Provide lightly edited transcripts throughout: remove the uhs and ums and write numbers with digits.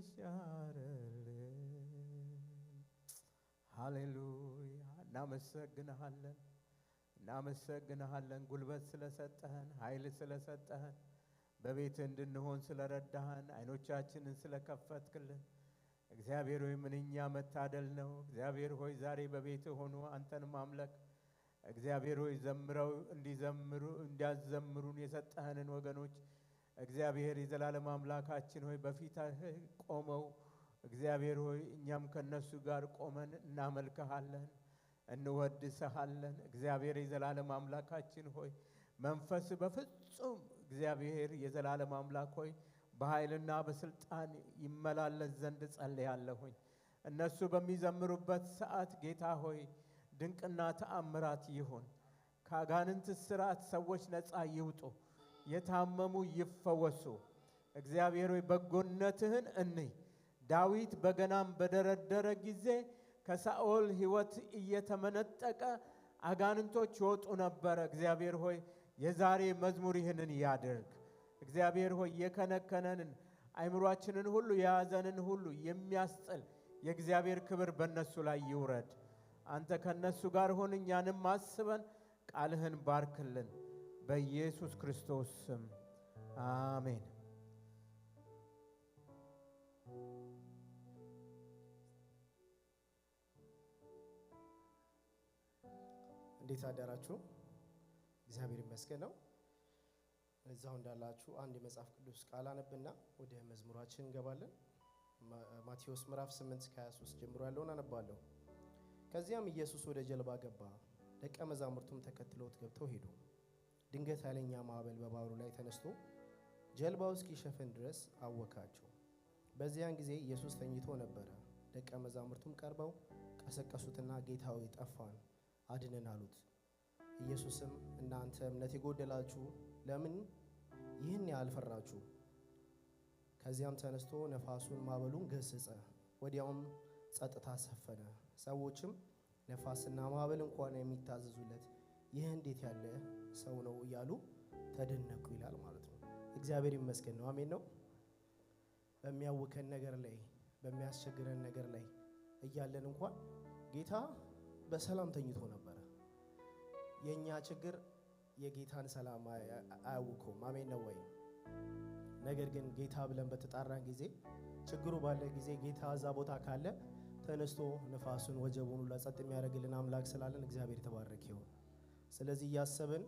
ተሻረልን። ሃሌሉያ እናመሰግንሃለን ጉልበት ስለሰጠህን ኃይል ስለሰጠህን በቤት እንድንሆን ስለረዳህን አይኖቻችንን ስለከፈትክልን እግዚአብሔር ሆይ ምንኛ መታደል ነው። እግዚአብሔር ሆይ ዛሬ በቤት ሆኖ አንተን ማምለክ እግዚአብሔር ሆይ ዘምረው እንዲያዘምሩን የሰጠህንን ወገኖች እግዚአብሔር የዘላለም አምላካችን ሆይ በፊትህ ቆመው እግዚአብሔር ሆይ እኛም ከነሱ ጋር ቆመን እናመልክሃለን እንወድስሃለን። እግዚአብሔር የዘላለም አምላካችን ሆይ መንፈስ በፍጹም እግዚአብሔር የዘላለም አምላክ ሆይ በኃይልና በስልጣን ይመላለስ ዘንድ ጸልያለሁኝ። እነሱ በሚዘምሩበት ሰዓት ጌታ ሆይ ድንቅና ተአምራት ይሁን። ከአጋንንት ስራት ሰዎች ነፃ ይውጡ፣ የታመሙ ይፈወሱ። እግዚአብሔር ሆይ በጎነትህን እንይ። ዳዊት በገናም በደረደረ ጊዜ ከሳኦል ሕይወት እየተመነጠቀ አጋንንቶች ይወጡ ነበር። እግዚአብሔር ሆይ የዛሬ መዝሙር ይህንን ያድርግ። እግዚአብሔር ሆይ የከነከነንን አይምሯችንን ሁሉ የያዘንን ሁሉ የሚያስጥል የእግዚአብሔር ክብር በእነሱ ላይ ይውረድ። አንተ ከነሱ ጋር ሆን፣ እኛንም አስበን፣ ቃልህን ባርክልን በኢየሱስ ክርስቶስ ስም አሜን። እንዴት አደራችሁ? እግዚአብሔር ይመስገን ነው። እዛው እንዳላችሁ አንድ የመጽሐፍ ቅዱስ ቃል አነብና ወደ መዝሙራችን እንገባለን። ማቴዎስ ምዕራፍ 8-23 ጀምሮ ያለውን አነባለሁ። ከዚያም ኢየሱስ ወደ ጀልባ ገባ፣ ደቀ መዛሙርቱም ተከትለውት ገብተው ሄዱ። ድንገት ኃይለኛ ማዕበል በባሕሩ ላይ ተነስቶ ጀልባው እስኪሸፍን ድረስ አወካቸው። በዚያን ጊዜ ኢየሱስ ተኝቶ ነበረ። ደቀ መዛሙርቱም ቀርበው ቀሰቀሱትና ጌታ ሆይ ጠፋን፣ አድነን አሉት። ኢየሱስም እናንተ እምነት የጎደላችሁ ለምን ይህን ያህል ፈራችሁ? ከዚያም ተነስቶ ነፋሱን ማዕበሉን ገሰጸ፣ ወዲያውም ጸጥታ ሰፈነ። ሰዎችም ነፋስና ማዕበል እንኳን የሚታዘዙለት ይህ እንዴት ያለ ሰው ነው እያሉ ተደነቁ ይላል ማለት ነው። እግዚአብሔር ይመስገን ነው። አሜን ነው። በሚያውከን ነገር ላይ በሚያስቸግረን ነገር ላይ እያለን እንኳን ጌታ በሰላም ተኝቶ ነበረ። የኛ ችግር የጌታን ሰላም አያውከውም። አሜን ነው ወይ? ነገር ግን ጌታ ብለን በተጣራን ጊዜ ችግሩ ባለ ጊዜ ጌታ እዛ ቦታ ካለ ተነስቶ ነፋሱን ወጀቡን ሁሉ ጸጥ የሚያደርግልን አምላክ ስላለን እግዚአብሔር የተባረከ ይሁን። ስለዚህ እያሰብን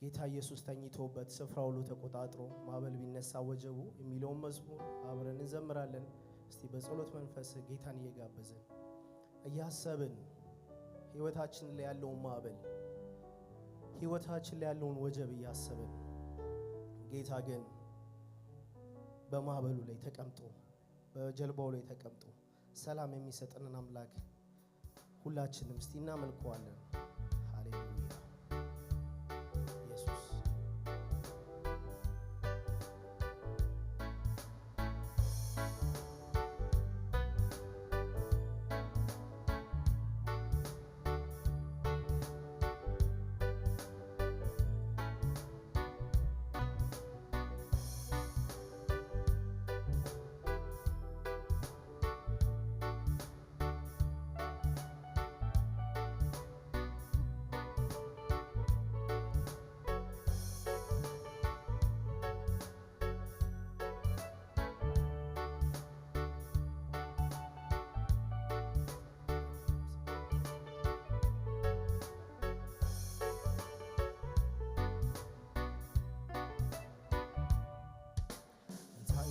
ጌታ ኢየሱስ ተኝቶበት ስፍራ ሁሉ ተቆጣጥሮ ማዕበል ቢነሳ ወጀቡ የሚለውን መዝሙር አብረን እንዘምራለን። እስቲ በጸሎት መንፈስ ጌታን እየጋበዝን እያሰብን ሕይወታችን ላይ ያለውን ማዕበል ሕይወታችን ላይ ያለውን ወጀብ እያሰብን ጌታ ግን በማዕበሉ ላይ ተቀምጦ በጀልባው ላይ ተቀምጦ ሰላም የሚሰጥንን አምላክ ሁላችንም እስቲ እናመልከዋለን። ሃሌሉያ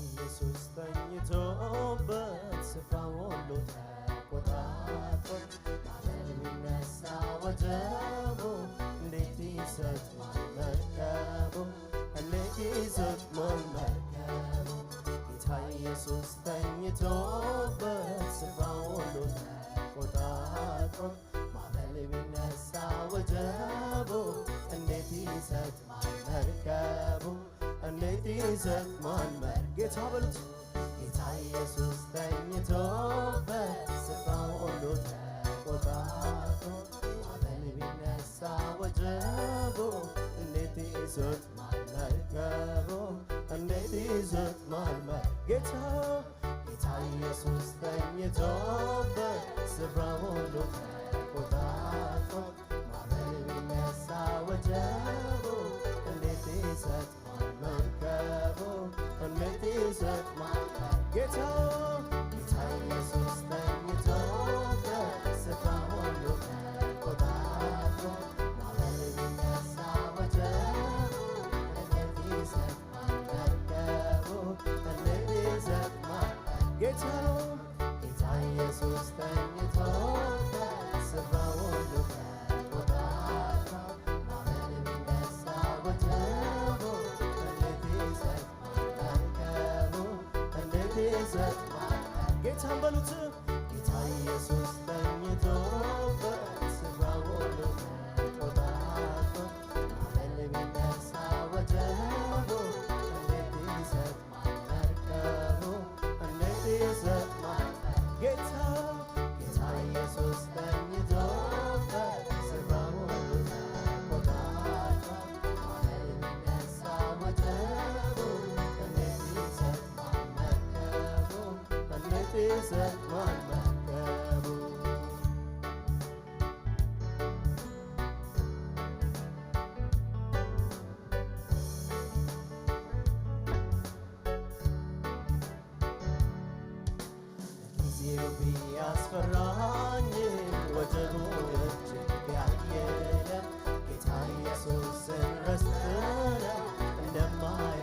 ኢየሱስ ተኝቶበት ስፍራ ሁሉ ተቆጣጥሮ ማዕበል ቢነሳ ወጀቡ እንዴት ይሰጥማል መርከቡ እንዴት ይሰጥማል መርከቡ ጌታ ኢየሱስ ተኝቶበት ስፍራ ሁሉ ተቆጣጥሮ ማዕበል ቢነሳ ወጀቡ እንዴት ይሰጥማል መርከቡ እንዴት ይሰጥማል ጌታ በሉት ጌታ ኢየሱስ ተኝቶበት ስፍራው ሁሉ ተቆጣጥሮ ማዕበል ቢነሳ ወጀቡ እንዴት ይሰጥማል መርከቡ እንዴት ይሰጥማል ጌታ ጌታ ኢየሱስ ተኝቶበት ስፍራው ሁሉ ተቆጣጥሮ ማዕበል ቢነሳ ወጀቡ እንዴት ይሰጥማል መርከቡ እንዴት ይሰጥማል ጌታ ኢየሱስ ተኝቶበት ስፍራው ሁሉ ተቆጣጥሮ ማዕበል ቢነሳ ወጀቡ እንዴት ይሰጥማል መርከቡ እንዴት ይሰጥማል ጌታ ኢየሱስ ተኝቶበት ስፍራው ሁሉ ተቆጣጥሮ ማዕበል ቢነሳ ወጀቡ እንዴት ይሰጥማል መርከቡ እንዴት ይሰጥማል ጌታን በሉት ጌታ ኢየሱስ ተኝቶበት ስፍራው ሁሉ ተቆጣጥሮ ማዕበል ቢነሳ ወጀቡ እንዴት ይሰጥማል መርከቡ እንዴት ይሰጥማል ጌታ ኢየሱስ ተኝቶበት ስፍራው ሁሉ ተቆጣጥሮ ማዕበል ቢነሳ ወጀቡ እንዴት ይሰጥማል መርከቡ እንዴት ይሰጥማል መርከቡ ጊዜው ቢያስፈራኝ ወጀቡ እጅግ ቢያየለ ጌታ ኢየሱስን ረስተነው እንደማያይ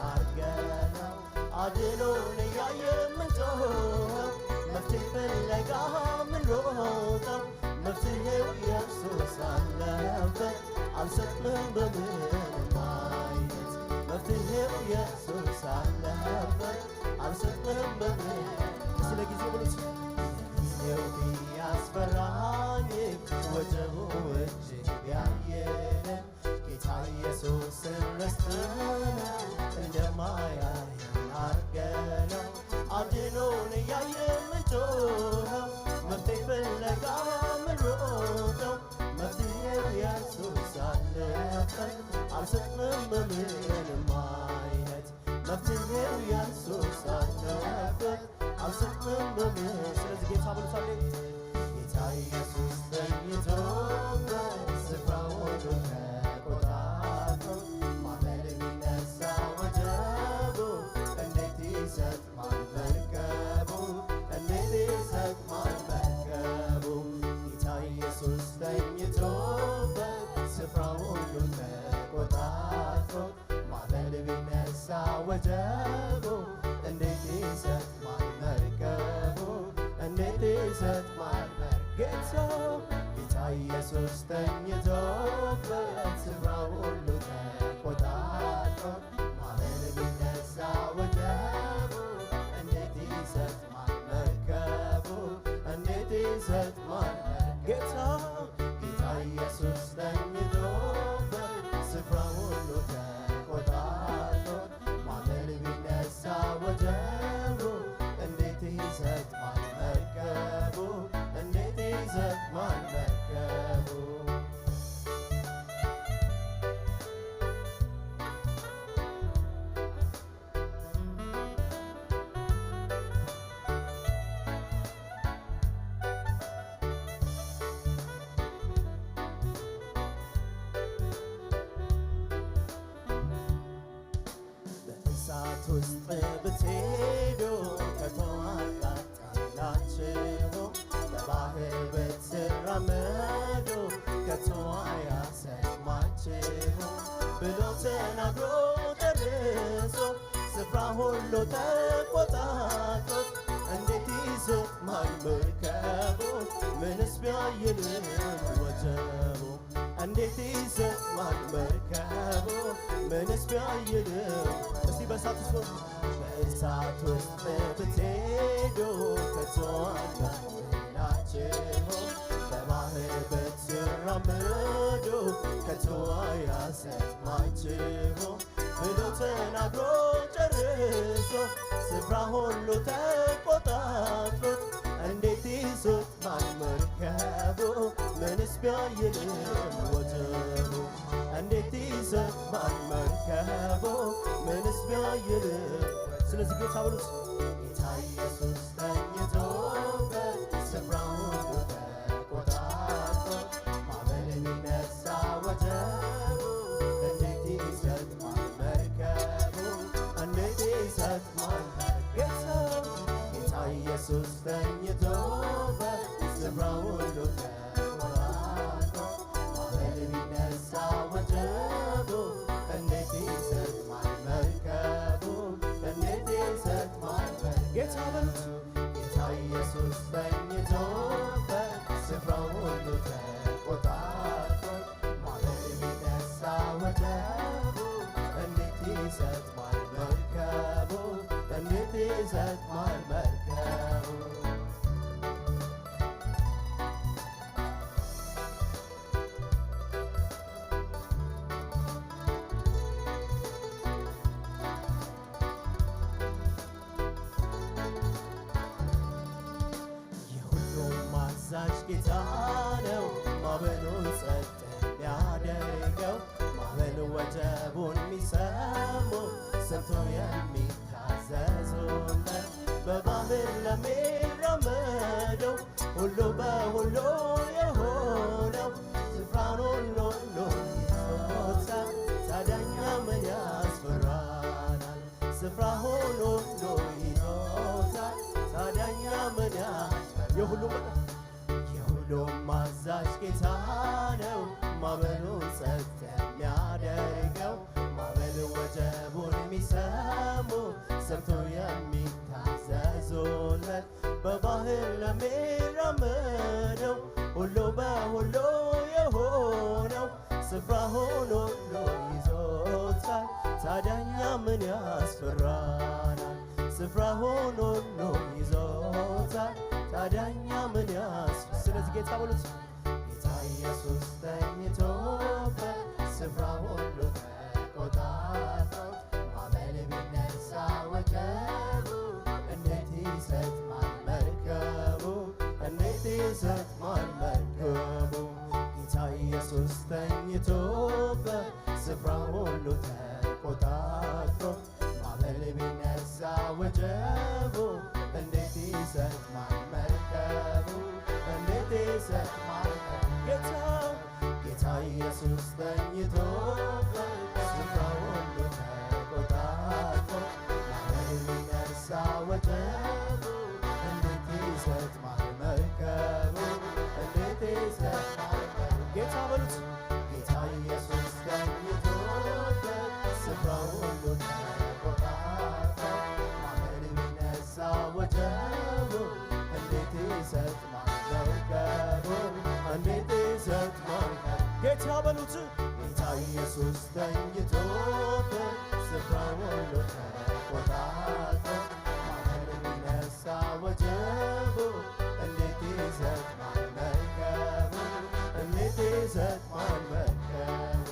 አርገነው አድኖን እያየ ምንጮኸው መፍትሄ ፍለጋ ምንሮጠው መፍትሄው ኢየሱስ አለበት አልሰጥምም በምንም አይነት መፍትሄው ኢየሱስ አለበት አልሰጥምም በምንም ስለ ጊዜው ብሉት ጊዜው ቢያስፈራኝ ወጀቡ እጅግ ቢያየለ ጌታ ኢየሱስን ረስተነው እንደማያይ አርገነው አድኖን እያየ ምንጮኸው መፍትሄ ፍለጋ ምንሮጠው መፍትሄው ኢየሱስ አለበት አልሰጥምም በምንም አይነት መፍትሄው ኢየሱስ አለበት አልሰጥምም በምንም ስለዚህ ጌታ ብሉታል ጌታ ኢየሱስ ተኝቶበት ስፍራው ሁሉ ተቆጣጥሮ ማዕበል ቢነሳ ወጀቡ እንዴት ይሰጥማል መርከቡ እንዴት ይሰጥማል መርከቡ ጌታ ኢየሱስ ተኝቶበት ስፍራው ሁሉ ተቆጣጥሮ ማዕበል ቢነሳ ወጀቡ እንዴት ይሰጥማል መርከቡ እንዴት ይሰጥማል ጌታ ኢየሱስ ተኝቶበት ስፍራው ሁሉ ተቆጣጥሮ ማዕበል ቢነሳ ወጀቡ እንዴት ይሰጥማል መርከቡ እንዴት ይሰጥማል ጌታ ኢየሱስ ተኝቶበት ስፍራው ሁሉ ተቆጣጥሮ ማዕበል ቢነሳ ወጀቡ እንዴት ይሰጥማል መርከቡ እንዴት ይሰጥማል መርከቡ በእሳት ውስጥ ብትሄዱ ከቶ አያቃጥላችሁ በባህር ብትራመዱ ከቶ አያሰጥማችሁ ብሎ ተናግሮ ጨርሶ ስፍራ ሁሉ ተቆጣጥሮ እንዴት ይሰጥማል መርከቡ ምንስ ቢያይልም ወጀቡ እንዴት ይሰጥማል መርከቡ ምንስ ቢያይልም እስቲ በእሳት ውስጥ ብትሄዱ ከቶ አያቃጥላችሁ በባህር ብትራመዱ ከቶ አያሰጥማችሁ ብሎ ተናግሮ ጨርሶ ስፍራ ሁሉ ተቆጣጥሮ እንዴት ይሰጥማል መርከቡ ምንስ ቢያይልም ወጀቡ እንዴት ይሰጥማል መርከቡ ምንስ ቢያይል። ስለዚህ ጌታ በሉት ጌታ ኢየሱስ ተኝቶበት ስፍራውን ሁሉ ተቆጣጥሮ ማዕበል ቢነሳ ወጀቡ እንዴት ይሰጥማል መርከቡ እንዴት ይሰጥማል ጌታ ኢየሱስ ተኝቶበት ስፍራውን ሁሉ ተቆጣጥሮ ማዕበል ቢነሳ ወጀቡ እንዴት ይሰጥማል መርከቡ እንዴት ይሰጥማል ጌታ በሉት ጌታ ኢየሱስ ተኝቶበት ስፍራውን ሁሉ ተቆጣጥሮ ማዕበል ቢነሳ ወጀቡ እንዴት ይሰጥማል መርከቡ እንዴት ይሰጥማል መርከቡ። የሁሉም አዛዥ ጌታ ነው ማዕበሉን ጸጥ የሚያደርገው ማዕበል ወጀቡን የሚሰሙ ሰምቶ የሚታዘዙለት በባህር ለሚራመደው ሁሉ በሁሉ የሆነው ስፍራውን ሁሉ ይዞታል። ታዲያ እኛ ምን ያስፈራናል? ስፍራውን ሁሉ ይዞታል። ታዲያ እኛ ምን የሁሉም አዛዥ ጌታ ነው ማዕበሉን ጸጥ የሚያደርገው ማዕበል ወጀቡን የሚሰሙ ሰምቶ የሚታዘዙለት በባህር ለሚራመደው ሁሉ በሁሉ የሆነው ስፍራውን ሁሉ ይዞታል። ታዲያ እኛ ምን ያስፈራናል? ስፍራውን ሁሉ ይዞታል። ታዲያ እኛ ምን ስለዚህ ጌታ በሉት ጌታ ኢየሱስ ተኝቶበት ስፍራውን ሁሉ ተቆጣጥሮ ማዕበል ቢነሳ ወጀቡ እንዴት ይሰጥማል መርከቡ እንዴት ይሰጥማል መርከቡ። ጌታ ኢየሱስ ተኝቶበት ስፍራውን ሁሉ ተቆጣጥሮ ማዕበል ቢነሳ ወጀቡ እንዴት ይሰጥማል መርከቡ እንዴት ይሰጥማል ጌታ ኢየሱስ ተኝቶበት ስፍራውን ሁሉ ተቆጣጥሮ ማዕበል ቢነሳ ወጀቡ እንዴት ይሰጥማል መርከቡ እንዴት ይሰጥማል ጌታ በሉት ጌታ ኢየሱስ ተኝቶበት ስፍራውን ሁሉ ተቆጣጥሮ ማዕበል ቢነሳ ወጀቡ እንዴት ይሰጥማል መርከቡ እንዴት ይሰጥማል ጌታ በሉት ጌታ ኢየሱስ ተኝቶበት ስፍራውን ሁሉ ተቆጣጥሮ ማዕበል ቢነሳ ወጀቡ እንዴት ይሰጥማል መርከቡ እንዴት ይሰጥማል መርከቡ።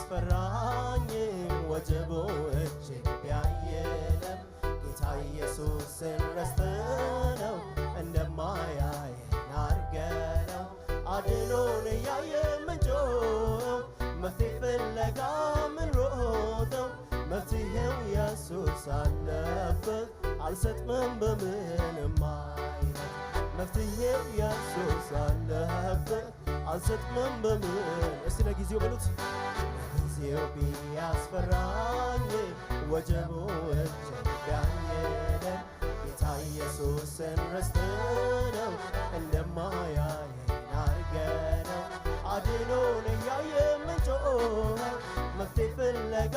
ያስፈራኝም ወጀቡ እጅግ ቢያየለም ጌታ ኢየሱስን ረስተነው እንደማያየን አርገነው አድኖን እያየን ምንጮኸው መፍትሄ ፍለጋ ምንሮጠው መፍትሄው ኢየሱስ አለበት አልሰጥምም በምንም አይነት መፍትሄው ኢየሱስ አለበት አልሰጥምም በምን እስቲ ለጊዜው በሉት ለጊዜው ቢያስፈራኝ ወጀቡ እጅግ ቢያየለን ጌታ ኢየሱስን ረስተነው እንደማያየን አርገነው አድኖን እያየን ምንጮኸው መፍትሄ ፍለጋ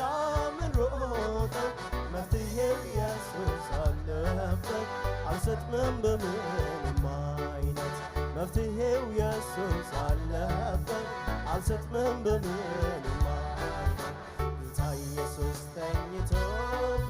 ምንሮጠው መፍትሄው ኢየሱስ አለበት አልሰጥምም በምንም አይነት መፍትሄው ኢየሱስ አለበት አልሰጥምም በምንም አይነት ጌታ ኢየሱስ ተኝቶበት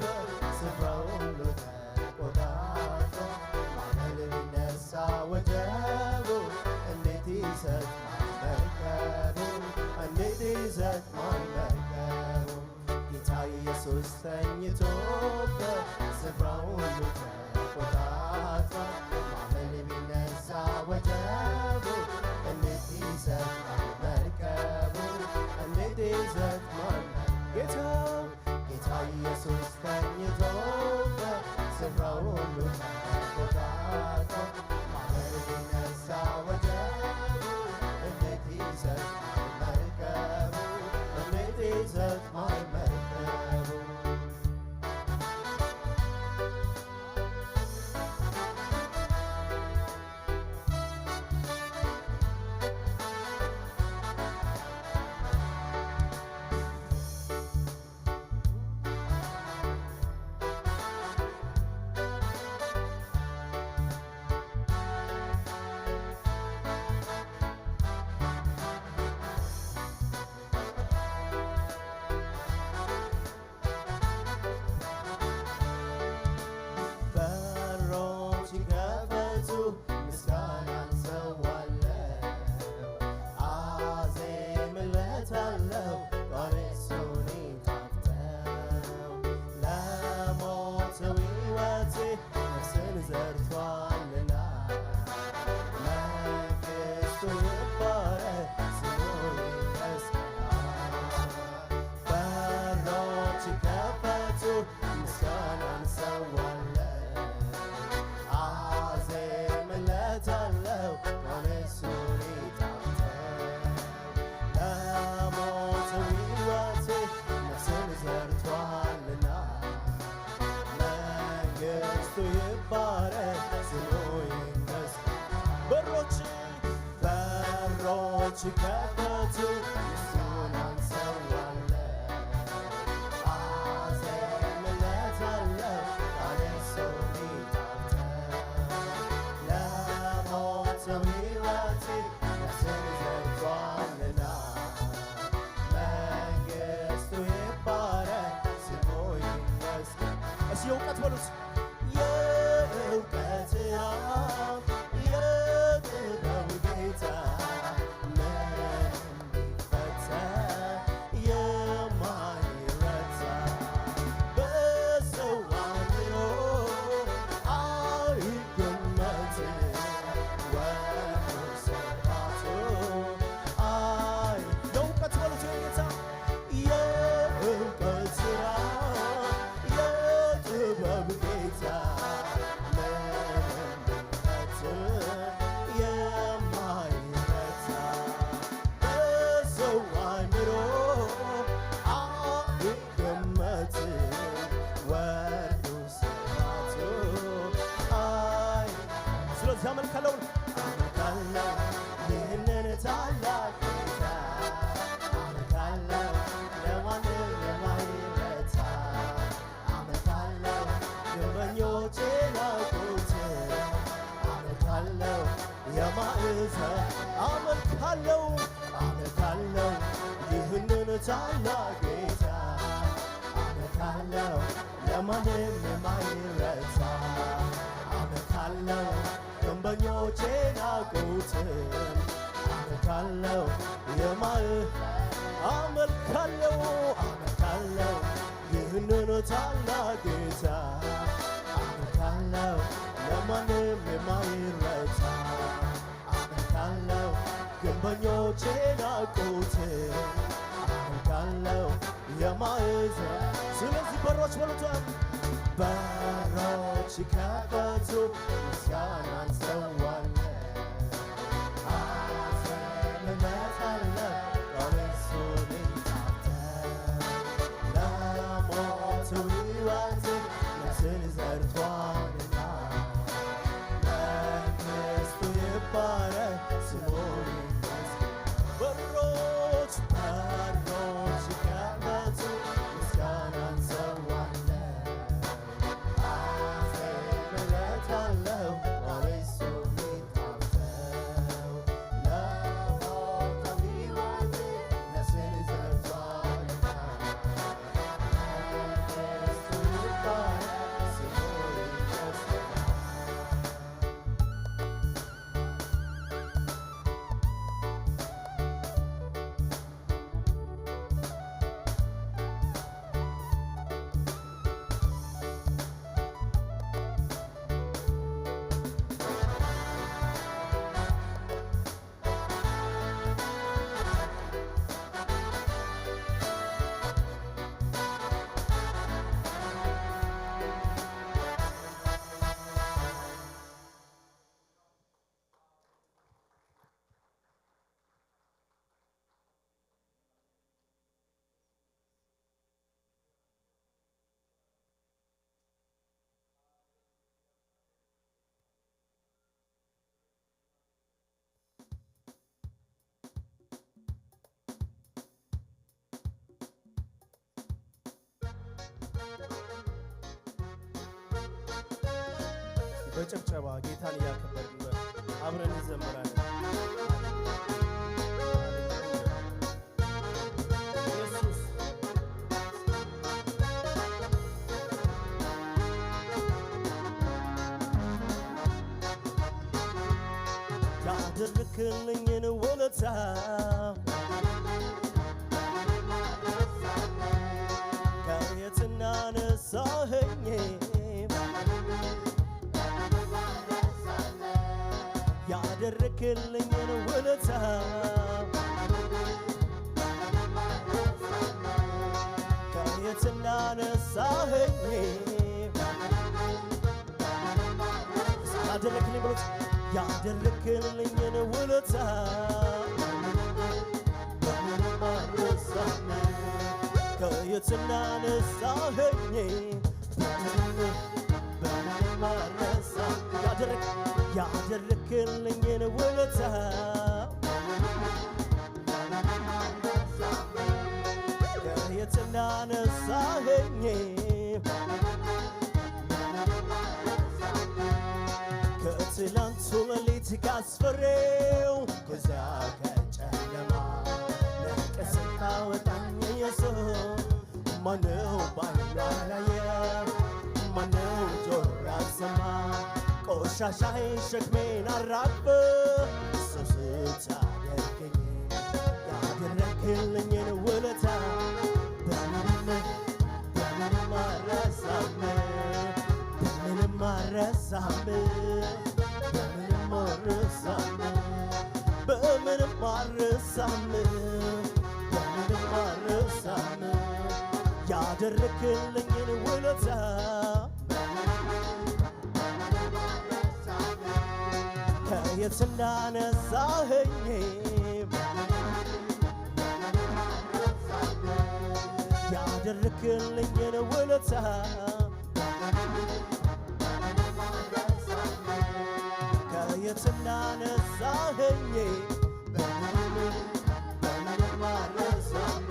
በሮች ከፈቱ እሱን አንሰዋለን አዜምለታለሁ አነሰው ሊጣፍጠን ለሞተው ሕይወቴ ነፍስን ዘርቷልና መንግሥቱ ይባረክ ስሙ ይመስገን። እስኪ የእውቀት በሉት የእውቀት ራብ የጥበብ ጌታ ምንም ቢፈተን የማይረታ በሰው አእምሮ አይገመትም ወርዱ ስፋቱ የእውቀት በሉት የጌታ የእውቀት ራብ የጥበብ ጌታ አመልካለሁ አመልካለሁ ይህንን ታላቅ ጌታ አመልካለሁ ለማንም የማይረታ አመልካለሁ ግንበኞቼ ናቁት አመልካለሁ የማዕዘን አመልካለሁ አመልካለሁ ይህንን ታላቅ ጌታ አመልካለሁ ለማንም የማይረታ አመልካለሁ ግንበኞቼ ናቁትን አመልካለሁ አመልካለሁ አመልካለሁ ይህንን ታላቅ ጌታ አመልካለሁ ለማንም የማይረታ አመልካለሁ ግንበኞቼ ናቁትን አመልካለሁ የማዕዘን ስለዚህ በሮች በሉት በሮች ከፈቱ ምስጋናን እንሰዋለን አዜምለታለሁ ለእርሱ ሊጣፍጠን ለሞተው ሕይወቴ ነፍስን ዘርቷልና መንግሥቱ ይባረክ ስሙ ይመስገን። በሮች ከፈቱ ምስጋናን እንሰዋለን አዜምለታለሁ ለእርሱ ሊጣፍጠን ለሞተው ሕይወቴ ነፍስን ዘርቷልና መንግሥቱ ይባረክ ስሙ ይመስገን። በጭብጨባ ጌታን እያከበርን አብረን እንዘምራለን። ኢየሱስ ያደረክልኝን ውለታ ከየት እናነሳኸኝ ያደረክልኝን ውለታ ከየት እናነሳኸኝ ያደረክልኝ ብሎት ያደረክልኝን ውለታ በምንም አልረሳም ከየት እናነሳኸኝ በምንም አልረሳም ያደረክልኝን ውለታ እንዳነሳኸኝ ከትላንቱ ሌሊት ካስፈሬው ከዚያ ከጨለማ ነቅሰህ ስታወጣኝ ኢየሱስ ማነው ባይኑ ያላየ ማነው ጆሮ ያልሰማ ቆሻሻዬን ሸክሜን አራግፈህ ሰው ስታደርገኝ ያደረግልኝን ውለታ በምንም አልረሳም በምንም አልረሳም በምንም አልረሳም በምንም አልረሳም በምንም አልረሳም ያደረግልኝን ውለታ ከየት እንዳነሳኸኝ ያደረግልኝን ውለታ ከየት እንዳነሳኸኝ በምንም አልረሳም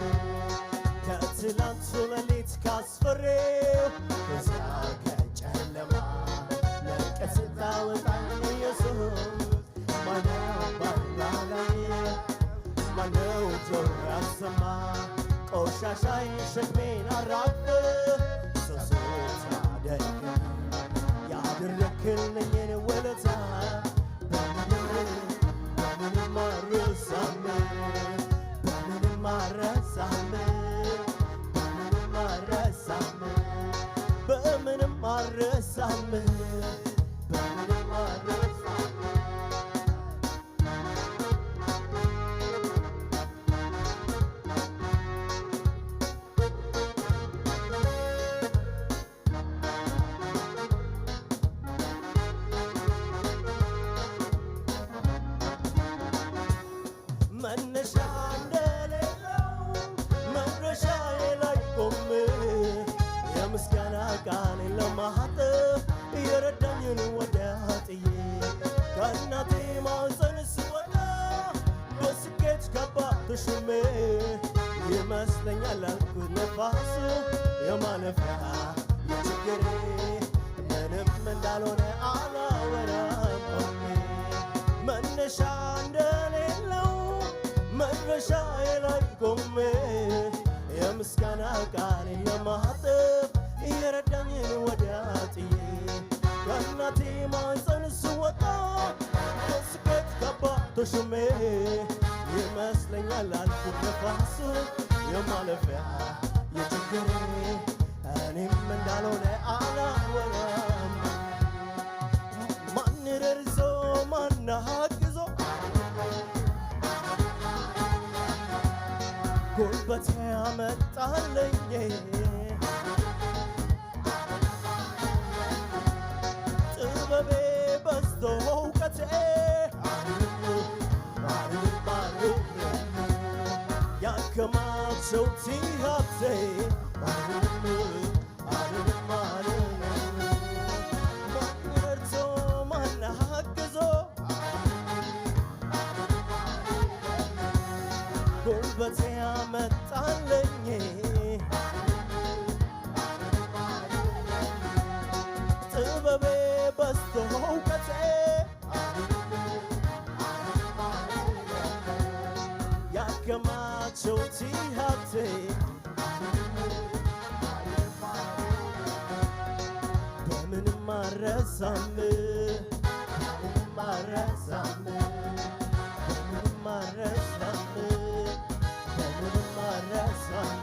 ከትላንቱ ሌሊት ካስፈሬው ከዚያ ከጨለማ ነቅሰህ ስታወጣኝ ኢየሱስ ማነው ባይኑ ያላየ ማነው ጆሮ ያልሰማ ቆሻሻዬን ሸክሜን አራግፈህ ሰው ስታደርገኝ ያደረግልኝን ውለታ በምንም አልረሳም በምንም አልረሳም በምንም አልረሳም በምንም አልረሳም በምንም አልረሳም መነሻ እንደሌለው መድረሻዬ ላይ ቆሜ የምስጋና ቃሌን ለማጠፍ የረዳኝን ወዲያ ጥዬ ከእናቴ ማኅፀን ስወጣ በስኬት ካባ ተሾሜ ይመስለኛል አልኩት ነፋሱ የማለፊያ የችግሬ ምንም እንዳልሆነ አላወራም ቆሜ መነሻ እንደሌለው መድረሻዬ ላይ ቆሜ የምስጋና ቃሌን ለማጠፍ የረዳኝን ወዲያ ጥዬ ከእናቴ ማኅፀን ስወጣ በስኬት ካባ ተሾሜ ይመስለኛል አልኩት ነፋሱ የማለፊያ የችግሬ እኔም እንዳልሆነ አላወራም ማን ደርሶ ማን አግዞ ጉልበቴ ያመጣልኝ ጥበቤ በዝቶ እውቀቴ ያከማቸውት ሀብቴ ማን ረድቶ ማን አግዞ ጉልበቴ ያመጣልኝ ጥበቤ በዝቶ እውቀቴ ያከማቸውት ሀብቴ በምንም አልረሳም በምንም አልረሳም በምንም አልረሳም በምንም አልረሳም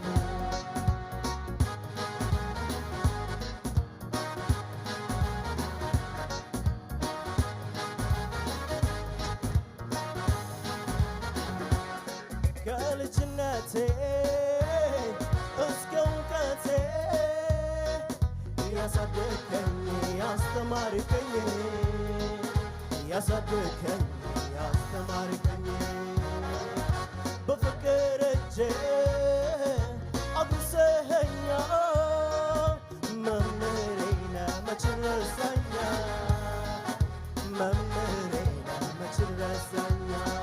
ከልጅነቴ እስከ እውቀቴ ያሳደግከኝ ያስተማርከኝ ያሳደግከኝ ያስተማርከኝ በፍቅር እጄ አጉርሰኸኛል መምህሬ ነህ መች ረሳኸኛል መምህሬ ነህ መች ረሳኸኛል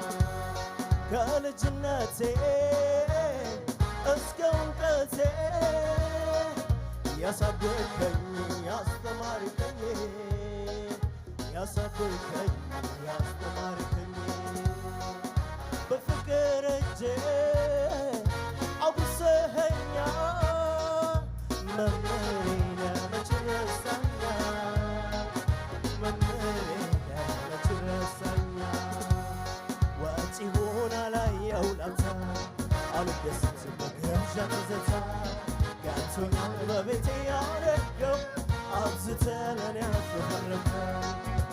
ከልጅነቴ እስከ እውቀቴ በልጅነቴ ያሳደግከኝ ያስተማርከኝ ያሳደግከኝ ያስተማርከኝ በፍቅር እጄ አጉርሰኸኛ መምህሬ ነህ መች ረሳኛ መምህሬ ነህ መች ረሳኛ ወጪ ሆና ላየው ላንተ አልደሰት በግብዣ ትዝታ ገብቶኛል በቤቴ ያደረገው አብዝተህ ለኔ ያስፈረምከው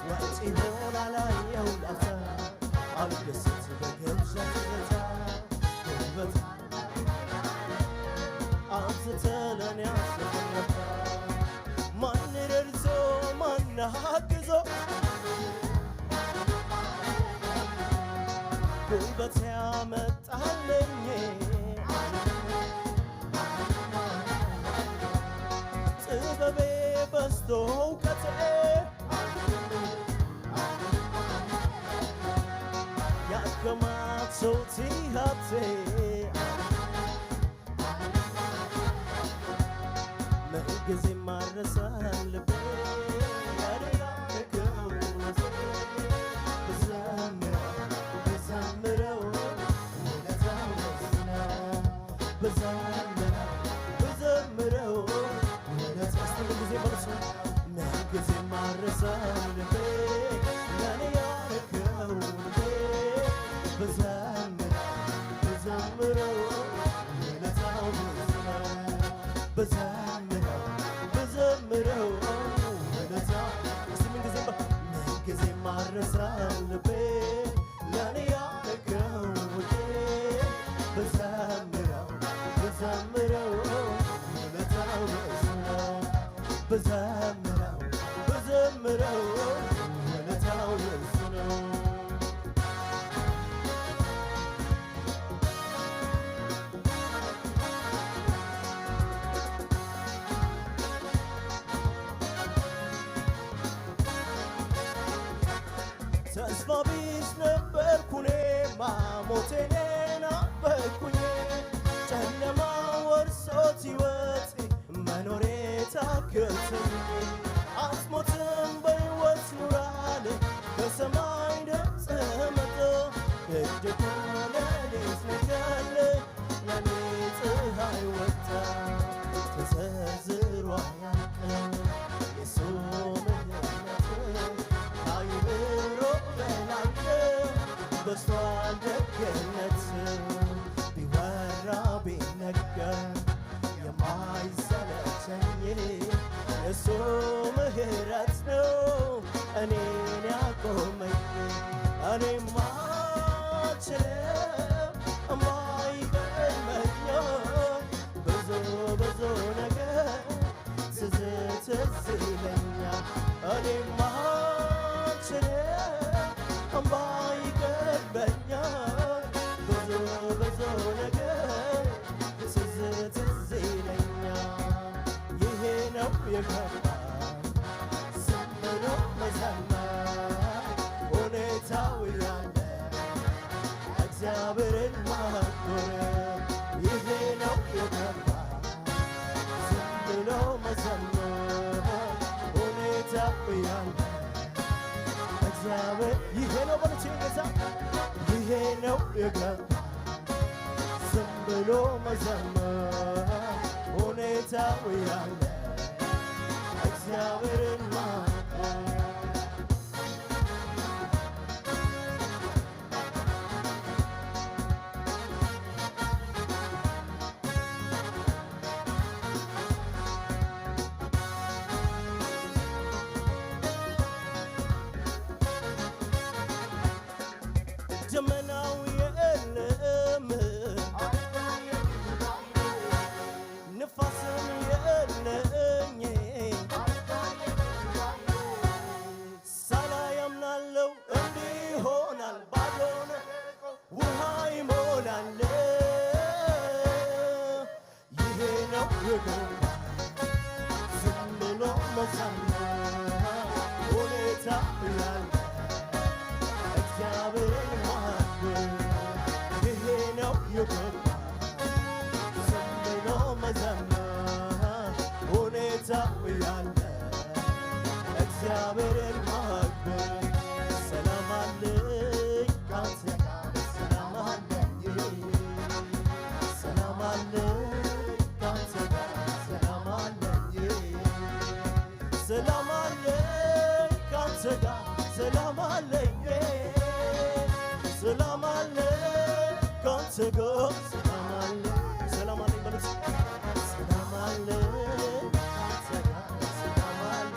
ወጪ ሆና ላየው ላንተ አልደሰት በግብዣ ትዝታ ጉልበት አብዝተህ ለኔ ያስፈረምከው ማን ረድቶ ማን አግዞ ጉልበት ያመጣልኝ ጥበቤ በዝቶ እውቀቴ ያከማቸውት ሀብቴ ምንጊዜም ማረሳህ ልቤ ብዘምረው ምንጊዜም ማረሳህ ልቤ ለኔ ያረከው ልቤ ብዘምረው ውለታው ብዙ ነው ብዘምረው ውለታው ምንጊዜም ማረሳህ ልቤ ለኔ ያረከው ልቤ ብዘምረው ውለታው ብዙ ነው ብዘምረው ውለታው ብዙ ነው ተስፋ ቢስ ነበርኩ እኔማ ሞቴን ናፈቅኩኝ ጨለማ ወርሶት ሕይወቴ መኖሬ ታከተኝ አትሞትም በሕይወት ኑራል ከሰማይ ድምፅ መጥቶ ድቅድቅ ሌሊት ነጋለ ለኔ ፀሐይ ወጣ ተዘርዝሮ አያልቅም የሱ ምሕረት አይምሮ በላይ በዝቷል ደግነት ቢወራ ቢነገር የማይሰለቸኝ የሱ ምሕረት ነው እኔን ያቆመኝ እኔማ አልችልም የማይገርመኝ ብዙ ነገር ትዝ ይለኛል እኔማ አልችልም የማይገርመኝ ብዙ ነገር ትዝ ይለኛል ይሄ ነው የገባኝ ዝም ብሎ መዘመር ሁኔታው ያለ እግዚአብሔርን ማክበር ይሄ ነው የገባኝ ዝም ብሎ መዘመር ሁኔታው ያለ እግዚአብሔር ይሄ ነው በልቼ ገዛ ይሄ ነው የገባኝ ዝም ብሎ መዘመር ሁኔታው ያለ እግዚአብሔርን ማክበር ደመናው የለም ንፋስም የለኝ ሳላይ አምናለው እንዲህ ይሆናል ባዶነ ውሃ ይሞላል ይሄ ነው የገባኝ ዝም ብሎ መዘመር ሁኔታ ያለ እግዚአብሔርን ማክበር ሰላም አለ ካንተ ጋር ሰላም አለ ሰላም አለ በሉት ሰላም አለ ካንተ ጋር ሰላም አለ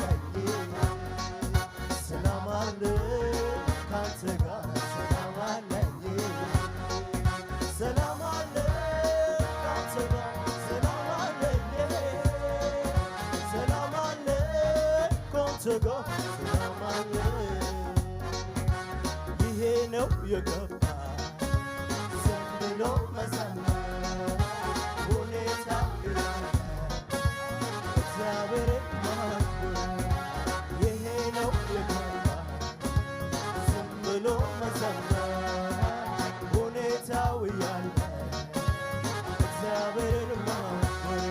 ሰላም አለ ካንተ ጋር ሰላም አለ ሰላም አለ ካንተ ጋር ሰላም አለ ሰላም አለ ካንተ ጋር ሰላም አለ ይሄ ነው የገባ ዝም ብሎ መዘመር ሁኔታ እግዚአብሔር ማክበር ይሄ ነው የገባ ዝም ብሎ መዘመር ሁኔታው ያለ እግዚአብሔርን ማክበር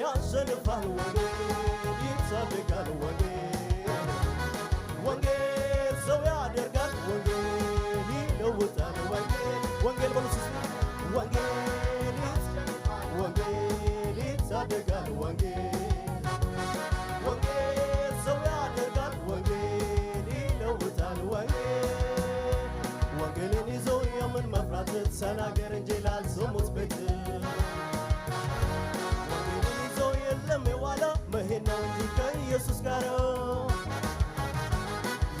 ያሸንፋል ወንጌል ይታደጋል ወንጌል ሰው ያደርጋል ወንጌል ይለውጣል ወንጌል በሉ እስኪ ወንጌል ይታደጋል ወንጌል ሰው ያደርጋል ወንጌል ይለውጣል ወንጌልን ይዞ የምን መፍራት ተናገር እንጂ ላልሰሙት ቤት የለም የዋላ መሄድ ነው እንጂ ከኢየሱስ ጋር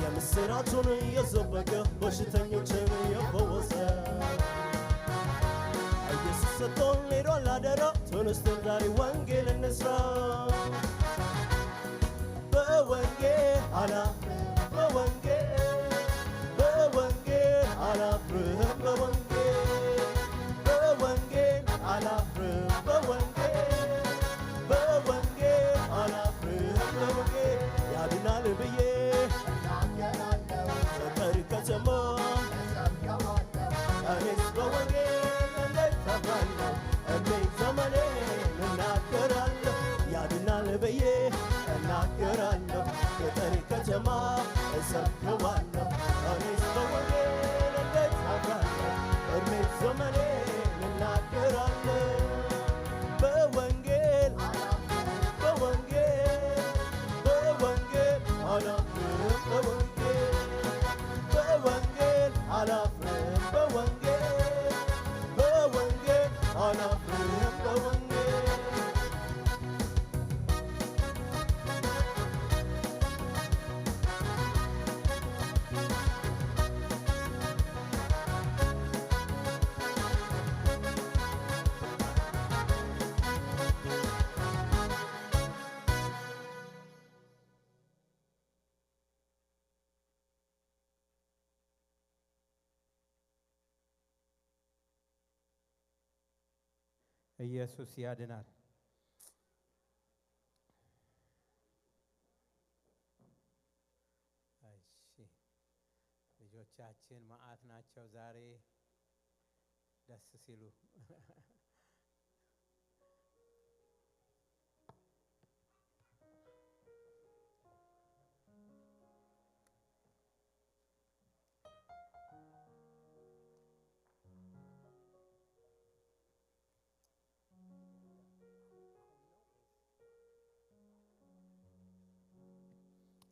የምስራቹን እየሰበከ በሽተኞችን የፈወሰ ኢየሱስ ሰጥቶን ሄዷል አደራ ተነስተን ዛሬ ወንጌል እንስራ በወንጌል አላፍርም በወንጌል አላፍርም በወንጌል አላፍርም ያድናል ብዬ ዘጠር ከተማ እኔስ በወንጌል እንዴት ተባለሁ እንዴት ዘመኔን እናገራለሁ ያድናል ብዬ እናገራለሁ ገጠር ከተማ እሰብከዋለሁ እኔስ በወንጌል እንዴት ተባለሁ እንዴት ዘመኔን እናገራለሁ በወንጌል አላፍርም በወንጌል አላፍርም በወንጌል ኢየሱስ ያድናል። እሺ ልጆቻችን መዓት ናቸው ዛሬ ደስ ሲሉ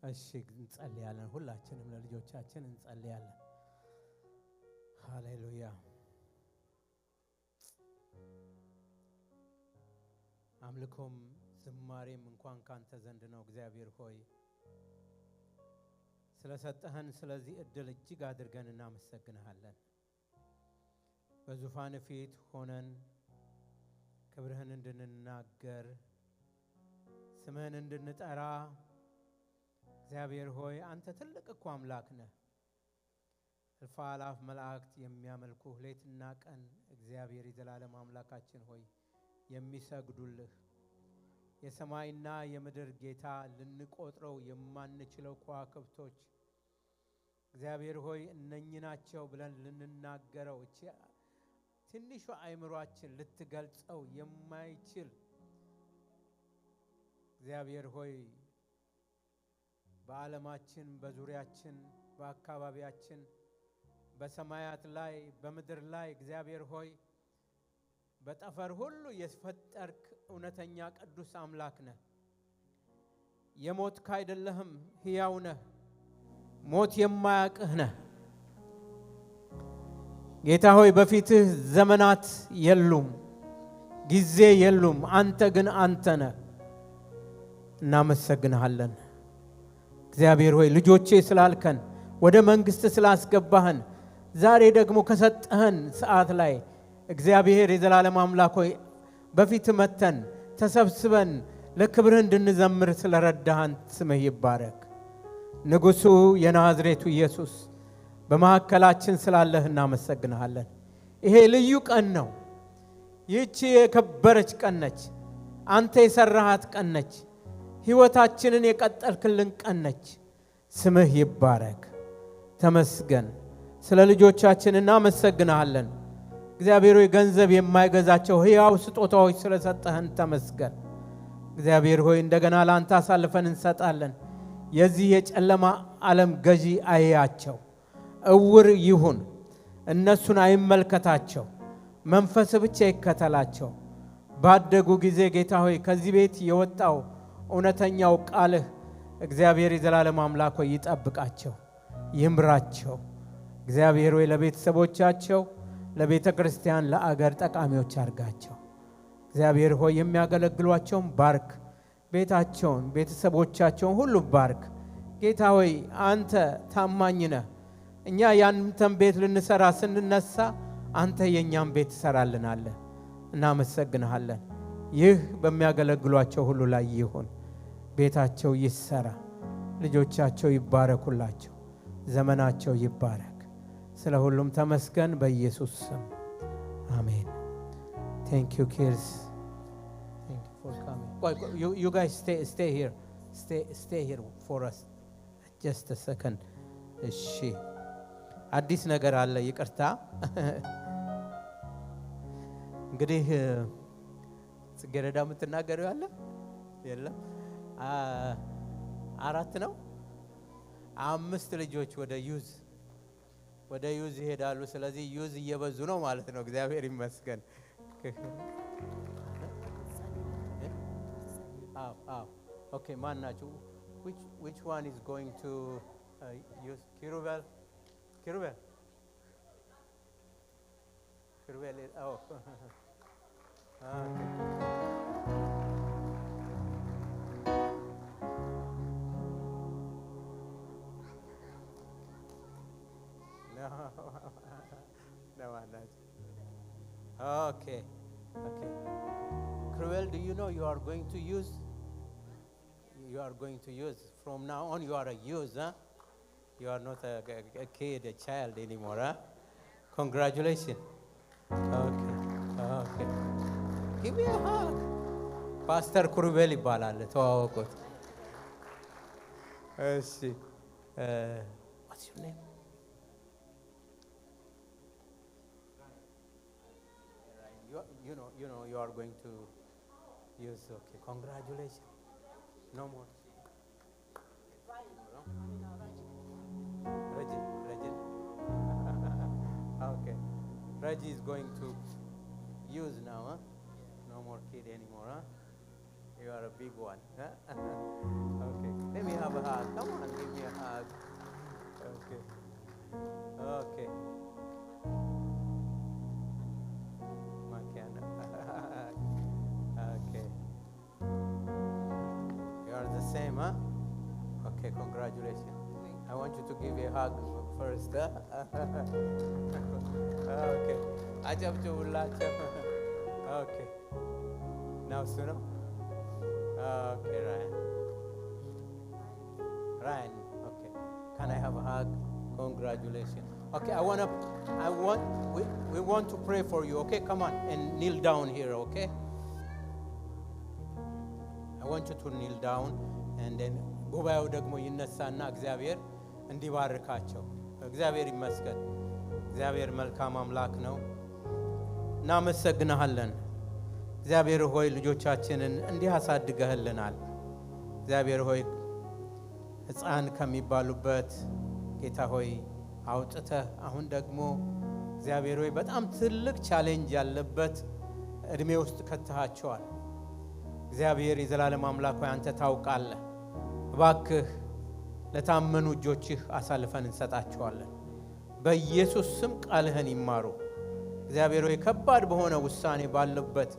እሺ እንጸልያለን። ሁላችንም ለልጆቻችን እንጸልያለን። ሃሌሉያ። አምልኮም ዝማሬም እንኳን ካንተ ዘንድ ነው። እግዚአብሔር ሆይ ስለሰጠህን ስለዚህ እድል እጅግ አድርገን እናመሰግንሃለን። በዙፋን ፊት ሆነን ክብርህን እንድንናገር ስምህን እንድንጠራ እግዚአብሔር ሆይ አንተ ትልቅ እኮ አምላክ ነህ። እልፍ አእላፍ መላእክት የሚያመልኩህ ሌትና ቀን እግዚአብሔር የዘላለም አምላካችን ሆይ የሚሰግዱልህ የሰማይና የምድር ጌታ ልንቆጥረው የማንችለው ከዋክብቶች እግዚአብሔር ሆይ እነኚህ ናቸው ብለን ልንናገረው ትንሹ አእምሯችን ልትገልጸው የማይችል እግዚአብሔር ሆይ በዓለማችን በዙሪያችን በአካባቢያችን በሰማያት ላይ በምድር ላይ እግዚአብሔር ሆይ በጠፈር ሁሉ የፈጠርክ እውነተኛ ቅዱስ አምላክ ነህ። የሞትክ አይደለህም፣ ሕያው ነህ። ሞት የማያቅህ ነህ። ጌታ ሆይ በፊትህ ዘመናት የሉም፣ ጊዜ የሉም። አንተ ግን አንተ ነህ። እናመሰግንሃለን እግዚአብሔር ሆይ ልጆቼ ስላልከን ወደ መንግሥት ስላስገባህን ዛሬ ደግሞ ከሰጠህን ሰዓት ላይ እግዚአብሔር የዘላለም አምላክ ሆይ በፊት መተን ተሰብስበን ለክብርህ እንድንዘምር ስለረዳህን ስምህ ይባረክ። ንጉሡ የናዝሬቱ ኢየሱስ በመካከላችን ስላለህ እናመሰግንሃለን። ይሄ ልዩ ቀን ነው። ይህቺ የከበረች ቀን ነች። አንተ የሰራሃት ቀን ነች። ሕይወታችንን የቀጠልክልን ቀን ነች። ስምህ ይባረክ። ተመስገን። ስለ ልጆቻችን እናመሰግንሃለን። እግዚአብሔር ሆይ ገንዘብ የማይገዛቸው ሕያው ስጦታዎች ስለሰጠህን ተመስገን። እግዚአብሔር ሆይ እንደገና ለአንተ አሳልፈን እንሰጣለን። የዚህ የጨለማ ዓለም ገዢ አያቸው፣ እውር ይሁን፣ እነሱን አይመልከታቸው፣ መንፈስ ብቻ ይከተላቸው። ባደጉ ጊዜ ጌታ ሆይ ከዚህ ቤት የወጣው እውነተኛው ቃልህ እግዚአብሔር የዘላለም አምላክ ሆይ ይጠብቃቸው፣ ይምራቸው። እግዚአብሔር ሆይ ለቤተሰቦቻቸው፣ ለቤተ ክርስቲያን፣ ለአገር ጠቃሚዎች አድርጋቸው። እግዚአብሔር ሆይ የሚያገለግሏቸውን ባርክ፣ ቤታቸውን፣ ቤተሰቦቻቸውን ሁሉ ባርክ። ጌታ ሆይ አንተ ታማኝ ነህ። እኛ ያንተን ቤት ልንሰራ ስንነሳ አንተ የኛን ቤት ትሰራልናለህ። እናመሰግንሃለን። ይህ በሚያገለግሏቸው ሁሉ ላይ ይሁን። ቤታቸው ይሰራ፣ ልጆቻቸው ይባረኩላቸው፣ ዘመናቸው ይባረክ። ስለ ሁሉም ተመስገን በኢየሱስ ስም አሜን። Thank you kids. Thank you for coming. You guys stay here. Stay here for us. Just a second. እሺ አዲስ ነገር አለ። ይቅርታ እንግዲህ ጽጌረዳ የምትናገረው ያለ የለም። 4 ነው 5 ልጆች ወደ ዩዝ ይሄዳሉ። ስለዚህ ዩዝ እየበዙ ነው ማለት ነው። እግዚአብሔር ይመስገን። Okay, ማን ናችሁ? Which one is going to use Kirubel? Kirubel is, oh. Okay. No, not. Okay. Cruel, do you know you are going to use from now on? You are a use, huh? You are not a kid, a child anymore, huh? Congratulations. Okay. Give me a hug. Pastor Cruel ይባላል። ተዋወቁት። እሺ what's your name? You know you are going to use. Okay, congratulations. No more. Reggie. Okay, Reggie is going to use now, huh? No more kid anymore, huh? You are a big one, huh? Okay, let me have a hug. Come on, give me a hug. Okay. Okay. same, huh? Okay, congratulations. I want you to give a hug first. Huh? Okay. Okay. Now, Sunam. Okay, Ryan. Ryan, okay. Can I have a hug? Congratulations. Okay, we want to pray for you, okay? Come on and kneel down here, okay? I want you to kneel down and then ጉባኤው ደግሞ ይነሳና እግዚአብሔር እንዲባርካቸው። እግዚአብሔር ይመስገን። እግዚአብሔር መልካም አምላክ ነው። እናመሰግናለን። እግዚአብሔር ሆይ ልጆቻችንን እንዲህ አሳድገህልናል። እግዚአብሔር ሆይ ሕፃን ከሚባሉበት ጌታ ሆይ አውጥተህ አሁን ደግሞ እግዚአብሔር ሆይ በጣም ትልቅ ቻሌንጅ ያለበት እድሜ ውስጥ ከተሃቸዋል። እግዚአብሔር የዘላለም አምላክ ሆይ አንተ ታውቃለህ። እባክህ ለታመኑ እጆችህ አሳልፈን እንሰጣቸዋለን። በኢየሱስ ስም ቃልህን ይማሩ። እግዚአብሔር ሆይ ከባድ በሆነ ውሳኔ ባለበት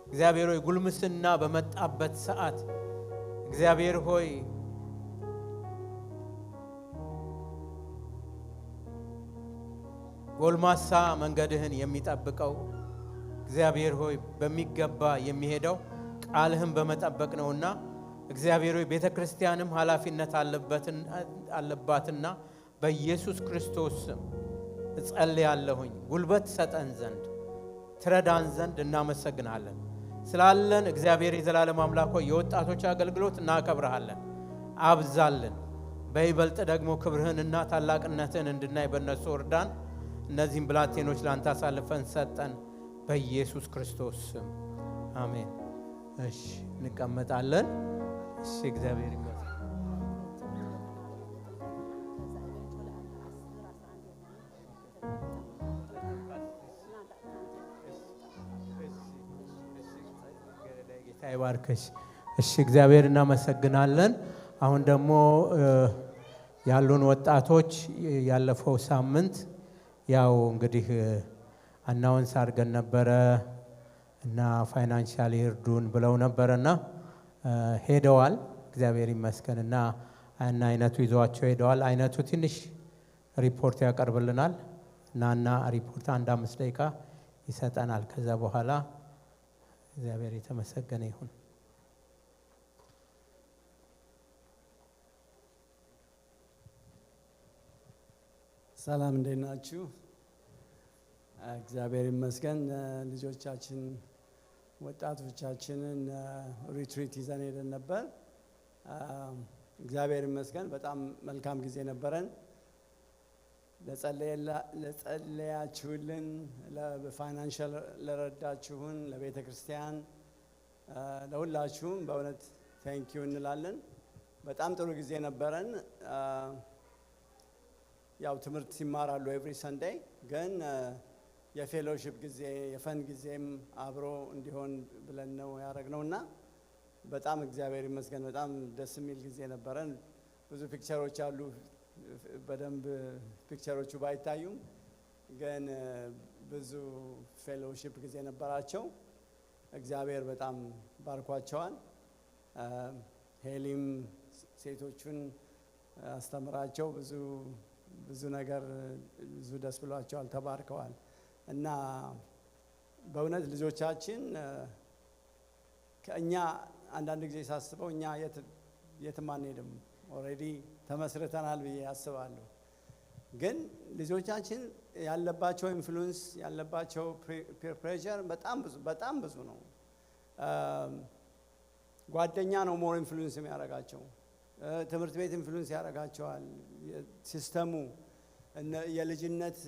እግዚአብሔር ሆይ ጉልምስና በመጣበት ሰዓት እግዚአብሔር ሆይ ጎልማሳ መንገድህን የሚጠብቀው እግዚአብሔር ሆይ በሚገባ የሚሄደው ቃልህን በመጠበቅ ነውና እግዚአብሔር ሆይ ቤተክርስቲያንም ኃላፊነት አለባትና በኢየሱስ ክርስቶስ ስም እጸልያለሁኝ ጉልበት ሰጠን ዘንድ ትረዳን ዘንድ እናመሰግናለን። ስላለን እግዚአብሔር የዘላለም አምላክ ሆይ የወጣቶች አገልግሎት እናከብርሃለን። አብዛልን። በይበልጥ ደግሞ ክብርህንና ታላቅነትህን እንድናይ በእነሱ እርዳን። እነዚህም ብላቴኖች ላንተ አሳልፈን ሰጠን በኢየሱስ ክርስቶስ ስም አሜን። እሺ እንቀመጣለን። እሺ እግዚአብሔር ይመስገን። ጌታ ይባርክሽ። እሺ እግዚአብሔር እናመሰግናለን። አሁን ደግሞ ያሉን ወጣቶች ያለፈው ሳምንት ያው እንግዲህ አናውንስ አድርገን ነበረ እና ፋይናንሻሊ እርዱን ብለው ነበርና ሄደዋል። እግዚአብሔር ይመስገንና አይነቱ ይዟቸው ሄደዋል። አይነቱ ትንሽ ሪፖርት ያቀርብልናል እና ሪፖርት 1-5 ደቂቃ ይሰጠናል። ከዛ በኋላ እግዚአብሔር የተመሰገነ ይሁን። ሰላም እንዴት ናችሁ? እግዚአብሔር ይመስገን። ልጆቻችን ወጣቶቻችንን ሪትሪት ይዘን ሄደን ነበር። እግዚአብሔር ይመስገን በጣም መልካም ጊዜ ነበረን። ለጸለያችሁልን፣ ለፋይናንሻል ለረዳችሁን፣ ለቤተ ክርስቲያን ለሁላችሁም በእውነት ቴንኪዩ እንላለን። በጣም ጥሩ ጊዜ ነበረን። ያው ትምህርት ይማራሉ ኤቭሪ ሰንዴይ፣ ግን የፌሎሺፕ ጊዜ የፈን ጊዜም አብሮ እንዲሆን ብለን ነው ያደረግነውና በጣም እግዚአብሔር ይመስገን በጣም ደስ የሚል ጊዜ ነበረን። ብዙ ፒክቸሮች አሉ። በደንብ ፒክቸሮቹ ባይታዩም ግን ብዙ ፌሎሺፕ ጊዜ ነበራቸው። እግዚአብሔር በጣም ባርኳቸዋል። ሄሊም ሴቶቹን አስተምራቸው ብዙ ነገር ብዙ ደስ ብሏቸዋል፣ ተባርከዋል። እና በእውነት ልጆቻችን ከእኛ አንዳንድ ጊዜ ሳስበው እኛ የትም አንሄድም፣ ኦልሬዲ ተመስርተናል ብዬ አስባለሁ። ግን ልጆቻችን ያለባቸው ኢንፍሉዌንስ ያለባቸው ፕሬሸር በጣም ብዙ ነው። ጓደኛ ነው ሞር ኢንፍሉዌንስ የሚያደርጋቸው። ትምህርት ቤት ኢንፍሉዌንስ ያደርጋቸዋል። ሲስተሙ የልጅነት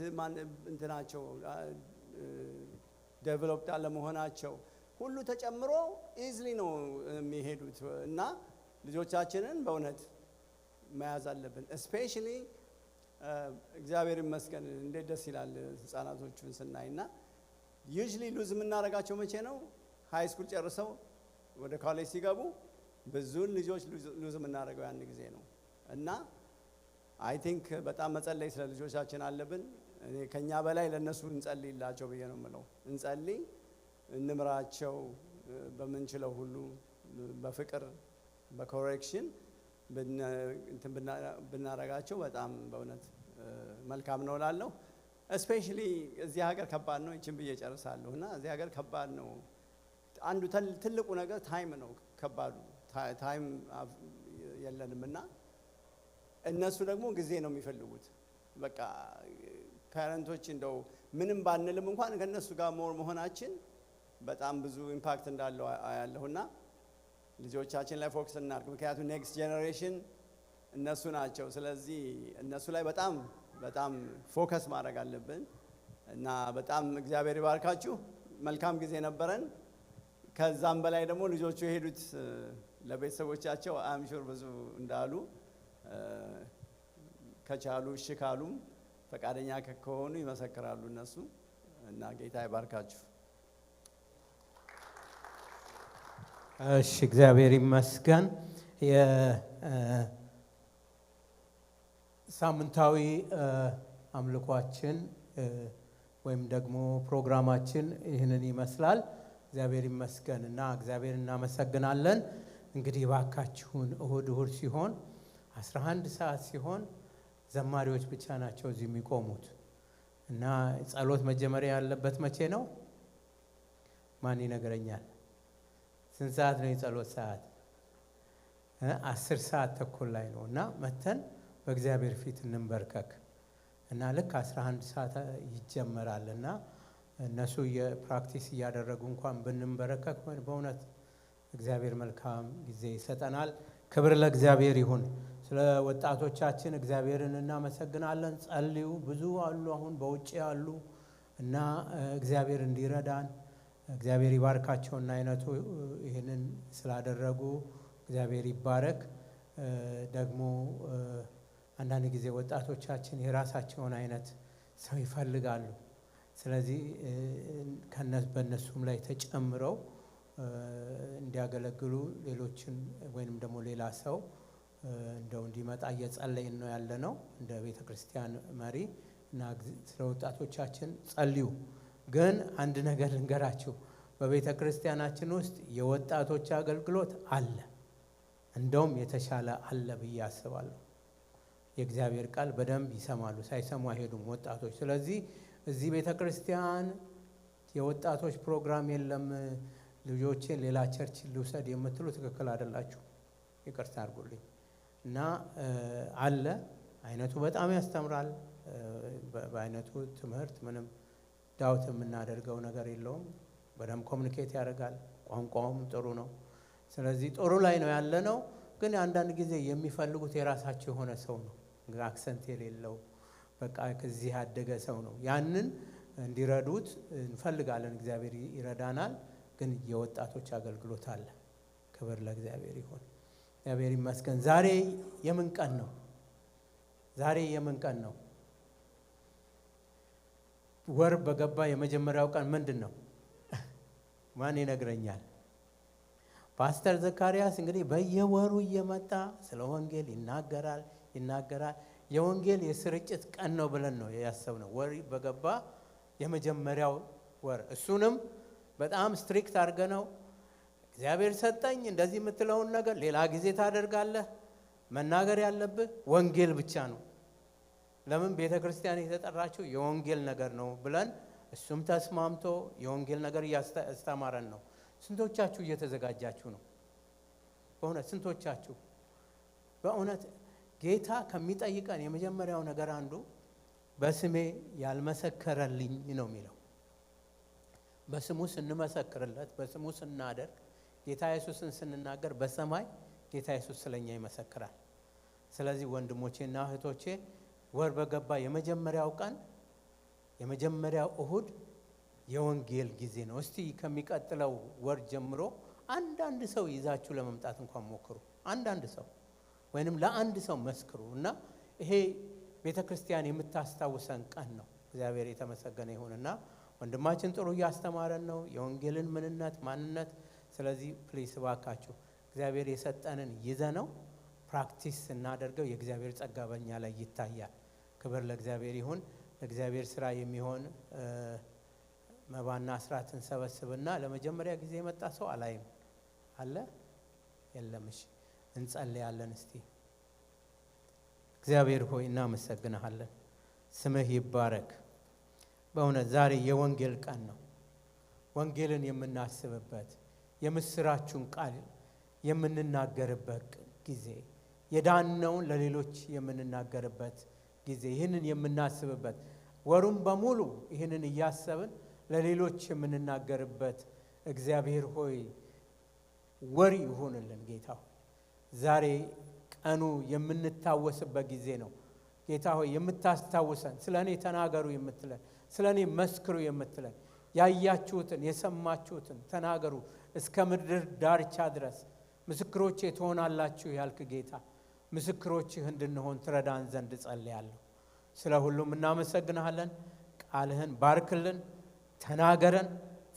እንትናቸው ዴቨሎፕ ለመሆናቸው ሁሉ ተጨምሮ ኢዝሊ ነው የሚሄዱት እና ልጆቻችንን በእውነት መያዝ አለብን። ስፔሻሊ እግዚአብሔር ይመስገን እንዴት ደስ ይላል ህፃናቶቹን ስናይና ዩዥሊ ሉዝ የምናደርጋቸው መቼ ነው? ሃይ ስኩል ጨርሰው ወደ ኮሌጅ ሲገቡ ብዙን ልጆች ሉዝ የምናደርገው ያን ጊዜ ነው እና አይ ቲንክ በጣም መጸለይ ስለ ልጆቻችን አለብን። እኔ ከኛ በላይ ለነሱ እንጸልይላቸው ብዬ ነው የምለው። እንጸልይ፣ እንምራቸው በምንችለው ሁሉ በፍቅር በኮሬክሽን ብናረጋቸው በጣም በእውነት መልካም ነው እላለሁ። እስፔሻሊ እዚህ ሀገር ከባድ ነው። ይችን ብዬ ጨርሳለሁ እና እዚህ ሀገር ከባድ ነው። አንዱ ትልቁ ነገር ታይም ነው ከባዱ። ታይም የለንም እና እነሱ ደግሞ ጊዜ ነው የሚፈልጉት። በቃ ፓረንቶች እንደው ምንም ባንልም እንኳን ከነሱ ጋር ሞር መሆናችን በጣም ብዙ ኢምፓክት እንዳለው አያለሁና ልጆቻችን ላይ ፎከስ እናድርግ። ምክንያቱም ኔክስት ጄኔሬሽን እነሱ ናቸው። ስለዚህ እነሱ ላይ በጣም በጣም ፎከስ ማድረግ አለብን እና በጣም እግዚአብሔር ይባርካችሁ። መልካም ጊዜ ነበረን። ከዛም በላይ ደግሞ ልጆቹ የሄዱት ለቤተሰቦቻቸው አምሹር ብዙ እንዳሉ ከቻሉ እሺ ካሉም ፈቃደኛ ከሆኑ ይመሰክራሉ እነሱ እና ጌታ ይባርካችሁ። እሺ እግዚአብሔር ይመስገን። የሳምንታዊ አምልኳችን ወይም ደግሞ ፕሮግራማችን ይህንን ይመስላል። እግዚአብሔር ይመስገን እና እግዚአብሔር እናመሰግናለን። እንግዲህ ባካችሁን እሁድ ሲሆን 11 ሰዓት ሲሆን ዘማሪዎች ብቻ ናቸው እዚህ የሚቆሙት እና ጸሎት መጀመሪያ ያለበት መቼ ነው? ማን ይነግረኛል? ስንት ሰዓት ነው የጸሎት ሰዓት? 10 ሰዓት ተኩል ላይ ነው እና መተን በእግዚአብሔር ፊት እንንበርከክ እና ልክ 11 ሰዓት ይጀመራል እና እነሱ የፕራክቲስ እያደረጉ እንኳን ብንንበረከክ በእውነት እግዚአብሔር መልካም ጊዜ ይሰጠናል። ክብር ለእግዚአብሔር ይሁን። ስለ ወጣቶቻችን እግዚአብሔርን እናመሰግናለን። ጸልዩ። ብዙ አሉ አሁን በውጭ ያሉ እና እግዚአብሔር እንዲረዳን እግዚአብሔር ይባርካቸውና አይነቱ ይህንን ስላደረጉ እግዚአብሔር ይባረክ። ደግሞ አንዳንድ ጊዜ ወጣቶቻችን የራሳቸውን አይነት ሰው ይፈልጋሉ። ስለዚህ በእነሱም ላይ ተጨምረው እንዲያገለግሉ ሌሎችን ወይንም ደግሞ ሌላ ሰው እንደው እንዲመጣ እየጸለይን ነው ያለነው እንደ ቤተ ክርስቲያን መሪ እና ስለ ወጣቶቻችን ጸልዩ። ግን አንድ ነገር ልንገራችሁ፣ በቤተ ክርስቲያናችን ውስጥ የወጣቶች አገልግሎት አለ፣ እንደውም የተሻለ አለ ብዬ አስባለሁ። የእግዚአብሔር ቃል በደንብ ይሰማሉ፣ ሳይሰሙ አይሄዱም ወጣቶች። ስለዚህ እዚህ ቤተ ክርስቲያን የወጣቶች ፕሮግራም የለም፣ ልጆቼን ሌላ ቸርች ልውሰድ የምትሉ ትክክል አይደላችሁ። ይቅርታ አድርጉልኝ እና አለ። አይነቱ በጣም ያስተምራል። በአይነቱ ትምህርት ምንም ዳውት የምናደርገው ነገር የለውም። በደንብ ኮሚኒኬት ያደርጋል። ቋንቋውም ጥሩ ነው። ስለዚህ ጥሩ ላይ ነው ያለ ነው። ግን አንዳንድ ጊዜ የሚፈልጉት የራሳቸው የሆነ ሰው ነው፣ አክሰንት የሌለው በቃ ከዚህ ያደገ ሰው ነው። ያንን እንዲረዱት እንፈልጋለን። እግዚአብሔር ይረዳናል። ግን የወጣቶች አገልግሎት አለ። ክብር ለእግዚአብሔር ይሁን። እግዚአብሔር ይመስገን። ዛሬ የምን ቀን ነው? ዛሬ የምን ቀን ነው? ወር በገባ የመጀመሪያው ቀን ምንድን ነው? ማን ይነግረኛል? ፓስተር ዘካርያስ እንግዲህ በየወሩ እየመጣ ስለ ወንጌል ይናገራል። የወንጌል የስርጭት ቀን ነው ብለን ነው ያሰብነው። ወር በገባ የመጀመሪያው ወር እሱንም በጣም ስትሪክት አድርገነው እግዚአብሔር ሰጠኝ እንደዚህ የምትለውን ነገር ሌላ ጊዜ ታደርጋለህ። መናገር ያለብህ ወንጌል ብቻ ነው። ለምን ቤተ ክርስቲያን የተጠራችው የወንጌል ነገር ነው ብለን እሱም ተስማምቶ የወንጌል ነገር እያስተማረን ነው። ስንቶቻችሁ እየተዘጋጃችሁ ነው? በእውነት ስንቶቻችሁ? በእውነት ጌታ ከሚጠይቀን የመጀመሪያው ነገር አንዱ በስሜ ያልመሰከረልኝ ነው የሚለው። በስሙ ስንመሰክርለት፣ በስሙ ስናደርግ፣ ጌታ ኢየሱስን ስንናገር በሰማይ ጌታ ኢየሱስ ስለኛ ይመሰክራል። ስለዚህ ወንድሞቼና እህቶቼ ወር በገባ የመጀመሪያው ቀን የመጀመሪያው እሁድ የወንጌል ጊዜ ነው። እስቲ ከሚቀጥለው ወር ጀምሮ አንዳንድ ሰው ይዛችሁ ለመምጣት እንኳን ሞክሩ። አንዳንድ ሰው ወይንም ለአንድ ሰው መስክሩ እና ይሄ ቤተ ክርስቲያን የምታስታውሰን ቀን ነው። እግዚአብሔር የተመሰገነ ይሁንና ወንድማችን ጥሩ እያስተማረን ነው የወንጌልን ምንነት ማንነት። ስለዚህ ፕሊስ ባካችሁ እግዚአብሔር የሰጠንን ይዘነው ፕራክቲስ እናደርገው። የእግዚአብሔር ጸጋ በእኛ ላይ ይታያል። ክብር ለእግዚአብሔር ይሁን። ለእግዚአብሔር ስራ የሚሆን መባና አስራትን ሰበስብና ለመጀመሪያ ጊዜ የመጣ ሰው አላይም አለ የለም። እሺ እንጸልያለን። እስቲ እግዚአብሔር ሆይ እናመሰግንሃለን። ስምህ ይባረክ። በእውነት ዛሬ የወንጌል ቀን ነው። ወንጌልን የምናስብበት የምስራቹን ቃል የምንናገርበት ጊዜ፣ የዳነውን ለሌሎች የምንናገርበት ጊዜ፣ ይህንን የምናስብበት ወሩን በሙሉ ይህንን እያሰብን ለሌሎች የምንናገርበት እግዚአብሔር ሆይ ወር ይሁንልን። ጌታ ሆይ ዛሬ ቀኑ የምንታወስበት ጊዜ ነው። ጌታ ሆይ የምታስታውሰን፣ ስለኔ ተናገሩ የምትለን፣ ስለኔ መስክሩ የምትለን፣ ያያችሁትን የሰማችሁትን ተናገሩ እስከ ምድር ዳርቻ ድረስ ምስክሮቼ ትሆናላችሁ ያልክ ጌታ ምስክሮችህ እንድንሆን ትረዳን ዘንድ ጸልያለሁ። ስለ ሁሉም እናመሰግንሃለን። ቃልህን ባርክልን፣ ተናገረን፣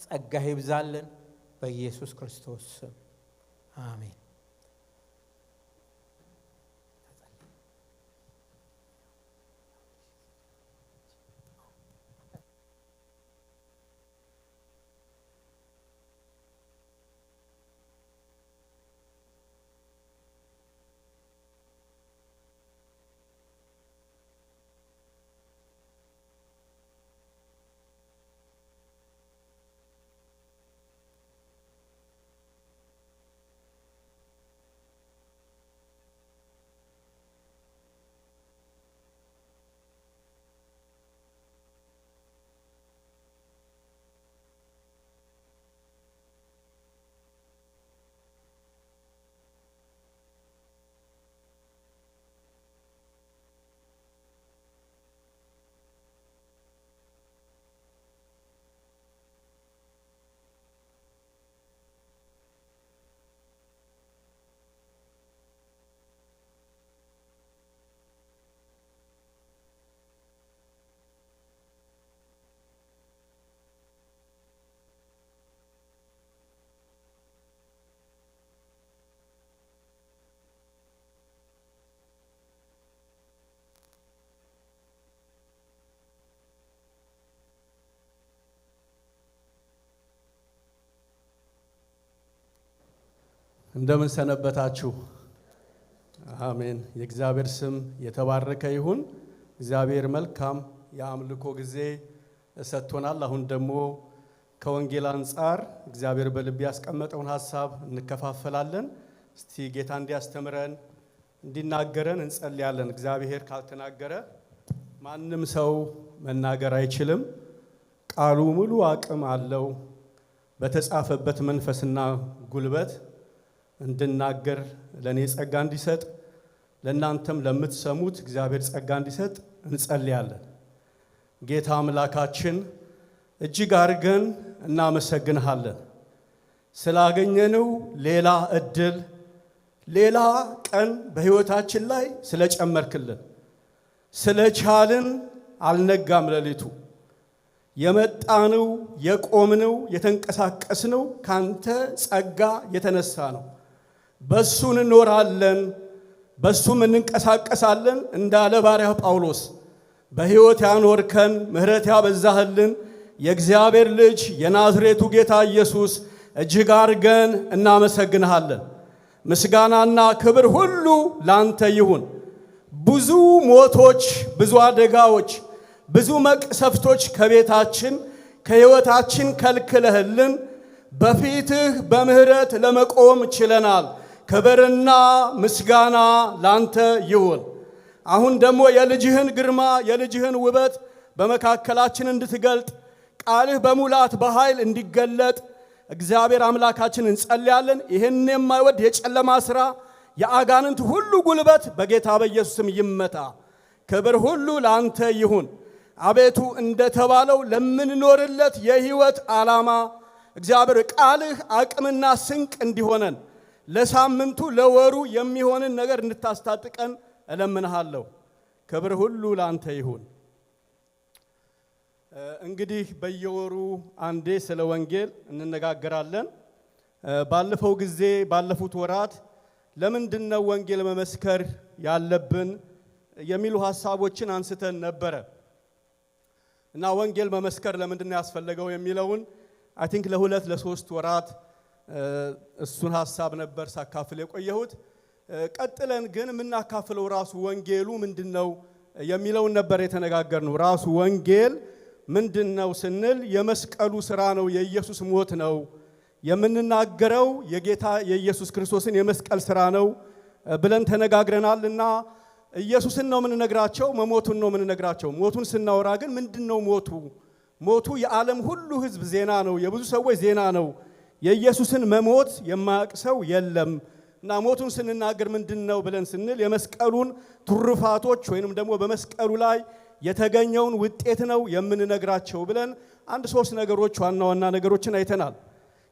ጸጋህ ይብዛልን። በኢየሱስ ክርስቶስ ስም አሜን። እንደምን ሰነበታችሁ? አሜን። የእግዚአብሔር ስም የተባረከ ይሁን። እግዚአብሔር መልካም የአምልኮ ጊዜ ሰጥቶናል። አሁን ደግሞ ከወንጌል አንጻር እግዚአብሔር በልብ ያስቀመጠውን ሐሳብ እንከፋፈላለን። እስቲ ጌታ እንዲያስተምረን እንዲናገረን እንጸልያለን። እግዚአብሔር ካልተናገረ ማንም ሰው መናገር አይችልም። ቃሉ ሙሉ አቅም አለው። በተጻፈበት መንፈስና ጉልበት እንድናገር ለኔ ጸጋ እንዲሰጥ ለናንተም ለምትሰሙት እግዚአብሔር ጸጋ እንዲሰጥ እንጸልያለን። ጌታ አምላካችን እጅግ አድርገን እናመሰግንሃለን ስላገኘነው ሌላ እድል ሌላ ቀን በሕይወታችን ላይ ስለጨመርክልን ስለቻልን አልነጋም ሌሊቱ የመጣነው የቆምነው የተንቀሳቀስነው ካንተ ጸጋ የተነሳ ነው። በሱ እንኖራለን በሱም እንንቀሳቀሳለን እንዳለ ባሪያው ጳውሎስ በሕይወት ያኖርከን ምሕረት ያበዛህልን የእግዚአብሔር ልጅ የናዝሬቱ ጌታ ኢየሱስ እጅግ አድርገን እናመሰግንሃለን። ምስጋናና ክብር ሁሉ ላንተ ይሁን። ብዙ ሞቶች፣ ብዙ አደጋዎች፣ ብዙ መቅሰፍቶች ከቤታችን ከሕይወታችን ከልክለህልን በፊትህ በምህረት ለመቆም ችለናል። ክብርና ምስጋና ላንተ ይሁን። አሁን ደግሞ የልጅህን ግርማ የልጅህን ውበት በመካከላችን እንድትገልጥ ቃልህ በሙላት በኃይል እንዲገለጥ እግዚአብሔር አምላካችን እንጸልያለን። ይህን የማይወድ የጨለማ ሥራ የአጋንንት ሁሉ ጉልበት በጌታ በኢየሱስም ይመታ። ክብር ሁሉ ላንተ ይሁን። አቤቱ እንደተባለው ለምንኖርለት የሕይወት ዓላማ እግዚአብሔር ቃልህ አቅምና ስንቅ እንዲሆነን ለሳምንቱ ለወሩ የሚሆንን ነገር እንድታስታጥቀን እለምንሃለሁ። ክብር ሁሉ ላንተ ይሁን። እንግዲህ በየወሩ አንዴ ስለ ወንጌል እንነጋገራለን። ባለፈው ጊዜ ባለፉት ወራት ለምንድነው ወንጌል መመስከር ያለብን የሚሉ ሐሳቦችን አንስተን ነበረ እና ወንጌል መመስከር ለምንድነው ያስፈልገው የሚለውን አይ ቲንክ ለሁለት ለሶስት ወራት እሱን ሐሳብ ነበር ሳካፍል የቆየሁት። ቀጥለን ግን የምናካፍለው ራሱ ወንጌሉ ምንድነው የሚለውን ነበር የተነጋገርነው። ራሱ ወንጌል ምንድነው ስንል የመስቀሉ ሥራ ነው፣ የኢየሱስ ሞት ነው የምንናገረው፣ የጌታ የኢየሱስ ክርስቶስን የመስቀል ሥራ ነው ብለን ተነጋግረናልና ኢየሱስን ነው የምንነግራቸው፣ መሞቱን ነው የምንነግራቸው። ሞቱን ስናወራ ግን ምንድነው ሞቱ? ሞቱ የዓለም ሁሉ ሕዝብ ዜና ነው፣ የብዙ ሰዎች ዜና ነው። የኢየሱስን መሞት የማያውቅ ሰው የለም። እና ሞቱን ስንናገር ምንድነው ብለን ስንል የመስቀሉን ትሩፋቶች ወይንም ደግሞ በመስቀሉ ላይ የተገኘውን ውጤት ነው የምንነግራቸው ብለን አንድ ሶስት ነገሮች ዋና ዋና ነገሮችን አይተናል።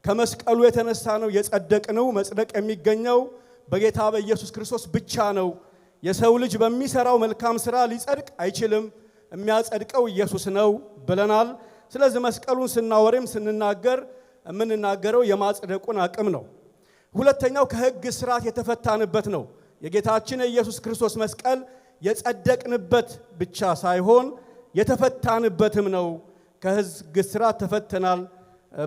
ከመስቀሉ የተነሳ ነው የጸደቅነው። መጽደቅ የሚገኘው በጌታ በኢየሱስ ክርስቶስ ብቻ ነው። የሰው ልጅ በሚሰራው መልካም ሥራ ሊጸድቅ አይችልም። የሚያጸድቀው ኢየሱስ ነው ብለናል። ስለዚህ መስቀሉን ስናወርም ስንናገር የምንናገረው የማጽደቁን አቅም ነው። ሁለተኛው ከሕግ ስርዓት የተፈታንበት ነው። የጌታችን የኢየሱስ ክርስቶስ መስቀል የጸደቅንበት ብቻ ሳይሆን የተፈታንበትም ነው። ከሕግ ስርዓት ተፈተናል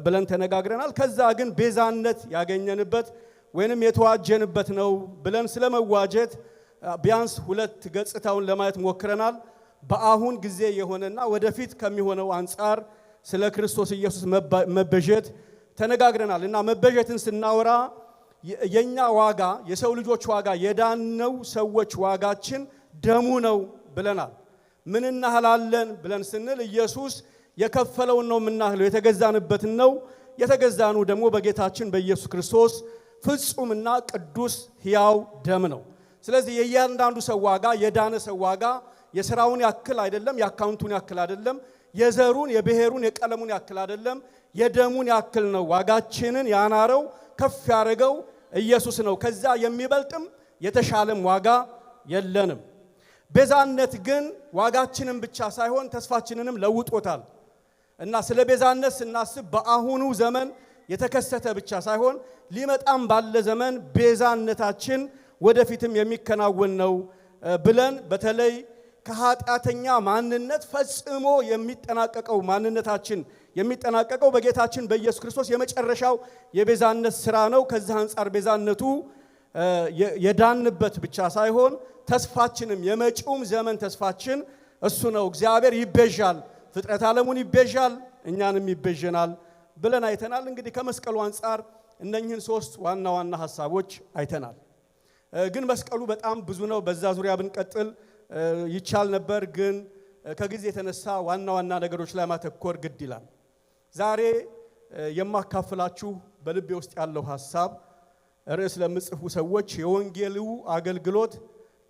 ብለን ተነጋግረናል። ከዛ ግን ቤዛነት ያገኘንበት ወይንም የተዋጀንበት ነው ብለን ስለመዋጀት ቢያንስ ሁለት ገጽታውን ለማየት ሞክረናል። በአሁን ጊዜ የሆነና ወደፊት ከሚሆነው አንጻር ስለ ክርስቶስ ኢየሱስ መበጀት ተነጋግረናል እና መበጀትን ስናወራ የኛ ዋጋ የሰው ልጆች ዋጋ የዳነው ሰዎች ዋጋችን ደሙ ነው ብለናል። ምን እናህላለን ብለን ስንል ኢየሱስ የከፈለውን ነው የምናህለው፣ የተገዛንበትን ነው። የተገዛኑ ደግሞ በጌታችን በኢየሱስ ክርስቶስ ፍጹምና ቅዱስ ሕያው ደም ነው። ስለዚህ የእያንዳንዱ ሰው ዋጋ የዳነ ሰው ዋጋ የሥራውን ያክል አይደለም፣ የአካውንቱን ያክል አይደለም፣ የዘሩን የብሔሩን የቀለሙን ያክል አይደለም፣ የደሙን ያክል ነው። ዋጋችንን ያናረው ከፍ ያደረገው ኢየሱስ ነው። ከዛ የሚበልጥም የተሻለም ዋጋ የለንም። ቤዛነት ግን ዋጋችንን ብቻ ሳይሆን ተስፋችንንም ለውጦታል እና ስለ ቤዛነት ስናስብ በአሁኑ ዘመን የተከሰተ ብቻ ሳይሆን ሊመጣም ባለ ዘመን ቤዛነታችን ወደፊትም የሚከናወን ነው ብለን በተለይ ከኃጢአተኛ ማንነት ፈጽሞ የሚጠናቀቀው ማንነታችን የሚጠናቀቀው በጌታችን በኢየሱስ ክርስቶስ የመጨረሻው የቤዛነት ሥራ ነው። ከዚህ አንጻር ቤዛነቱ የዳንበት ብቻ ሳይሆን ተስፋችንም የመጪውም ዘመን ተስፋችን እሱ ነው። እግዚአብሔር ይቤዣል፣ ፍጥረት ዓለሙን ይቤዣል፣ እኛንም ይቤዠናል ብለን አይተናል። እንግዲህ ከመስቀሉ አንጻር እነኚህን ሶስት ዋና ዋና ሐሳቦች አይተናል። ግን መስቀሉ በጣም ብዙ ነው። በዛ ዙሪያ ብንቀጥል ይቻል ነበር። ግን ከጊዜ የተነሳ ዋና ዋና ነገሮች ላይ ማተኮር ግድ ይላል። ዛሬ የማካፍላችሁ በልቤ ውስጥ ያለው ሐሳብ ርዕስ ለምጽፉ ሰዎች የወንጌሉ አገልግሎት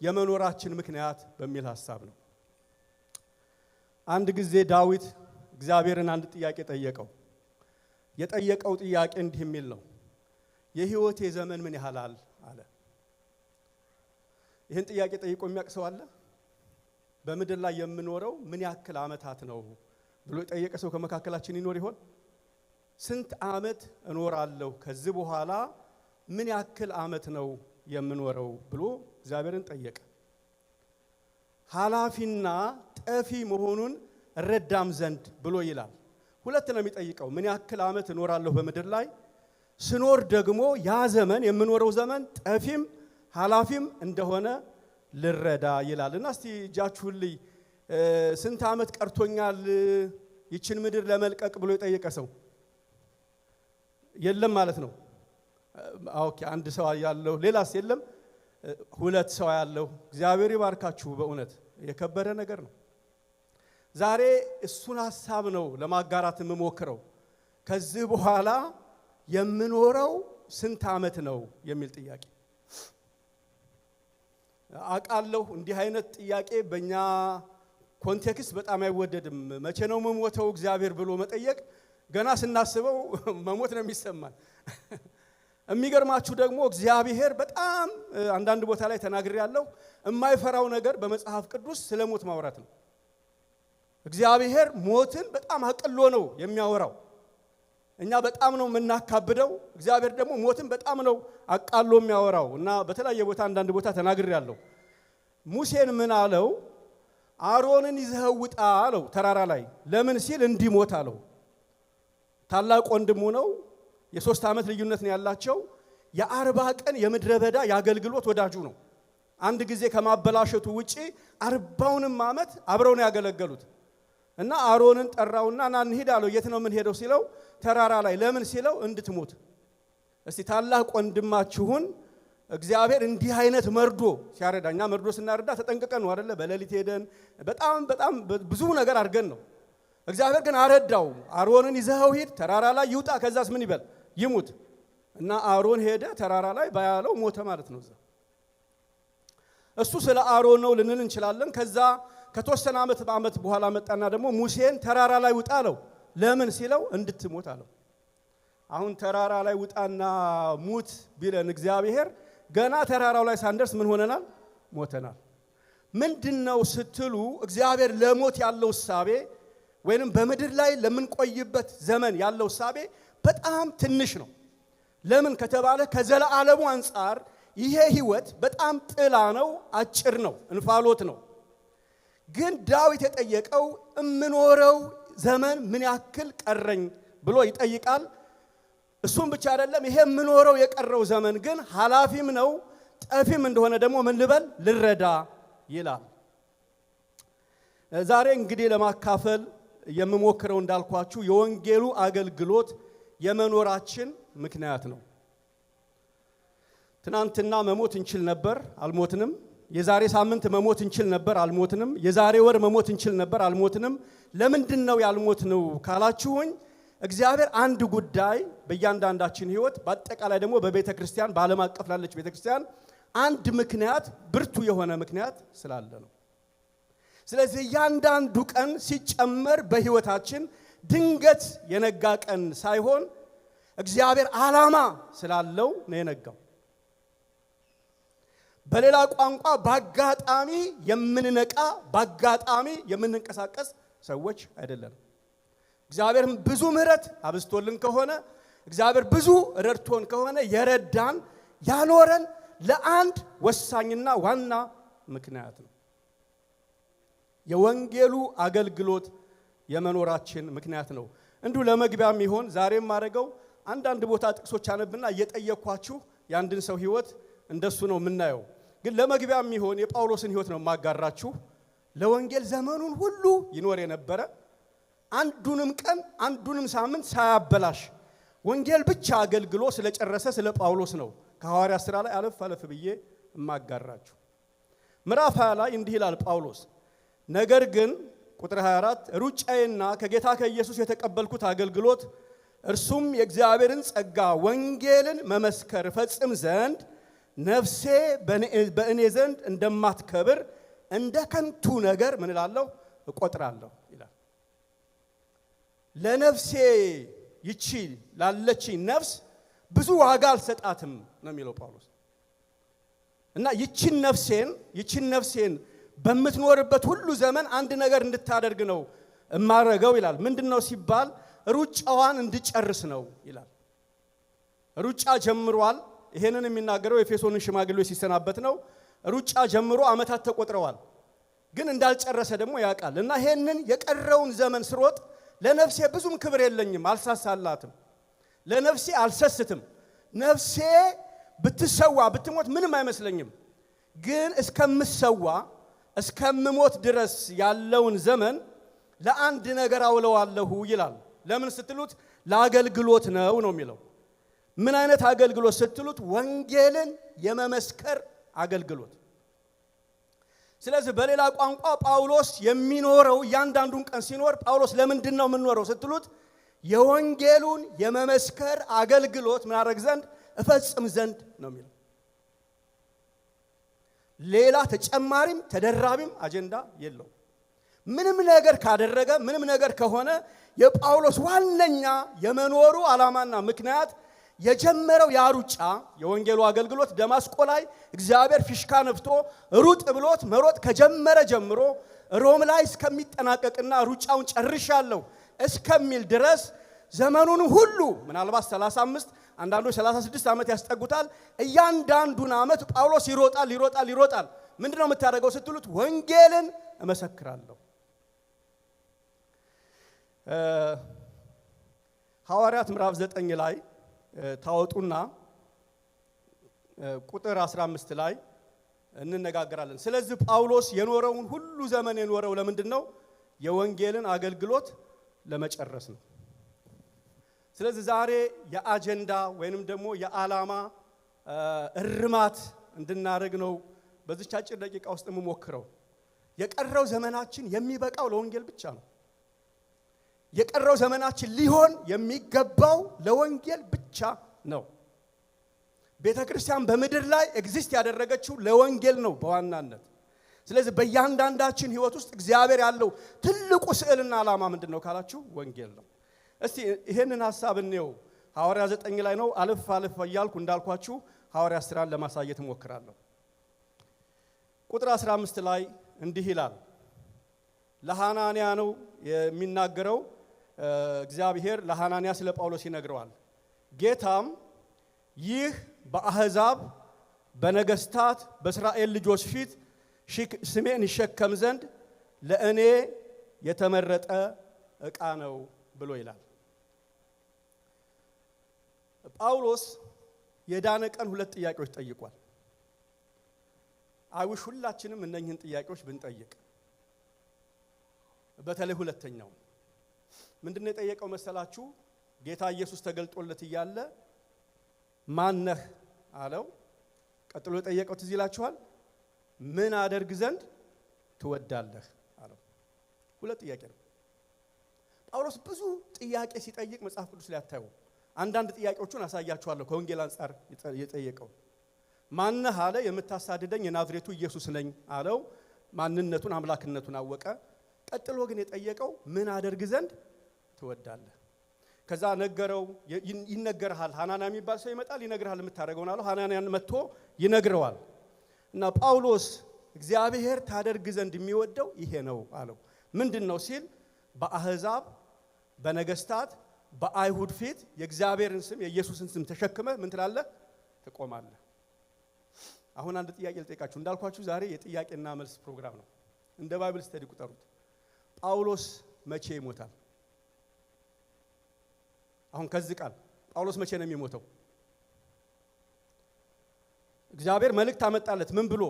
የመኖራችን ምክንያት በሚል ሐሳብ ነው። አንድ ጊዜ ዳዊት እግዚአብሔርን አንድ ጥያቄ ጠየቀው። የጠየቀው ጥያቄ እንዲህ የሚል ነው፣ የሕይወቴ ዘመን ምን ያህላል አለ። ይህን ጥያቄ ጠይቆ የሚያውቅ ሰው አለ? በምድር ላይ የምኖረው ምን ያክል ዓመታት ነው ብሎ የጠየቀ ሰው ከመካከላችን ይኖር ይሆን? ስንት ዓመት እኖራለሁ፣ ከዚህ በኋላ ምን ያክል ዓመት ነው የምኖረው ብሎ እግዚአብሔርን ጠየቀ። ኃላፊና ጠፊ መሆኑን ረዳም ዘንድ ብሎ ይላል። ሁለት ነው የሚጠይቀው፣ ምን ያክል ዓመት እኖራለሁ በምድር ላይ፣ ስኖር ደግሞ ያ ዘመን የምኖረው ዘመን ጠፊም ኃላፊም እንደሆነ ልረዳ ይላል። እና እስቲ እጃችሁን ልይ፣ ስንት ዓመት ቀርቶኛል ይችን ምድር ለመልቀቅ ብሎ የጠየቀ ሰው የለም ማለት ነው። ኦኬ፣ አንድ ሰው ያለው። ሌላስ የለም? ሁለት ሰው ያለው። እግዚአብሔር ይባርካችሁ። በእውነት የከበረ ነገር ነው። ዛሬ እሱን ሐሳብ ነው ለማጋራት የምሞክረው። ከዚህ በኋላ የምኖረው ስንት ዓመት ነው የሚል ጥያቄ አውቃለሁ። እንዲህ አይነት ጥያቄ በእኛ ኮንቴክስት በጣም አይወደድም። መቼ ነው መሞተው እግዚአብሔር ብሎ መጠየቅ ገና ስናስበው መሞት ነው የሚሰማን። የሚገርማችሁ ደግሞ እግዚአብሔር በጣም አንዳንድ ቦታ ላይ ተናግሬያለሁ፣ የማይፈራው ነገር በመጽሐፍ ቅዱስ ስለ ሞት ማውራት ነው። እግዚአብሔር ሞትን በጣም አቅሎ ነው የሚያወራው። እኛ በጣም ነው የምናካብደው፣ እግዚአብሔር ደግሞ ሞትን በጣም ነው አቃሎ የሚያወራው። እና በተለያየ ቦታ አንዳንድ ቦታ ተናግሬያለሁ። ሙሴን ምን አለው? አሮንን ይዘህ ውጣ አለው ተራራ ላይ። ለምን ሲል እንዲሞት አለው። ታላቅ ወንድሙ ነው፣ የ3 ዓመት ልዩነት ነው ያላቸው። የ40 ቀን የምድረ በዳ ያገልግሎት ወዳጁ ነው። አንድ ጊዜ ከማበላሸቱ ውጪ 40ውንም ዓመት አብረው ነው ያገለገሉት። እና አሮንን ጠራውና ና እንሂድ አለው። የት ነው ምን ሄደው ሲለው ተራራ ላይ። ለምን ሲለው እንድትሞት። እስቲ ታላቅ ወንድማችሁን እግዚአብሔር እንዲህ አይነት መርዶ ሲያረዳኛ መርዶ ስናረዳ ተጠንቅቀን ነው አይደለ? በሌሊት ሄደን በጣም ብዙ ነገር አድርገን ነው። እግዚአብሔር ግን አረዳው። አሮንን ይዘኸው ሂድ፣ ተራራ ላይ ይውጣ፣ ከዛስ ምን ይበል ይሙት። እና አሮን ሄደ፣ ተራራ ላይ ባያለው ሞተ ማለት ነው። እሱ ስለ አሮን ነው ልንል እንችላለን። ከዛ ከተወሰነ ዓመት በኋላ መጣና ደግሞ ሙሴን ተራራ ላይ ውጣ አለው። ለምን ሲለው እንድትሞት አለው። አሁን ተራራ ላይ ውጣና ሙት ቢለን እግዚአብሔር ገና ተራራው ላይ ሳንደርስ ምን ሆነናል? ሞተናል። ምንድነው ስትሉ እግዚአብሔር ለሞት ያለው እሳቤ ወይንም በምድር ላይ ለምንቆይበት ዘመን ያለው እሳቤ በጣም ትንሽ ነው። ለምን ከተባለ ከዘለዓለሙ አንፃር ይሄ ህይወት በጣም ጥላ ነው፣ አጭር ነው፣ እንፋሎት ነው። ግን ዳዊት የጠየቀው እምኖረው ዘመን ምን ያክል ቀረኝ ብሎ ይጠይቃል። እሱም ብቻ አይደለም፣ ይሄ የምኖረው የቀረው ዘመን ግን ኃላፊም ነው ጠፊም እንደሆነ ደግሞ ምን ልበል ልረዳ ይላል። ዛሬ እንግዲህ ለማካፈል የምሞክረው እንዳልኳችሁ የወንጌሉ አገልግሎት የመኖራችን ምክንያት ነው። ትናንትና መሞት እንችል ነበር፣ አልሞትንም። የዛሬ ሳምንት መሞት እንችል ነበር፣ አልሞትንም። የዛሬ ወር መሞት እንችል ነበር፣ አልሞትንም። ለምንድነው ያልሞትነው ካላችሁኝ እግዚአብሔር አንድ ጉዳይ በእያንዳንዳችን ህይወት በአጠቃላይ ደግሞ በቤተ ክርስቲያን በዓለም አቀፍ ላለች ቤተ ክርስቲያን አንድ ምክንያት ብርቱ የሆነ ምክንያት ስላለ ነው። ስለዚህ እያንዳንዱ ቀን ሲጨመር በህይወታችን ድንገት የነጋ ቀን ሳይሆን እግዚአብሔር ዓላማ ስላለው ነው የነጋው። በሌላ ቋንቋ በአጋጣሚ የምንነቃ በአጋጣሚ የምንንቀሳቀስ ሰዎች አይደለም። እግዚአብሔር ብዙ ምህረት አብስቶልን ከሆነ እግዚአብሔር ብዙ ረድቶን ከሆነ የረዳን ያኖረን ለአንድ ወሳኝና ዋና ምክንያት ነው። የወንጌሉ አገልግሎት የመኖራችን ምክንያት ነው። እንዲሁ ለመግቢያም ይሆን ዛሬም ማረገው አንዳንድ ቦታ ጥቅሶች አነብና እየጠየኳችሁ የአንድን ሰው ህይወት እንደሱ ነው የምናየው። ግን ለመግቢያም ይሆን የጳውሎስን ህይወት ነው ማጋራችሁ። ለወንጌል ዘመኑን ሁሉ ይኖር የነበረ አንዱንም ቀን አንዱንም ሳምንት ሳያበላሽ ወንጌል ብቻ አገልግሎ ስለጨረሰ ስለ ጳውሎስ ነው ከሐዋርያት ሥራ ላይ አለፍ ብዬ ማጋራችሁ። ምዕራፍ 20 ላይ እንዲህ ይላል ጳውሎስ፣ ነገር ግን ቁጥር 24 ሩጫዬና ከጌታ ከኢየሱስ የተቀበልኩት አገልግሎት እርሱም የእግዚአብሔርን ጸጋ ወንጌልን መመስከር ፈጽም ዘንድ ነፍሴ በእኔ ዘንድ እንደማትከብር እንደ ከንቱ ነገር ምን እላለሁ እቆጥራለሁ ይላል። ለነፍሴ ይቺ ላለችኝ ነፍስ ብዙ ዋጋ አልሰጣትም ነው የሚለው ጳውሎስ። እና ይቺን ነፍሴን በምትኖርበት ሁሉ ዘመን አንድ ነገር እንድታደርግ ነው እማረገው ይላል። ምንድነው ሲባል ሩጫዋን እንድጨርስ ነው ይላል። ሩጫ ጀምሯል። ይሄንን የሚናገረው ኤፌሶንን ሽማግሌዎች ሲሰናበት ነው። ሩጫ ጀምሮ ዓመታት ተቆጥረዋል፣ ግን እንዳልጨረሰ ደግሞ ያውቃል። እና ይሄንን የቀረውን ዘመን ስሮጥ ለነፍሴ ብዙም ክብር የለኝም፣ አልሳሳላትም፣ ለነፍሴ አልሰስትም። ነፍሴ ብትሰዋ ብትሞት ምንም አይመስለኝም፣ ግን እስከምሞት ድረስ ያለውን ዘመን ለአንድ ነገር አውለዋለሁ ይላል። ለምን ስትሉት ለአገልግሎት ነው የሚለው። ምን አይነት አገልግሎት ስትሉት ወንጌልን የመመስከር አገልግሎት። ስለዚህ በሌላ ቋንቋ ጳውሎስ የሚኖረው እያንዳንዱን ቀን ሲኖር ጳውሎስ ለምንድን ነው የምንኖረው ስትሉት የወንጌሉን የመመስከር አገልግሎት ምን አደረግ ዘንድ እፈጽም ዘንድ ነው የሚለው። ሌላ ተጨማሪም ተደራቢም አጀንዳ የለው። ምንም ነገር ካደረገ ምንም ነገር ከሆነ የጳውሎስ ዋነኛ የመኖሩ ዓላማና ምክንያት የጀመረው ያሩጫ የወንጌሉ አገልግሎት ደማስቆ ላይ እግዚአብሔር ፊሽካ ነፍቶ ሩጥ ብሎት መሮጥ ከጀመረ ጀምሮ ሮም ላይ እስከሚጠናቀቅና ሩጫውን ጨርሻለሁ እስከሚል ድረስ ዘመኑን ሁሉ ምናልባት 35 አንዳንዶች 36 ዓመት ያስጠጉታል። እያንዳንዱን ዓመት ጳውሎስ ይሮጣል። ምንድነው የምታደርገው ስትሉት ወንጌልን እመሰክራለሁ። ሐዋርያት ምዕራፍ 9 ላይ ታወጡና ቁጥር 15 ላይ እንነጋገራለን። ስለዚህ ጳውሎስ የኖረውን ሁሉ ዘመን የኖረው ለምንድን ነው? የወንጌልን አገልግሎት ለመጨረስ ነው። ስለዚህ ዛሬ የአጀንዳ ወይንም ደግሞ የዓላማ እርማት እንድናደርግ ነው በዚች አጭር ደቂቃ ውስጥ የምሞክረው። የቀረው ዘመናችን የሚበቃው ለወንጌል ብቻ ነው። የቀረው ዘመናችን ሊሆን የሚገባው ለወንጌል ብቻ ነው። ቤተ ክርስቲያን በምድር ላይ ኤግዚስት ያደረገችው ለወንጌል ነው በዋናነት። ስለዚህ በእያንዳንዳችን ህይወት ውስጥ እግዚአብሔር ያለው ትልቁ ስዕልና ዓላማ ምንድነው ካላችሁ ወንጌል ነው። እስቲ ይሄንን ሐሳብ እንየው። ሐዋርያ 9 ላይ ነው። አልፍ እያልኩ እንዳልኳችሁ ሐዋርያ 10 ለማሳየት እሞክራለሁ። ቁጥር 15 ላይ እንዲህ ይላል። ለሐናንያ ነው የሚናገረው። እግዚአብሔር ለሐናንያ ስለ ጳውሎስ ይነግረዋል። ጌታም ይህ በአሕዛብ በነገስታት በእስራኤል ልጆች ፊት ስሜን ይሸከም ዘንድ ለእኔ የተመረጠ ዕቃ ነው ብሎ ይላል። ጳውሎስ የዳነ ቀን 2 ጥያቄዎች ጠይቋል። አይውሽ ሁላችንም እነኚህን ጥያቄዎች ብንጠይቅ። በተለይ ሁለተኛው ምንድነው የጠየቀው መሰላችሁ? ጌታ ኢየሱስ ተገልጦለት እያለ ማነህ አለው። ቀጥሎ የጠየቀው ትዝ ይላችኋል? ምን አደርግ ዘንድ ትወዳለህ አለው። 2 ጥያቄ ነው። ጳውሎስ ብዙ ጥያቄ ሲጠይቅ መጽሐፍ ቅዱስ ላይ አታዩ። አንዳንድ ጥያቄዎቹን አሳያችኋለሁ ከወንጌል አንፃር የጠየቀው። ማነህ አለ። የምታሳድደኝ የናዝሬቱ ኢየሱስ ነኝ አለው። ማንነቱን አምላክነቱን አወቀ። ቀጥሎ ግን የጠየቀው ምን አደርግ ዘንድ ትወዳለህ? ከዛ ነገረው። ይነገርሃል፣ ሐናንያ የሚባል ሰው ይመጣል ይነግርሃል የምታደርገውን አለው። ሐናንያን መጥቶ ይነግረዋል። እና ጳውሎስ እግዚአብሔር ታደርግ ዘንድ የሚወደው ይሄ ነው አለው። ምንድነው ሲል በአሕዛብ በነገስታት በአይሁድ ፊት የእግዚአብሔርን ስም የኢየሱስን ስም ተሸክመ ምን ትላለህ? ትቆማለህ። አሁን አንድ ጥያቄ ልጠይቃችሁ። እንዳልኳችሁ ዛሬ የጥያቄና መልስ ፕሮግራም ነው። እንደ ባይብል ስተዲ ቁጠሩት። ጳውሎስ መቼ ይሞታል? አሁን ከዚህ ቃል ጳውሎስ መቼ ነው የሚሞተው? እግዚአብሔር መልእክት አመጣለት። ምን ብሎ?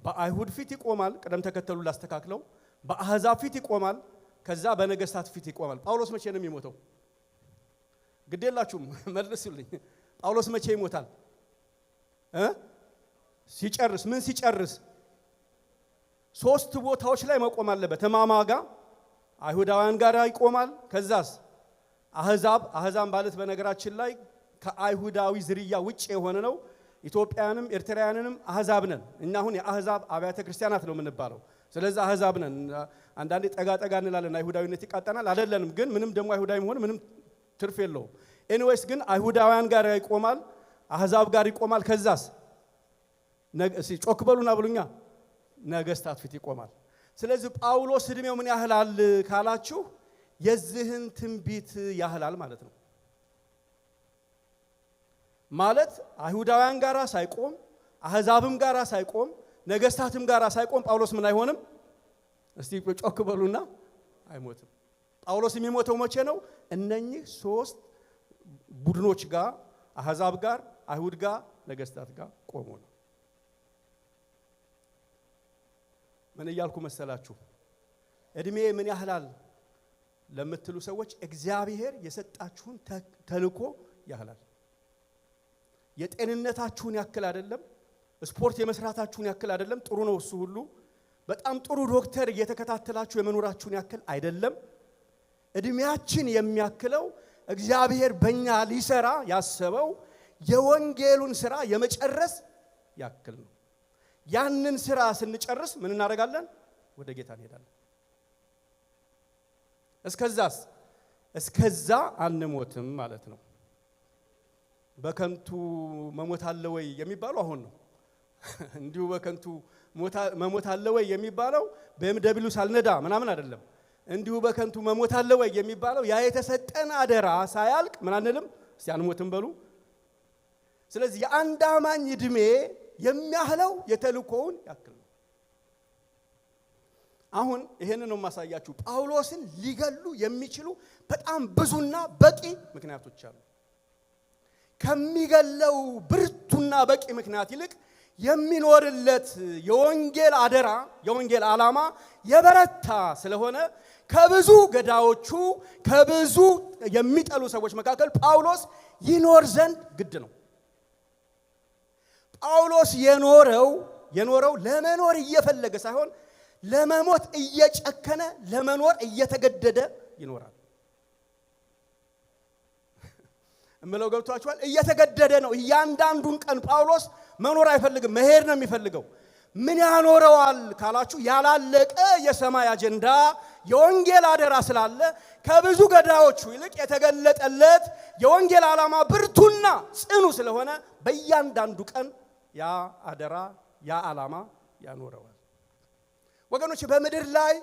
በአይሁድ ፊት ይቆማል። ቀደም ተከተሉ ላስተካክለው። በአሕዛብ ፊት ይቆማል። ከዛ በነገስታት ፊት ይቆማል። ጳውሎስ መቼ ነው የሚሞተው? ግዴላችሁም መልሱልኝ። ጳውሎስ መቼ ይሞታል? ሲጨርስ። ምን ሲጨርስ? 3 ቦታዎች ላይ መቆም አለበት። ማማጋ አይሁዳውያን ጋር ይቆማል። ከዛስ አሕዛብ ማለት በነገራችን ላይ ከአይሁዳዊ ዝርያ ውጭ የሆነ ነው። ኢትዮጵያንም ኤርትራውያንንም አሕዛብ ነን እኛ። አሁን የአሕዛብ አብያተ ክርስቲያናት ነው የምንባለው። ስለዚህ አሕዛብ ነን። አንዳንዴ ጠጋ እንላለን። አይሁዳዊነት ይቃጠናል አይደለንም። ግን ምንም ደግሞ አይሁዳዊ መሆን ምንም ትርፍ የለውም። ኤኒዌይስ ግን አይሁዳውያን ጋር ይቆማል፣ አሕዛብ ጋር ይቆማል። ከዛስ ጮክ በሉና ብሉኛ ነገስታት ፊት ይቆማል። ስለዚህ ጳውሎስ እድሜው ምን ያህላል ካላችሁ የዚህን ትንቢት ያህላል ማለት ነው። ማለት አይሁዳውያን ጋራ ሳይቆም አሕዛብም ጋራ ሳይቆም ነገስታትም ጋራ ሳይቆም ጳውሎስ ምን አይሆንም? እስቲ ጮክ በሉና አይሞትም። ጳውሎስ የሚሞተው መቼ ነው? እነኚህ 3 ቡድኖች ጋር አሕዛብ ጋር አይሁድ ጋር ነገስታት ጋር ቆሞ ነው። ምን እያልኩ መሰላችሁ? እድሜ ምን ያህላል ለምትሉ ሰዎች እግዚአብሔር የሰጣችሁን ተልእኮ ያህላል። የጤንነታችሁን ያክል አይደለም። ስፖርት የመስራታችሁን ያክል አይደለም። ጥሩ ነው እሱ ሁሉ። በጣም ጥሩ ዶክተር እየተከታተላችሁ የመኖራችሁን ያክል አይደለም። እድሜያችን የሚያክለው እግዚአብሔር በእኛ ሊሰራ ያሰበው የወንጌሉን ስራ የመጨረስ ያክል ነው። ያንን ስራ ስንጨርስ ምን እናደርጋለን? ወደ ጌታ እንሄዳለን። እስከዛ አንሞትም ማለት ነው። በከንቱ መሞት አለ ወይ የሚባለው አሁን ነው። እንዲሁ በከንቱ መሞት አለ ወይ የሚባለው በኤምደብሊው ሳልነዳ ምናምን አይደለም። እንዲሁ በከንቱ መሞት አለ ወይ የሚባለው ያ የተሰጠን አደራ ሳያልቅ ምን አንልም፣ እስቲ አንሞትም በሉ። ስለዚህ የአንድ አማኝ እድሜ የሚያህለው የተልእኮውን ያክል ነው። አሁን ይሄንን ነው ማሳያችሁ። ጳውሎስን ሊገሉ የሚችሉ በጣም ብዙና በቂ ምክንያቶች አሉ። ከሚገለው ብርቱ ብርቱና በቂ ምክንያት ይልቅ የሚኖርለት የወንጌል አደራ የወንጌል ዓላማ የበረታ ስለሆነ ከብዙ ገዳዮቹ ከብዙ የሚጠሉ ሰዎች መካከል ጳውሎስ ይኖር ዘንድ ግድ ነው። ጳውሎስ የኖረው ለመኖር እየፈለገ ሳይሆን ለመሞት እየጨከነ ለመኖር እየተገደደ ይኖራል። እምለው ገብቷችኋል? እየተገደደ ነው። እያንዳንዱን ቀን ጳውሎስ መኖር አይፈልግም፣ መሄድ ነው የሚፈልገው። ምን ያኖረዋል ካላችሁ ያላለቀ የሰማይ አጀንዳ የወንጌል አደራ ስላለ ከብዙ ገዳዮቹ ይልቅ የተገለጠለት የወንጌል ዓላማ ብርቱና ጽኑ ስለሆነ በእያንዳንዱ ቀን ያ አደራ ያ ዓላማ ያኖረዋል። ወገኖች በምድር ላይ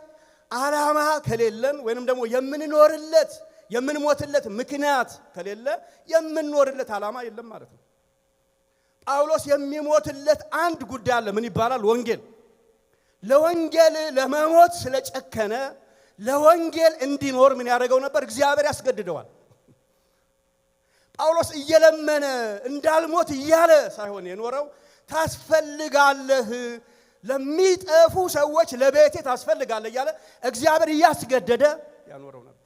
ዓላማ ከሌለን ወይንም ደግሞ የምንኖርለት የምንሞትለት ምክንያት ከሌለ የምንኖርለት ዓላማ የለም ማለት ነው። ጳውሎስ የሚሞትለት አንድ ጉዳይ አለ። ምን ይባላል? ወንጌል። ለወንጌል ለመሞት ስለጨከነ ለወንጌል እንዲኖር ምን ያደርገው ነበር? እግዚአብሔር ያስገድደዋል። ጳውሎስ እየለመነ እንዳልሞት እያለ ሳይሆን የኖረው ታስፈልጋለህ፣ ለሚጠፉ ሰዎች ለቤቴ ታስፈልጋለህ እያለ እግዚአብሔር እያስገደደ ያኖረው ነበር።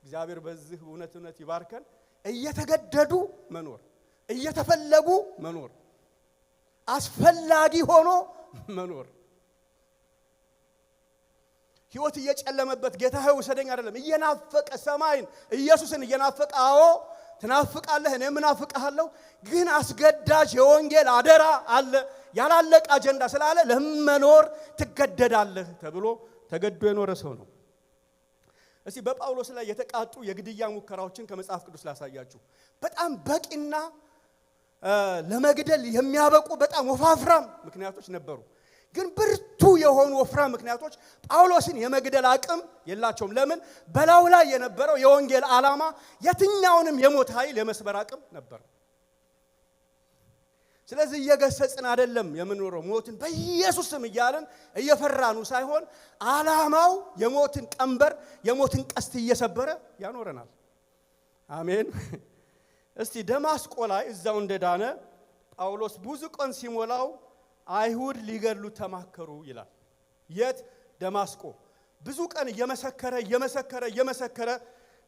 እግዚአብሔር በዚህ እውነት ይባርከን። እየተገደዱ መኖር፣ እየተፈለጉ መኖር፣ አስፈላጊ ሆኖ መኖር። ሕይወት እየጨለመበት ጌታ ሆይ ውሰደኝ አይደለም፣ እየናፈቀ ሰማይን ኢየሱስን እየናፈቀ አዎ ትናፍቃለህ፣ እኔም እናፍቅሃለሁ፣ ግን አስገዳጅ የወንጌል አደራ አለ፣ ያላለቀ አጀንዳ ስላለ ለመኖር ትገደዳለህ ተብሎ ተገዶ የኖረ ሰው ነው። እስቲ በጳውሎስ ላይ የተቃጡ የግድያ ሙከራዎችን ከመጽሐፍ ቅዱስ ላሳያችሁ። በጣም በቂና ለመግደል የሚያበቁ በጣም ወፋፍራም ምክንያቶች ነበሩ። ግን ብርቱ የሆኑ ወፍራም ምክንያቶች ጳውሎስን የመግደል አቅም የላቸውም። ለምን? በላዩ ላይ የነበረው የወንጌል ዓላማ የትኛውንም የሞት ኃይል የመስበር አቅም ነበር። ስለዚህ እየገሰጽን አይደለም የምንኖረው፣ ሞትን በኢየሱስ ስም እያልን እየፈራኑ ሳይሆን ዓላማው የሞትን ቀንበር የሞትን ቀስት እየሰበረ ያኖረናል። አሜን። እስቲ ደማስቆ ላይ እዛው እንደዳነ ጳውሎስ ብዙ ቀን ሲሞላው አይሁድ ሊገድሉ ተማከሩ ይላል። የት? ደማስቆ። ብዙ ቀን እየመሰከረ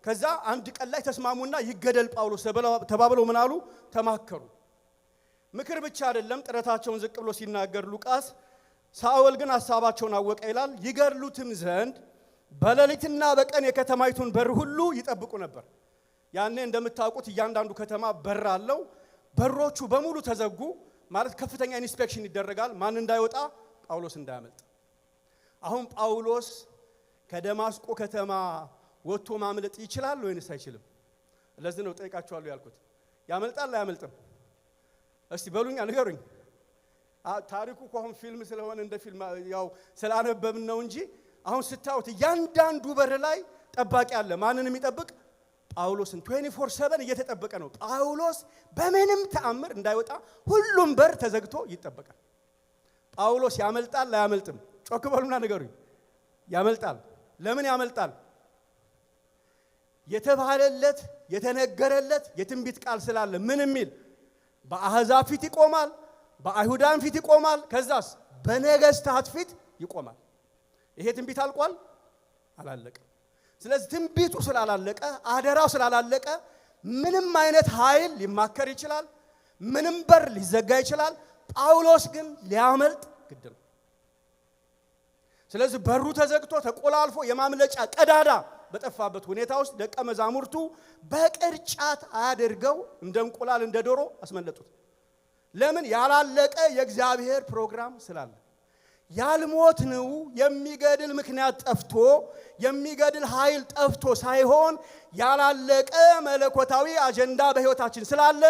ከዛ አንድ ቀን ላይ ተስማሙና ይገደል ጳውሎስ ተባብለው ምን አሉ? ተማከሩ። ምክር ብቻ አይደለም ጥረታቸውን ዝቅ ብሎ ሲናገር ሉቃስ፣ ሳኦል ግን ሐሳባቸውን አወቀ ይላል። ይገድሉትም ዘንድ በሌሊትና በቀን የከተማይቱን በር ሁሉ ይጠብቁ ነበር። ያኔ እንደምታውቁት እያንዳንዱ ከተማ በር አለው። በሮቹ በሙሉ ተዘጉ። ማለት ከፍተኛ ኢንስፔክሽን ይደረጋል፣ ማን እንዳይወጣ፣ ጳውሎስ እንዳያመልጥ። አሁን ጳውሎስ ከደማስቆ ከተማ ወጥቶ ማምለጥ ይችላል ወይንስ አይችልም? ለዚህ ነው ጠይቃችኋለሁ ያልኩት። ያመልጣል አያመልጥም? እስቲ በሉኛ ንገሩኝ። ታሪኩ አሁን ፊልም ስለሆነ እንደ ፊልም ያው ስላነበብን ነው እንጂ አሁን ስታዩት እያንዳንዱ በር ላይ ጠባቂ አለ። ማንን የሚጠብቅ? ጳውሎስን 24/7 እየተጠበቀ ነው። ጳውሎስ በምንም ተአምር እንዳይወጣ ሁሉም በር ተዘግቶ ይጠበቃል። ጳውሎስ ያመልጣል አያመልጥም? ጮክ በሉና ንገሩኝ። ያመልጣል። ለምን ያመልጣል? የተባለለት የተነገረለት የትንቢት ቃል ስላለ ምን የሚል? በአሕዛብ ፊት ይቆማል፣ በአይሁዳን ፊት ይቆማል፣ ከዛስ በነገስታት ፊት ይቆማል። ይሄ ትንቢት አልቋል? አላለቀም። ስለዚህ ትንቢቱ ስላላለቀ አደራው ስላላለቀ ምንም አይነት ኃይል ሊማከር ይችላል፣ ምንም በር ሊዘጋ ይችላል። ጳውሎስ ግን ሊያመልጥ ግድ ነው። ስለዚህ በሩ ተዘግቶ ተቆላልፎ የማምለጫ ቀዳዳ በጠፋበት ሁኔታ ውስጥ ደቀ መዛሙርቱ በቅርጫት አድርገው እንደ እንቁላል እንደ ዶሮ አስመለጡት። ለምን? ያላለቀ የእግዚአብሔር ፕሮግራም ስላለ። ያልሞትነው የሚገድል ምክንያት ጠፍቶ የሚገድል ኃይል ጠፍቶ ሳይሆን ያላለቀ መለኮታዊ አጀንዳ በሕይወታችን ስላለ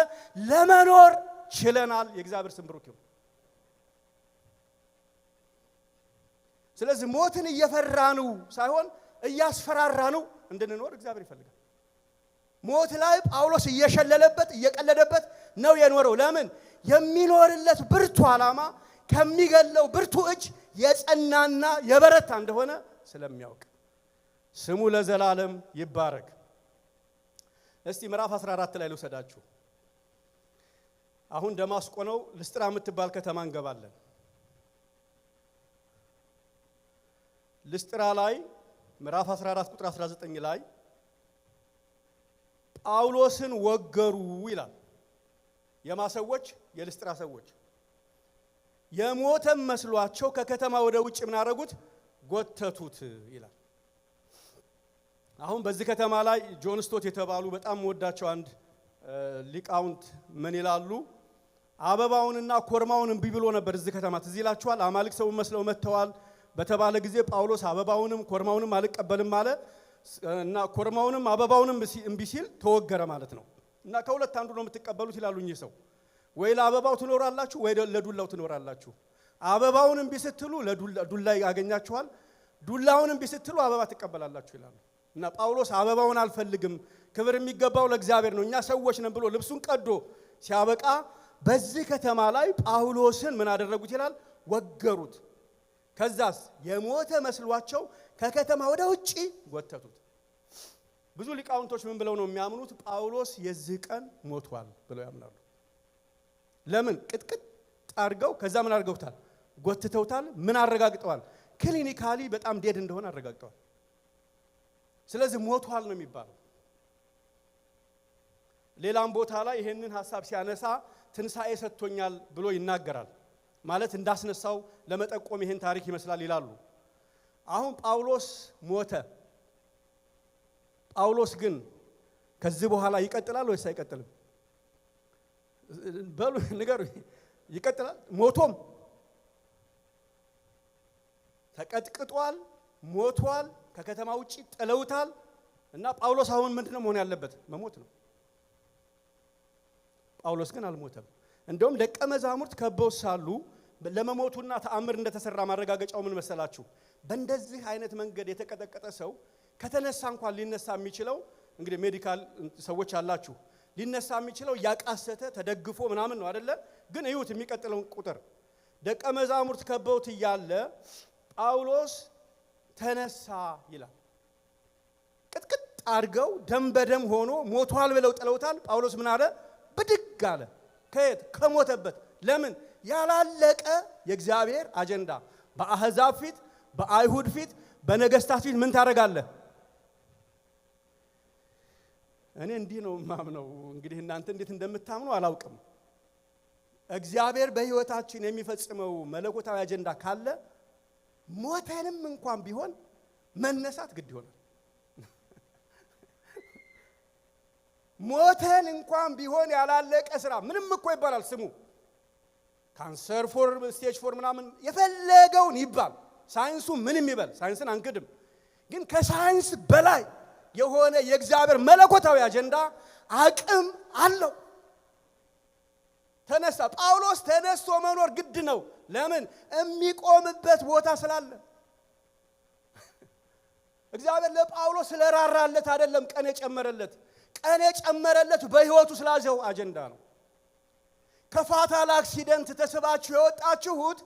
ለመኖር ችለናል። የእግዚአብሔር ስም ብሩክ ይሁን። ስለዚህ ሞትን እየፈራነው ሳይሆን እያስፈራራነው እንድንኖር እግዚአብሔር ይፈልጋል። ሞት ላይ ጳውሎስ እየሸለለበት እየቀለደበት ነው የኖረው። ለምን? የሚኖርለት ብርቱ ዓላማ ከሚገለው ብርቱ እጅ የጸናና የበረታ እንደሆነ ስለሚያውቅ ስሙ ለዘላለም ይባረክ። እስቲ ምዕራፍ 14 ላይ ልውሰዳችሁ። አሁን ደማስቆ ነው። ልስጥራ የምትባል ከተማ እንገባለን። ልስጥራ ላይ ምዕራፍ 14 ቁጥር 19 ላይ ጳውሎስን ወገሩ ይላል። የማሰዎች የልስጥራ ሰዎች የሞተም መስሏቸው ከከተማ ወደ ውጭ ምን አደረጉት? ጎተቱት ይላል። አሁን በዚህ ከተማ ላይ ጆን ስቶት የተባሉ በጣም ወዳቸው አንድ ሊቃውንት ምን ይላሉ? አበባውንና ኮርማውን እምቢ ብሎ ነበር እዚህ ከተማ። ትዝ ይላችኋል። አማልክ ሰው መስለው መተዋል በተባለ ጊዜ ጳውሎስ አበባውንም ኮርማውንም አልቀበልም አለ እና ኮርማውንም አበባውንም እምቢ ሲል ተወገረ ማለት ነው። እና ከሁለት አንዱ ነው የምትቀበሉት ይላሉ እኚህ ሰው። ወይ ለአበባው ትኖራላችሁ ወይ ለዱላው ትኖራላችሁ። አበባውን እምቢ ስትሉ ለዱላ ያገኛችኋል፣ ዱላውን እምቢ ስትሉ አበባ ትቀበላላችሁ ይላሉ። እና ጳውሎስ አበባውን አልፈልግም፣ ክብር የሚገባው ለእግዚአብሔር ነው፣ እኛ ሰዎች ነን ብሎ ልብሱን ቀዶ ሲያበቃ በዚህ ከተማ ላይ ጳውሎስን ምን አደረጉት ይላል? ወገሩት። ከዛስ የሞተ መስሏቸው ከከተማ ወደ ውጪ ጎተቱት። ብዙ ሊቃውንቶች ምን ብለው ነው የሚያምኑት? ጳውሎስ የዚህ ቀን ሞቷል ብለው ያምናሉ። ለምን? ቅጥቅጥ አድርገው ከዛ ምን አድርገውታል? ጎትተውታል። ምን አረጋግጠዋል? ክሊኒካሊ በጣም ዴድ እንደሆነ አረጋግጠዋል። ስለዚህ ሞቷል ነው የሚባለው። ሌላም ቦታ ላይ ይሄንን ሐሳብ ሲያነሳ ትንሳኤ ሰጥቶኛል ብሎ ይናገራል። ማለት እንዳስነሳው ለመጠቆም ይሄን ታሪክ ይመስላል ይላሉ። አሁን ጳውሎስ ሞተ። ጳውሎስ ግን ከዚህ በኋላ ይቀጥላል ወይስ አይቀጥልም? በሉ ንገሩ። ይቀጥላል። ሞቶም ተቀጥቅጧል፣ ሞቷል፣ ከከተማ ውጪ ጥለውታል። እና ጳውሎስ አሁን ምንድነው መሆን ያለበት? መሞት ነው። ጳውሎስ ግን አልሞተም። እንደውም ደቀ መዛሙርት ከበው ሳሉ ለመሞቱና ተአምር እንደተሰራ ማረጋገጫው ምን መሰላችሁ? በእንደዚህ አይነት መንገድ የተቀጠቀጠ ሰው ከተነሳ እንኳን ሊነሳ የሚችለው እንግዲህ ሜዲካል ሰዎች አላችሁ፣ ሊነሳ የሚችለው ያቃሰተ ተደግፎ ምናምን ነው አይደለ? ግን እዩት የሚቀጥለውን ቁጥር። ደቀ መዛሙርት ከበውት እያለ ጳውሎስ ተነሳ ይላል። ቅጥቅጥ አድርገው ደም በደም ሆኖ ሞቷል ብለው ጥለውታል። ጳውሎስ ምን አለ? ብድግ አለ። ከየት? ከሞተበት። ለምን? ያላለቀ የእግዚአብሔር አጀንዳ በአሕዛብ ፊት፣ በአይሁድ ፊት፣ በነገስታት ፊት ምን ታደርጋለህ? እኔ እንዲህ ነው ማምነው። እንግዲህ እናንተ እንዴት እንደምታምኑ አላውቅም። እግዚአብሔር በህይወታችን የሚፈጽመው መለኮታዊ አጀንዳ ካለ ሞተንም እንኳን ቢሆን መነሳት ግድ ይሆናል። ሞተን እንኳን ቢሆን ያላለቀ ስራ ምንም እኮ ይባላል ስሙ ካንሰር ፎር ስቴጅ ፎር ምናምን የፈለገውን ይባል። ሳይንሱ ምንም ይበል፣ ሳይንስን አንክድም። ግን ከሳይንስ በላይ የሆነ የእግዚአብሔር መለኮታዊ አጀንዳ አቅም አለው። ተነሳ። ጳውሎስ ተነስቶ መኖር ግድ ነው። ለምን? የሚቆምበት ቦታ ስላለ። እግዚአብሔር ለጳውሎስ ስለራራለት አይደለም ቀን የጨመረለት። ቀን የጨመረለት በህይወቱ ስላዘው አጀንዳ ነው። ከፋታል አክሲደንት ተስባችሁ የወጣችሁት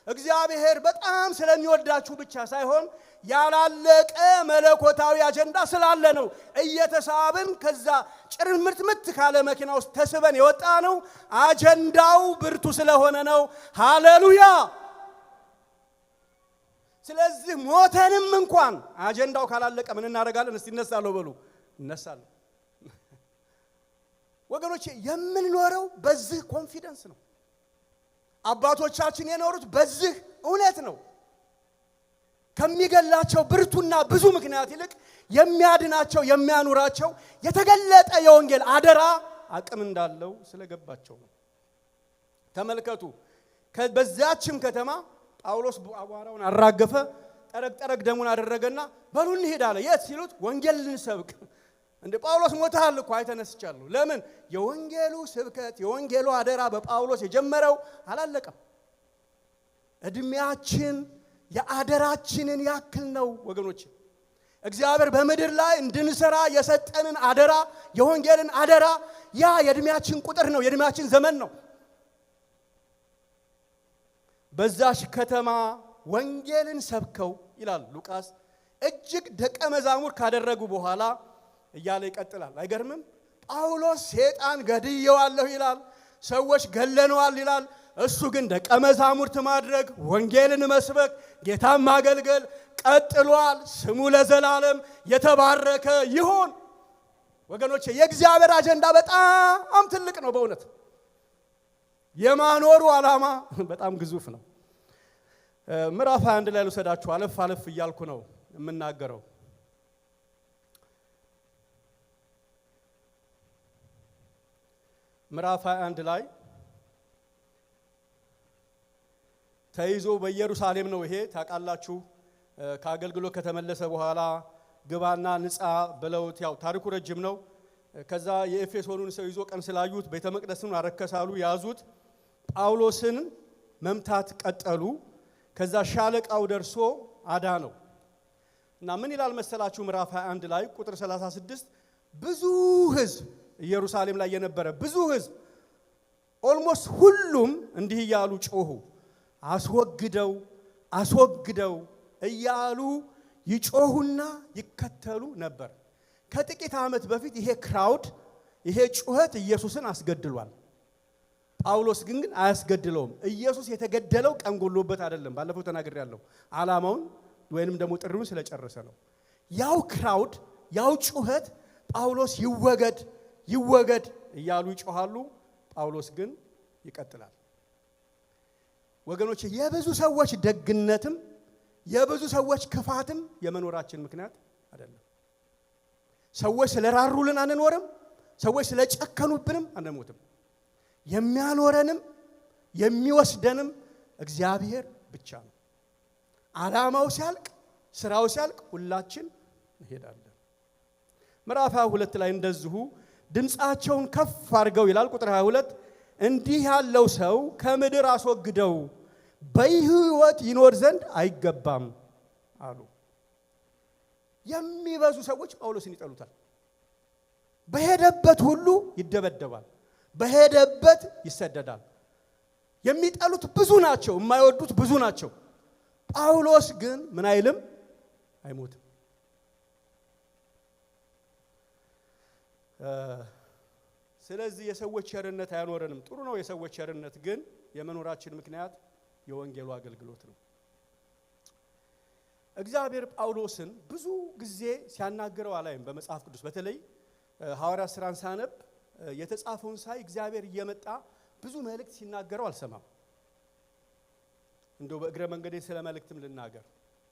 እግዚአብሔር በጣም ስለሚወዳችሁ ብቻ ሳይሆን ያላለቀ መለኮታዊ አጀንዳ ስላለ ነው። እየተሳብን ከዛ ጭርምርትምት ካለ መኪና ውስጥ ተስበን የወጣ ነው። አጀንዳው ብርቱ ስለሆነ ነው። ሃሌሉያ። ስለዚህ ሞተንም እንኳን አጀንዳው ካላለቀ ምን እናደርጋለን? እስቲ እነሳለሁ በሉ። እነሳለሁ። ወገኖቼ የምንኖረው በዚህ ኮንፊደንስ ነው። አባቶቻችን የኖሩት በዚህ እውነት ነው። ከሚገላቸው ብርቱና ብዙ ምክንያት ይልቅ የሚያድናቸው የሚያኑራቸው የተገለጠ የወንጌል አደራ አቅም እንዳለው ስለገባቸው ነው። ተመልከቱ። በዛችም ከተማ ጳውሎስ አቧራውን አራገፈ፣ ጠረቅ ደሙን አደረገና በሉ እንሂድ አለ። የት ሲሉት ወንጌል ልንሰብክ። እንደ ጳውሎስ ሞተሃል እኮ አይተነስቻለሁ። ለምን? የወንጌሉ ስብከት የወንጌሉ አደራ በጳውሎስ የጀመረው አላለቀም። እድሜያችን የአደራችንን ያክል ነው ወገኖች። እግዚአብሔር በምድር ላይ እንድንሰራ የሰጠንን አደራ የወንጌልን አደራ ያ የእድሜያችን ቁጥር ነው፣ የእድሜያችን ዘመን ነው። በዛሽ ከተማ ወንጌልን ሰብከው ይላል ሉቃስ። እጅግ ደቀ መዛሙር ካደረጉ በኋላ እያለ ይቀጥላል። አይገርምም? ጳውሎስ ሰይጣን ገድየዋለሁ ይላል። ሰዎች ገለነዋል ይላል። እሱ ግን ደቀ መዛሙርት ማድረግ፣ ወንጌልን መስበክ፣ ጌታን ማገልገል ቀጥሏል። ስሙ ለዘላለም የተባረከ ይሁን። ወገኖቼ የእግዚአብሔር አጀንዳ በጣም ትልቅ ነው። በእውነት የማኖሩ ዓላማ በጣም ግዙፍ ነው። ምዕራፍ 21 ላይ ልውሰዳችሁ። አለፍ አለፍ እያልኩ ነው የምናገረው። ምዕራፍ 21 ላይ ተይዞ በኢየሩሳሌም ነው። ይሄ ታውቃላችሁ። ከአገልግሎት ከተመለሰ በኋላ ግባና ንጻ ብለውት፣ ያው ታሪኩ ረጅም ነው። ከዛ የኤፌሶኑን ሰው ይዞ ቀን ስላዩት ቤተ መቅደስን አረከሳሉ፣ ያዙት። ጳውሎስን መምታት ቀጠሉ። ከዛ ሻለቃው ደርሶ አዳነው እና ምን ይላል መሰላችሁ? ምዕራፍ 21 ላይ ቁጥር 36 ብዙ ሕዝብ ኢየሩሳሌም ላይ የነበረ ብዙ ሕዝብ ኦልሞስት ሁሉም እንዲህ እያሉ ጮሁ፣ አስወግደው አስወግደው እያሉ ይጮሁና ይከተሉ ነበር። ከጥቂት ዓመት በፊት ይሄ ክራውድ ይሄ ጩኸት ኢየሱስን አስገድሏል። ጳውሎስ ግን አያስገድለውም። ኢየሱስ የተገደለው ቀን ጎሎበት አይደለም። ባለፈው ተናግሬያለሁ። ዓላማውን ወይንም ደግሞ ጥሪውን ስለጨረሰ ነው። ያው ክራውድ ያው ጩኸት ጳውሎስ ይወገድ ይወገድ እያሉ ይጮሃሉ። ጳውሎስ ግን ይቀጥላል። ወገኖች የብዙ ሰዎች ደግነትም የብዙ ሰዎች ክፋትም የመኖራችን ምክንያት አይደለም። ሰዎች ስለራሩልን አንኖርም። ሰዎች ስለጨከኑብንም አንሞትም። የሚያኖረንም የሚወስደንም እግዚአብሔር ብቻ ነው። ዓላማው ሲያልቅ ስራው ሲያልቅ ሁላችን እንሄዳለን። ምዕራፍ 22 ላይ እንደዚሁ ድምፃቸውን ከፍ አድርገው ይላል ቁጥር 22 እንዲህ ያለው ሰው ከምድር አስወግደው በሕይወት ይኖር ዘንድ አይገባም አሉ። የሚበዙ ሰዎች ጳውሎስን ይጠሉታል። በሄደበት ሁሉ ይደበደባል። በሄደበት ይሰደዳል። የሚጠሉት ብዙ ናቸው፣ የማይወዱት ብዙ ናቸው። ጳውሎስ ግን ምን አይልም፣ አይሞትም። ስለዚህ የሰዎች ቸርነት አያኖረንም። ጥሩ ነው የሰዎች ቸርነት፣ ግን የመኖራችን ምክንያት የወንጌሉ አገልግሎት ነው። እግዚአብሔር ጳውሎስን ብዙ ጊዜ ሲያናገረው አላይም በመጽሐፍ ቅዱስ። በተለይ ሐዋርያት ሥራን ሳነብ የተጻፈውን ሳይ እግዚአብሔር እየመጣ ብዙ መልእክት ሲናገረው አልሰማም። እንደው በእግረ መንገዴ ስለ መልእክትም ልናገር።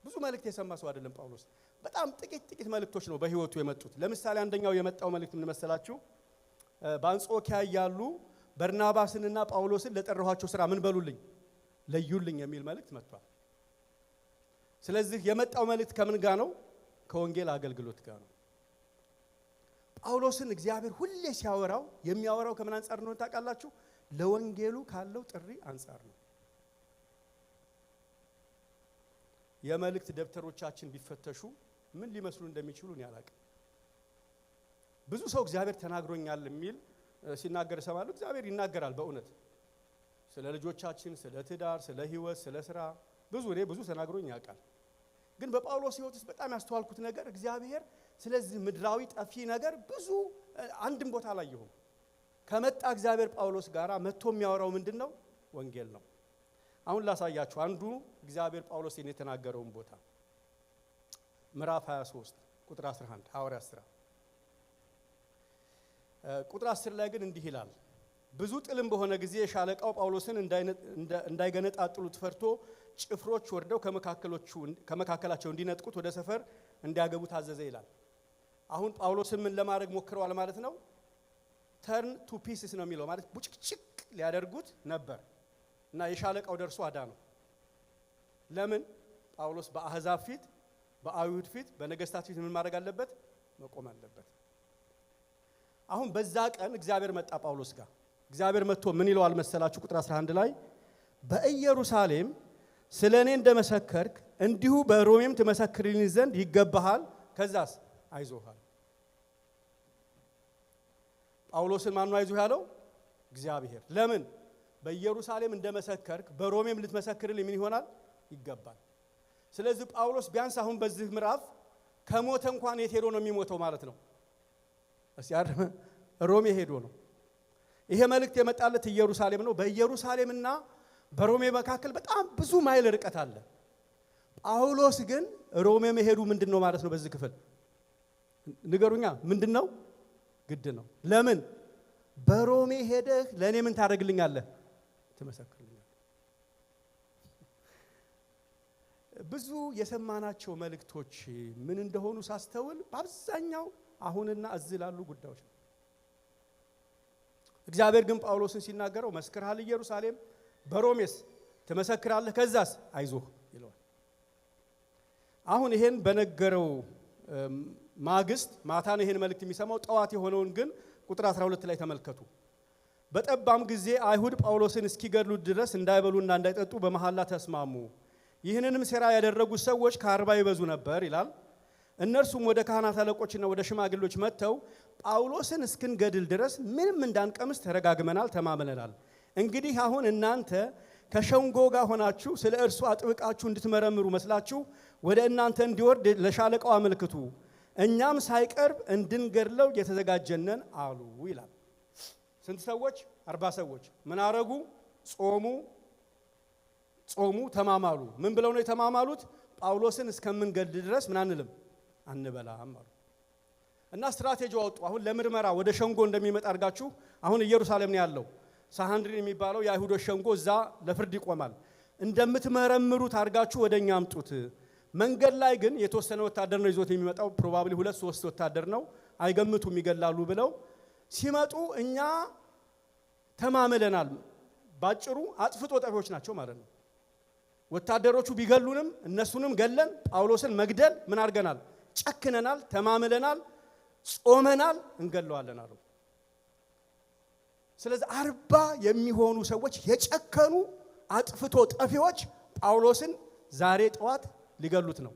ብዙ መልእክት የሰማ ሰው አይደለም ጳውሎስ። በጣም ጥቂት መልእክቶች ነው በህይወቱ የመጡት። ለምሳሌ አንደኛው የመጣው መልእክት ምን መሰላችሁ? በአንጾኪያ ያሉ በርናባስንና ጳውሎስን ለጠራኋቸው ሥራ ምን በሉልኝ ለዩልኝ የሚል መልእክት መጥቷል። ስለዚህ የመጣው መልእክት ከምን ጋር ነው? ከወንጌል አገልግሎት ጋር ነው። ጳውሎስን እግዚአብሔር ሁሌ ሲያወራው የሚያወራው ከምን አንጻር ነው ታውቃላችሁ? ለወንጌሉ ካለው ጥሪ አንጻር ነው። የመልእክት ደብተሮቻችን ቢፈተሹ ምን ሊመስሉ እንደሚችሉ እኔ አላውቅም። ብዙ ሰው እግዚአብሔር ተናግሮኛል የሚል ሲናገር እሰማለሁ። እግዚአብሔር ይናገራል በእውነት ስለ ልጆቻችን፣ ስለ ትዳር፣ ስለ ህይወት፣ ስለ ስራ ብዙ ተናግሮኝ ያውቃል። ግን በጳውሎስ ህይወት ውስጥ በጣም ያስተዋልኩት ነገር እግዚአብሔር ስለዚህ ምድራዊ ጠፊ ነገር ብዙ አንድም ቦታ ላይ ይሁን ከመጣ እግዚአብሔር ጳውሎስ ጋራ መጥቶ የሚያወራው ምንድነው? ወንጌል ነው። አሁን ላሳያችሁ አንዱ እግዚአብሔር ጳውሎስን የተናገረውን ቦታ ምዕራፍ 23 ቁጥር 11 ሐዋርያት ሥራ ቁጥር 10 ላይ ግን እንዲህ ይላል። ብዙ ጥልም በሆነ ጊዜ ሻለቃው ጳውሎስን እንዳይገነጣጥሉት ፈርቶ ጭፍሮች ወርደው ከመካከላቸው እንዲነጥቁት ወደ ሰፈር እንዲያገቡ ታዘዘ ይላል። አሁን ጳውሎስን ምን ለማድረግ ሞክረዋል ማለት ነው? ተርን ቱ ፒስስ ነው የሚለው ማለት ቡጭቅጭቅ ሊያደርጉት ነበር እና የሻለቃው ደርሶ አዳነው። ለምን? ጳውሎስ በአሕዛብ ፊት፣ በአይሁድ ፊት፣ በነገስታት ፊት ምን ማድረግ አለበት? መቆም አለበት። አሁን በዛ ቀን እግዚአብሔር መጣ ጳውሎስ ጋር። እግዚአብሔር መጥቶ ምን ይለዋል መሰላችሁ? ቁጥር 11 ላይ በኢየሩሳሌም ስለኔ እንደመሰከርክ እንዲሁ በሮሜም ትመሰክርልኝ ዘንድ ይገባሃል። ከዛስ አይዞሃል። ጳውሎስን ማን ነው አይዞህ ያለው? እግዚአብሔር። ለምን? በኢየሩሳሌም እንደመሰከርክ በሮሜም ልትመሰክርልኝ ምን ይሆናል? ይገባል። ስለዚህ ጳውሎስ ቢያንስ አሁን በዚህ ምዕራፍ ከሞተ እንኳን የት ሄዶ ነው የሚሞተው ማለት ነው? ሮሜ ሄዶ ነው። ይሄ መልእክት የመጣለት ኢየሩሳሌም ነው። በኢየሩሳሌምና በሮሜ መካከል በጣም ብዙ ማይል ርቀት አለ። ጳውሎስ ግን ሮሜ መሄዱ ምንድነው ማለት ነው? በዚህ ክፍል ንገሩኛ፣ ምንድነው? ግድ ነው። ለምን? በሮሜ ሄደህ ለኔ ምን ታደርግልኛለህ? ትመሰክርልኛለህ። ብዙ የሰማናቸው መልእክቶች ምን እንደሆኑ ሳስተውል በአብዛኛው አሁንና እዚህ ላሉ ጉዳዮች ነው። እግዚአብሔር ግን ጳውሎስን ሲናገረው መስክርሃል ኢየሩሳሌም፣ በሮሜስ ትመሰክራለህ፣ ከዛስ አይዞህ ይለዋል። አሁን ይሄን በነገረው ማግስት ማታ ነው ይሄን መልእክት የሚሰማው። ጠዋት የሆነውን ግን ቁጥር 12 ላይ ተመልከቱ። በጠባም ጊዜ አይሁድ ጳውሎስን እስኪገድሉት ድረስ እንዳይበሉና እንዳይጠጡ በመሐላ ተስማሙ። ይህንንም ሴራ ያደረጉት ሰዎች ከ40 ይበዙ ነበር ይላል። እነርሱም ወደ ካህናት አለቆችና ወደ ሽማግሌዎች መጥተው ጳውሎስን እስክንገድል ድረስ ምንም እንዳንቀምስ ተረጋግመናል፣ ተማምለናል። እንግዲህ አሁን እናንተ ከሸንጎ ጋር ሆናችሁ ስለ እርሱ አጥብቃችሁ እንድትመረምሩ መስላችሁ ወደ እናንተ እንዲወርድ ለሻለቃው አመልክቱ፣ እኛም ሳይቀርብ እንድንገድለው የተዘጋጀነን አሉ ይላል። ስንት ሰዎች? 40 ሰዎች። ምን አረጉ? ጾሙ፣ ተማማሉ። ምን ብለው ነው የተማማሉት? ጳውሎስን እስከምንገድል ድረስ ምን አንልም፣ አንበላም አሉ። እና ስትራቴጂ አወጡ። አሁን ለምርመራ ወደ ሸንጎ እንደሚመጣ አድርጋችሁ፣ አሁን ኢየሩሳሌም ነው ያለው ሳንድሪን የሚባለው የአይሁዶች ሸንጎ፣ እዛ ለፍርድ ይቆማል። እንደምትመረምሩት አድርጋችሁ ወደኛ አምጡት። መንገድ ላይ ግን የተወሰነ ወታደር ነው ይዞት የሚመጣው፣ ፕሮባብሊ 2-3 ወታደር ነው፣ አይገምቱም ይገላሉ ብለው ሲመጡ እኛ ተማምለናል። ባጭሩ አጥፍቶ ጠፊዎች ናቸው ማለት ነው። ወታደሮቹ ቢገሉንም እነሱንም ገለን ጳውሎስን መግደል ምን አድርገናል? ጨክነናል፣ ተማምለናል፣ ጾመናል፣ እንገለዋለን አሉ። ስለዚህ 40 የሚሆኑ ሰዎች የጨከኑ አጥፍቶ ጠፊዎች ጳውሎስን ዛሬ ጠዋት ሊገሉት ነው።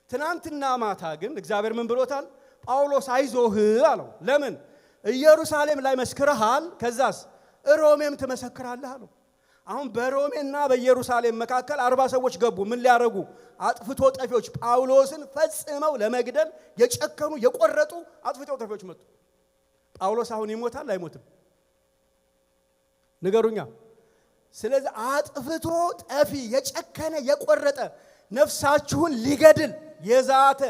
ትናንትና ማታ ግን እግዚአብሔር ምን ብሎታል? ጳውሎስ አይዞህ አለው። ለምን? ኢየሩሳሌም ላይ መስክረሃል፣ ከዛስ ሮሜም ትመሰክራለህ አለው። አሁን በሮሜና በኢየሩሳሌም መካከል 40 ሰዎች ገቡ። ምን ሊያረጉ? አጥፍቶ ጠፊዎች፣ ጳውሎስን ፈጽመው ለመግደል የጨከኑ የቆረጡ አጥፍቶ ጠፊዎች መጡ። ጳውሎስ አሁን ይሞታል አይሞትም? ንገሩኛ። ስለዚህ አጥፍቶ ጠፊ የጨከነ የቆረጠ ነፍሳችሁን ሊገድል የዛተ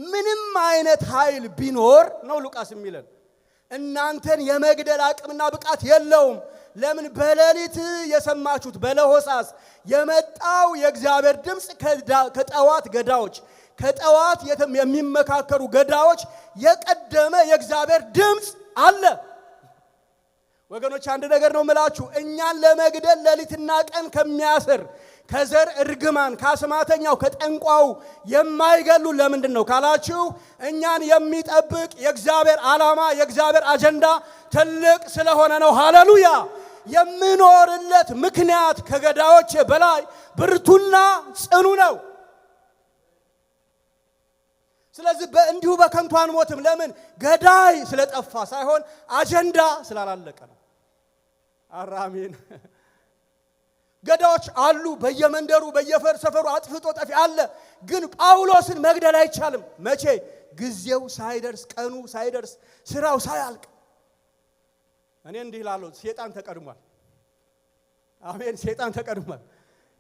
ምንም አይነት ኃይል ቢኖር ነው ሉቃስ የሚለን እናንተን የመግደል አቅምና ብቃት የለውም። ለምን? በሌሊት የሰማችሁት በለሆሳስ የመጣው የእግዚአብሔር ድምፅ ከጠዋት ገዳዎች ከጠዋት የሚመካከሩ ገዳዎች የቀደመ የእግዚአብሔር ድምፅ አለ። ወገኖች አንድ ነገር ነው የምላችሁ፣ እኛን ለመግደል ሌሊትና ቀን ከሚያስር ከዘር እርግማን ከአስማተኛው ከጠንቋው የማይገሉ ለምንድን ነው ካላችሁ፣ እኛን የሚጠብቅ የእግዚአብሔር ዓላማ የእግዚአብሔር አጀንዳ ትልቅ ስለሆነ ነው። ሃሌሉያ! የምኖርለት ምክንያት ከገዳዮች በላይ ብርቱና ጽኑ ነው። ስለዚህ እንዲሁ በከንቱ አንሞትም። ለምን? ገዳይ ስለጠፋ ሳይሆን አጀንዳ ስላላለቀ ነው። አራሚን ገዳዮች አሉ፣ በየመንደሩ በየሰፈሩ አጥፍቶ ጠፊ አለ። ግን ጳውሎስን መግደል አይቻልም። መቼ? ጊዜው ሳይደርስ፣ ቀኑ ሳይደርስ፣ ስራው ሳያልቅ። እኔ እንዲህ እላለሁ፣ ሴጣን ተቀድሟል። አሜን፣ ሴጣን ተቀድሟል።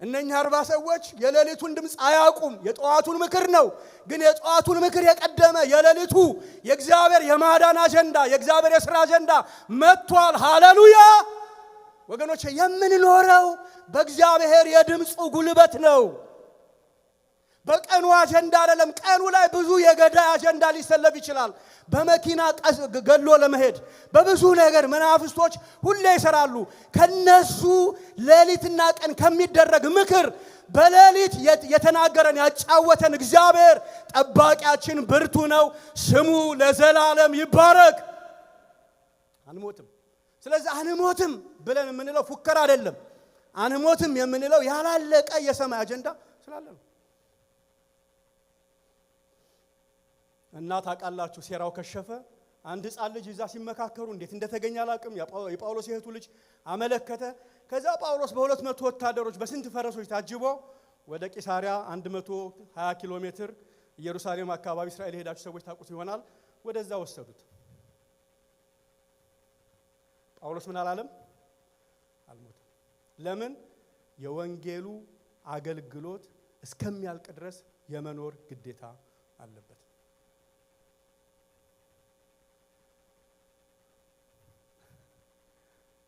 እነኛ 40 ሰዎች የሌሊቱን ድምፅ አያውቁም። የጠዋቱን ምክር ነው። ግን የጠዋቱን ምክር የቀደመ የሌሊቱ የእግዚአብሔር የማዳን አጀንዳ የእግዚአብሔር የሥራ አጀንዳ መጥቷል። ሃሌሉያ! ወገኖቼ የምንኖረው በእግዚአብሔር የድምፁ ጉልበት ነው። በቀኑ አጀንዳ አይደለም። ቀኑ ላይ ብዙ የገዳይ አጀንዳ ሊሰለፍ ይችላል። በመኪና ገሎ ለመሄድ በብዙ ነገር መናፍስቶች ሁሌ ይሰራሉ። ከነሱ ሌሊትና ቀን ከሚደረግ ምክር በሌሊት የተናገረን ያጫወተን እግዚአብሔር ጠባቂያችን ብርቱ ነው። ስሙ ለዘላለም ይባረክ። አንሞትም። ስለዚህ አንሞትም ብለን የምንለው ፉከራ አይደለም። አንሞትም የምንለው ያላለቀ የሰማይ አጀንዳ ስላለ ነው። እና ታውቃላችሁ፣ ሴራው ከሸፈ። አንድ ሕፃን ልጅ እዛ ሲመካከሩ እንዴት እንደተገኘ አላውቅም። የጳውሎስ የእህቱ ልጅ አመለከተ። ከዛ ጳውሎስ በ200 ወታደሮች በስንት ፈረሶች ታጅቦ ወደ ቂሳሪያ 120 ኪሎ ሜትር ኢየሩሳሌም አካባቢ እስራኤል ሄዳችሁ ሰዎች ታውቁት ይሆናል። ወደዛ ወሰዱት። ጳውሎስ ምን አላለም? አልሞተም። ለምን? የወንጌሉ አገልግሎት እስከሚያልቅ ድረስ የመኖር ግዴታ አለበት።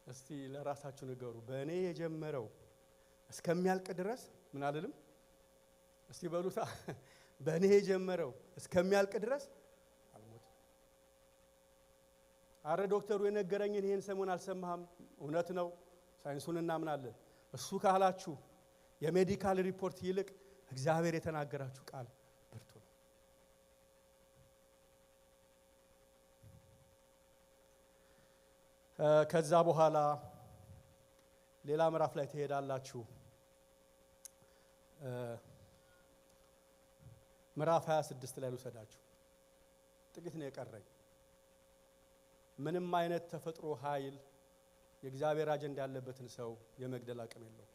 እስቲ ለራሳችሁ ንገሩ። በእኔ የጀመረው እስከሚያልቅ ድረስ ምን አልልም? እስቲ በሉታ። በእኔ የጀመረው እስከሚያልቅ ድረስ አልሞትም። አረ ዶክተሩ የነገረኝን ይሄን ሰሞን አልሰማህም? እውነት ነው፣ ሳይንሱን እናምናለን። እሱ ካላችሁ የሜዲካል ሪፖርት ይልቅ እግዚአብሔር የተናገራችሁ ቃል ብርቱ ነው። ከዛ በኋላ ሌላ ምዕራፍ ላይ ትሄዳላችሁ። ምዕራፍ 26 ላይ ልውሰዳችሁ። ጥቂት ነው የቀረኝ። ምንም አይነት ተፈጥሮ ኃይል የእግዚአብሔር አጀንዳ ያለበትን ሰው የመግደል አቅም የለውም።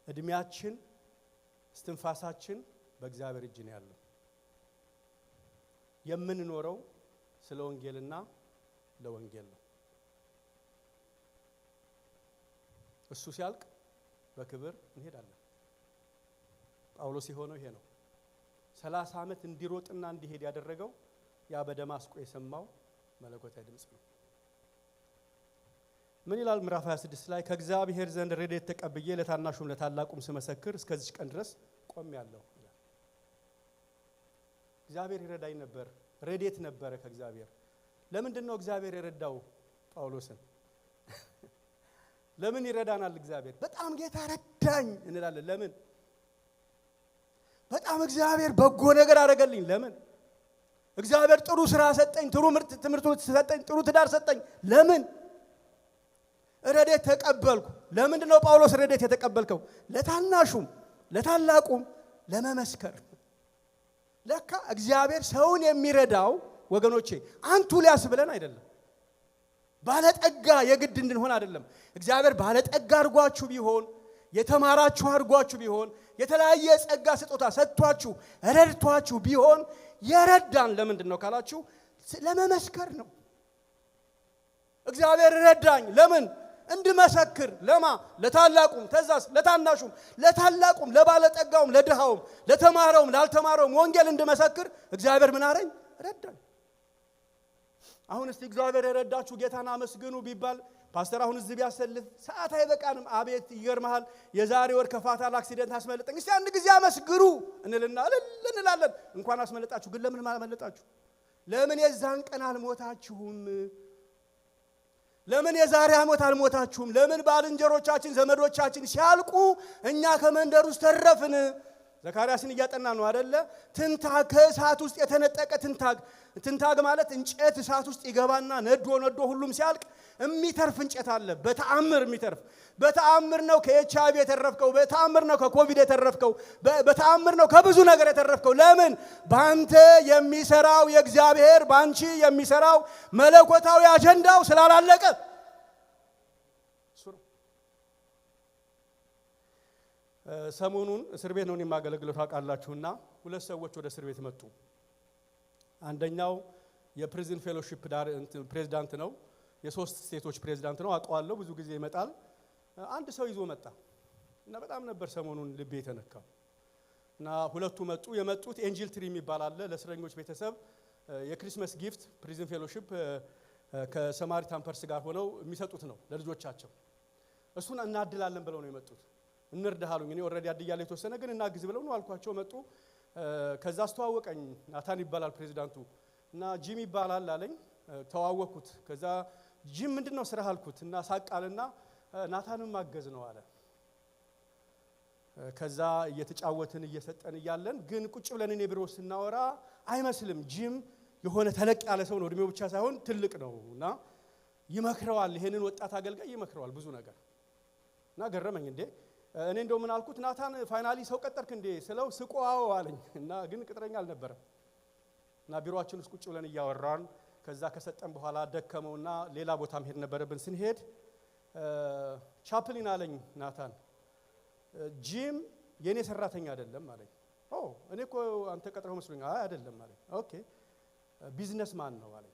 እድሜያችን፣ እስትንፋሳችን በእግዚአብሔር እጅ ነው ያለው። የምንኖረው ስለ ወንጌልና ለወንጌል ነው። እሱ ሲያልቅ በክብር እንሄዳለን። ጳውሎስ የሆነው ይሄ ነው። 30 ዓመት እንዲሮጥና እንዲሄድ ያደረገው ያ በደማስቆ የሰማው መለኮታዊ ድምጽ ነው። ምን ይላል ምዕራፍ 26 ላይ? ከእግዚአብሔር ዘንድ ረድኤት ተቀብዬ ለታናሹም ለታላቁም ስመሰክር እስከዚህ ቀን ድረስ ቆሜያለሁ ይላል። እግዚአብሔር ይረዳኝ ነበር። ረድኤት ነበረ ከእግዚአብሔር። ለምንድን ነው እግዚአብሔር የረዳው ጳውሎስን? ለምን ይረዳናል እግዚአብሔር? በጣም ጌታ ረዳኝ እንላለን። ለምን? በጣም እግዚአብሔር በጎ ነገር አደረገልኝ። ለምን? እግዚአብሔር ጥሩ ስራ ሰጠኝ፣ ጥሩ ትምህርት ሰጠኝ፣ ጥሩ ትዳር ሰጠኝ። ለምን? ረድኤት ተቀበልኩ። ለምንድን ነው ጳውሎስ ረድኤት የተቀበልከው? ለታናሹም ለታላቁም ለመመስከር። ለካ እግዚአብሔር ሰውን የሚረዳው ወገኖቼ አንቱ ሊያስብለን አይደለም። ባለጠጋ የግድ እንድንሆን አይደለም። እግዚአብሔር ባለጠጋ አድርጓችሁ ቢሆን፣ የተማራችሁ አድርጓችሁ ቢሆን፣ የተለያየ ጸጋ ስጦታ ሰጥቷችሁ ረድቷችሁ ቢሆን የረዳን ለምንድን ነው ካላችሁ ለመመስከር ነው። እግዚአብሔር ረዳኝ። ለምን? እንድመሰክር። ለማ? ለታላቁም ተዛስ ለታናሹም ለታላቁም ለባለጠጋውም ለድሃውም ለተማረውም ላልተማረውም ወንጌል እንድመሰክር እግዚአብሔር ምን አረኝ? ረዳኝ። አሁን እስቲ እግዚአብሔር የረዳችሁ ጌታን አመስግኑ ቢባል ፓስተር አሁን እዚህ ቢያሰልፍ ሰዓት አይበቃንም። አቤት ይገርምሃል፣ የዛሬ ወር ከፋታል አክሲደንት አስመለጠኝ። እስቲ አንድ ጊዜ አመስግኑ እንላለን። እንኳን አስመለጣችሁ፣ ግን ለምን አመለጣችሁ? ለምን የዛን ቀን አልሞታችሁም? ለምን የዛሬ ዓመት አልሞታችሁም? ለምን ባልንጀሮቻችን ዘመዶቻችን ሲያልቁ እኛ ከመንደር ውስጥ ተረፍን? ዘካርያስን እያጠና ነው አይደለ? ትንታግ፣ ከእሳት ውስጥ የተነጠቀ ትንታግ። ትንታግ ማለት እንጨት እሳት ውስጥ ይገባና ነዶ ሁሉም ሲያልቅ የሚተርፍ እንጨት አለ። በተአምር የሚተርፍ በተአምር ነው። ከኤችአይቪ የተረፍከው በተአምር ነው። ከኮቪድ የተረፍከው በተአምር ነው። ከብዙ ነገር የተረፍከው ለምን? ባንተ የሚሰራው የእግዚአብሔር ባንቺ የሚሰራው መለኮታዊ አጀንዳው ስላላለቀ። ሰሞኑን እስር ቤት ነው የማገለግለው ታውቃላችሁና፣ ሁለት ሰዎች ወደ እስር ቤት መጡ። አንደኛው የፕሪዝን ፌሎሺፕ ፕሬዝዳንት ነው። የሶስት ስቴቶች ፕሬዝዳንት ነው። አውቀዋለሁ፣ ብዙ ጊዜ ይመጣል። አንድ ሰው ይዞ መጣ እና በጣም ነበር ሰሞኑን ልቤ የተነካው። እና ሁለቱ መጡ። የመጡት ኤንጅል ትሪ የሚባል አለ ለእስረኞች ቤተሰብ የክሪስማስ ጊፍት ፕሪዝን ፌሎሺፕ ከሰማሪታን ፐርስ ጋር ሆነው የሚሰጡት ነው ለልጆቻቸው። እሱን እናድላለን ብለው ነው የመጡት። እንርዳሃሉኝ። እኔ ኦልሬዲ አድያለሁ የተወሰነ ግን እናግዝ ብለው ነው አልኳቸው። መጡ። ከዛ አስተዋወቀኝ። ናታን ይባላል ፕሬዝዳንቱ እና ጂም ይባላል አለኝ። ተዋወኩት። ከዛ ጂም ምንድነው ስራህ አልኩት እና ሳቃልና ናታንም ማገዝ ነው አለ። ከዛ እየተጫወትን እየሰጠን እያለን ግን ቁጭ ብለን እኔ ቢሮ ስናወራ አይመስልም ጂም የሆነ ተለቅ ያለ ሰው ነው፣ እድሜው ብቻ ሳይሆን ትልቅ ነውና ይመክረዋል። ይሄንን ወጣት አገልጋይ ይመክረዋል ብዙ ነገር እና ገረመኝ። እንዴ እኔ እንደው ምን አልኩት፣ ናታን ፋይናሊ ሰው ቀጠርክ እንዴ ስለው ስቆአው አለኝ እና ግን ቅጥረኛ አልነበረም። እና ቢሮአችን ውስጥ ቁጭ ብለን እያወራን ከዛ ከሰጠን በኋላ ደከመውና ሌላ ቦታ መሄድ ነበረብን። ስንሄድ ቻፕሊን አለኝ ናታን ጂም የኔ ሰራተኛ አይደለም አለኝ። ኦ እኔ እኮ አንተ ቀጥረው መስሎኝ። አይ አይደለም አለኝ። ኦኬ ቢዝነስ ማን ነው አለኝ።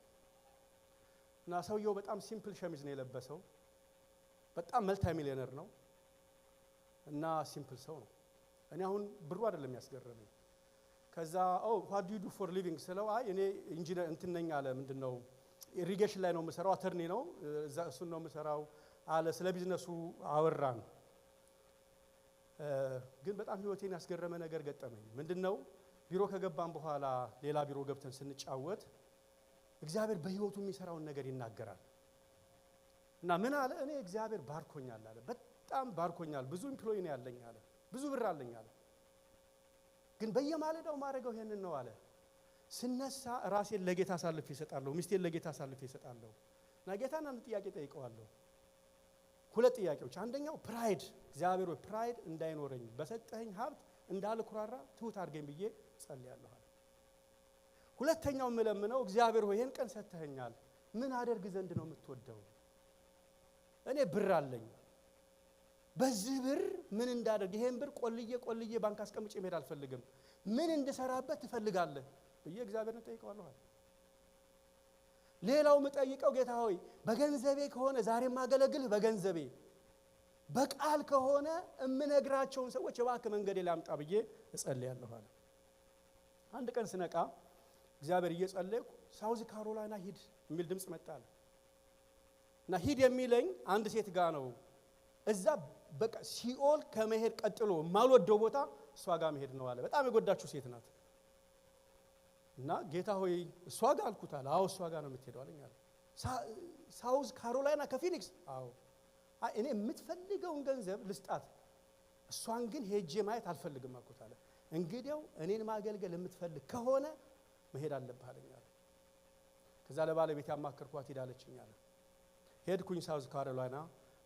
እና ሰውየው በጣም ሲምፕል ሸሚዝ ነው የለበሰው። በጣም መልቲ ሚሊዮነር ነው እና ሲምፕል ሰው ነው። እኔ አሁን ብሩ አይደለም ያስገረመኝ። ከዛ what do you do for living ስለው አይ እኔ ኢንጂነር እንትን ነኝ አለ። ምንድነው ኢሪጌሽን ላይ ነው የምሰራው፣ አተርኒ ነው እዛ እሱን ነው የምሰራው አለ። ስለ ቢዝነሱ አወራን። ግን በጣም ህይወቴን ያስገረመ ነገር ገጠመኝ። ምንድነው ቢሮ ከገባን በኋላ ሌላ ቢሮ ገብተን ስንጫወት እግዚአብሔር በህይወቱ የሚሰራውን ነገር ይናገራል። እና ምን አለ? እኔ እግዚአብሔር ባርኮኛል አለ። በጣም ባርኮኛል፣ ብዙ ኢምፕሎይ ነው ያለኝ አለ፣ ብዙ ብር አለኝ አለ። ግን በየማለዳው ማድረገው ይሄንን ነው አለ። ስነሳ ራሴን ለጌታ አሳልፌ እሰጣለሁ፣ ሚስቴን ለጌታ አሳልፌ እሰጣለሁ። እና ጌታን አንድ ጥያቄ ጠይቀዋለሁ፣ ሁለት ጥያቄዎች። አንደኛው ፕራይድ፣ እግዚአብሔር ወይ ፕራይድ እንዳይኖረኝ በሰጠኝ ሀብት እንዳልኩራራ ትሁት አድርገኝ ብዬ ጸልያለሁ አለ። ሁለተኛው የምለምነው እግዚአብሔር ሆይ ይሄን ቀን ሰጥተኸኛል፣ ምን አደርግ ዘንድ ነው የምትወደው? እኔ ብር አለኝ፣ በዚህ ብር ምን እንዳደርግ፣ ይሄን ብር ቆልዬ ባንክ አስቀምጬ መሄድ አልፈልግም፣ ምን እንድሰራበት ትፈልጋለህ ብዬ እግዚአብሔርን ጠይቀዋለሁ አለ። ሌላው የምጠይቀው ጌታ ሆይ በገንዘቤ ከሆነ ዛሬ ማገለግልህ በገንዘቤ፣ በቃል ከሆነ እምነግራቸውን ሰዎች እባክህ መንገዴ ላምጣ ብዬ እጸልያለሁ አለ። አንድ ቀን ስነቃ እግዚአብሔር እየጸለይኩ ሳውዝ ካሮላይና ሂድ የሚል ድምጽ መጣለ። እና ሂድ የሚለኝ አንድ ሴት ጋር ነው። እዛ በቃ ሲኦል ከመሄድ ቀጥሎ ማልወደው ቦታ እሷ ጋር መሄድ ነው አለ። በጣም የጎዳችሁ ሴት ናት። እና ጌታ ሆይ እሷ ጋር አልኩት አለ። አዎ እሷ ጋር ነው የምትሄደው አለኝ አለ። ሳውዝ ካሮላይና ከፊኒክስ? አዎ። አይ እኔ የምትፈልገውን ገንዘብ ልስጣት፣ እሷን ግን ሄጄ ማየት አልፈልግም አልኩት አለ። እንግዲያው እኔን ማገልገል የምትፈልግ ከሆነ መሄድ አለብህ አለኝ አለ። ከዛ ለባለቤት ያማከርኳት ሄዳለችኝ አለ። ሄድኩኝ ሳውዝ ካሮላይና።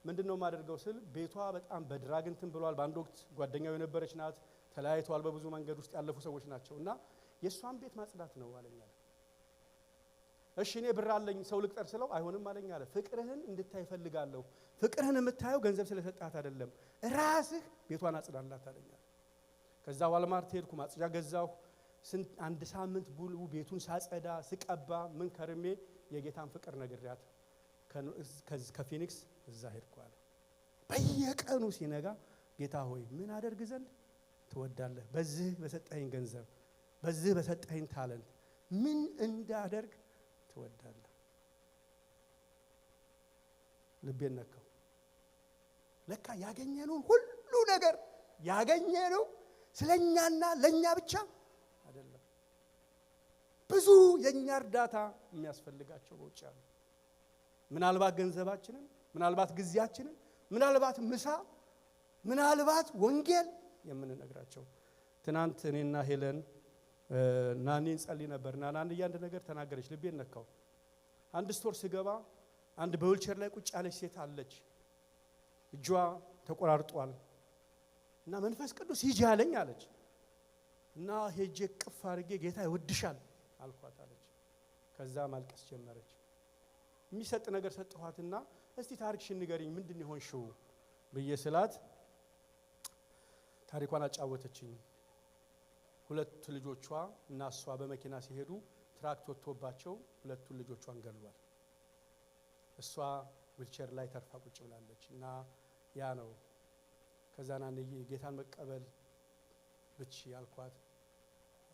ምንድነው ማደርገው ስል ቤቷ በጣም በድራግ እንትን ብሏል። በአንድ ወቅት ጓደኛው የነበረች ናት፣ ተለያይተዋል፣ በብዙ መንገድ ውስጥ ያለፉ ሰዎች ናቸው። እና የሷን ቤት ማጽዳት ነው አለኝ አለ። እሺ እኔ ብር አለኝ ሰው ልቅጠር ስለው አይሆንም አለኝ አለ። ፍቅርህን እንድታይ ፈልጋለሁ። ፍቅርህን የምታየው ገንዘብ ስለሰጣት አይደለም፣ ራስህ ቤቷን አጽዳላት አለኝ አለ። ከዛ ዋልማርት ሄድኩ፣ ማጽጃ ገዛሁ። አንድ ሳምንት ሙሉ ቤቱን ሳጸዳ ስቀባ ምን ከርሜ የጌታን ፍቅር ነግሬያት ከፊኒክስ እዛ ሄድኩ አለ። በየቀኑ ሲነጋ ጌታ ሆይ ምን አደርግ ዘንድ ትወዳለህ? በዚህ በሰጠኸኝ ገንዘብ፣ በዚህ በሰጠኸኝ ታለንት ምን እንዳደርግ ትወዳለህ? ልቤን ነካው። ለካ ያገኘነውን ሁሉ ነገር ያገኘነው ስለኛና ለኛ ብቻ አይደለም። ብዙ የኛ እርዳታ የሚያስፈልጋቸው በውጭ አሉ። ምናልባት ገንዘባችንን፣ ምናልባት ጊዜያችንን፣ ምናልባት ምሳ፣ ምናልባት ወንጌል የምንነግራቸው። ትናንት እኔና ሄለን ናኒን ጸልይ ነበርና ናኒ አንድ ነገር ተናገረች፣ ልቤን ነካው። አንድ ስቶር ስገባ አንድ በዊልቸር ላይ ቁጭ ያለች ሴት አለች። እጇ ተቆራርጧል እና መንፈስ ቅዱስ ሂጂ አለኝ አለች። እና ሄጄ ቅፍ አድርጌ ጌታ ይወድሻል አልኳት አለች። ከዛ ማልቀስ ጀመረች። የሚሰጥ ነገር ሰጥኋትና እስቲ ታሪክሽን ንገሪኝ፣ ምንድን ይሆንሽው ብዬ ስላት ታሪኳን አጫወተችኝ። ሁለት ልጆቿ እና እሷ በመኪና ሲሄዱ ትራክት ወጥቶባቸው ሁለቱን ልጆቿን ገሏል። እሷ ዊልቸር ላይ ተርፋ ቁጭ ብላለች። እና ያ ነው ከዛ ናንዬ ጌታን መቀበል ብቻ ያልኳት።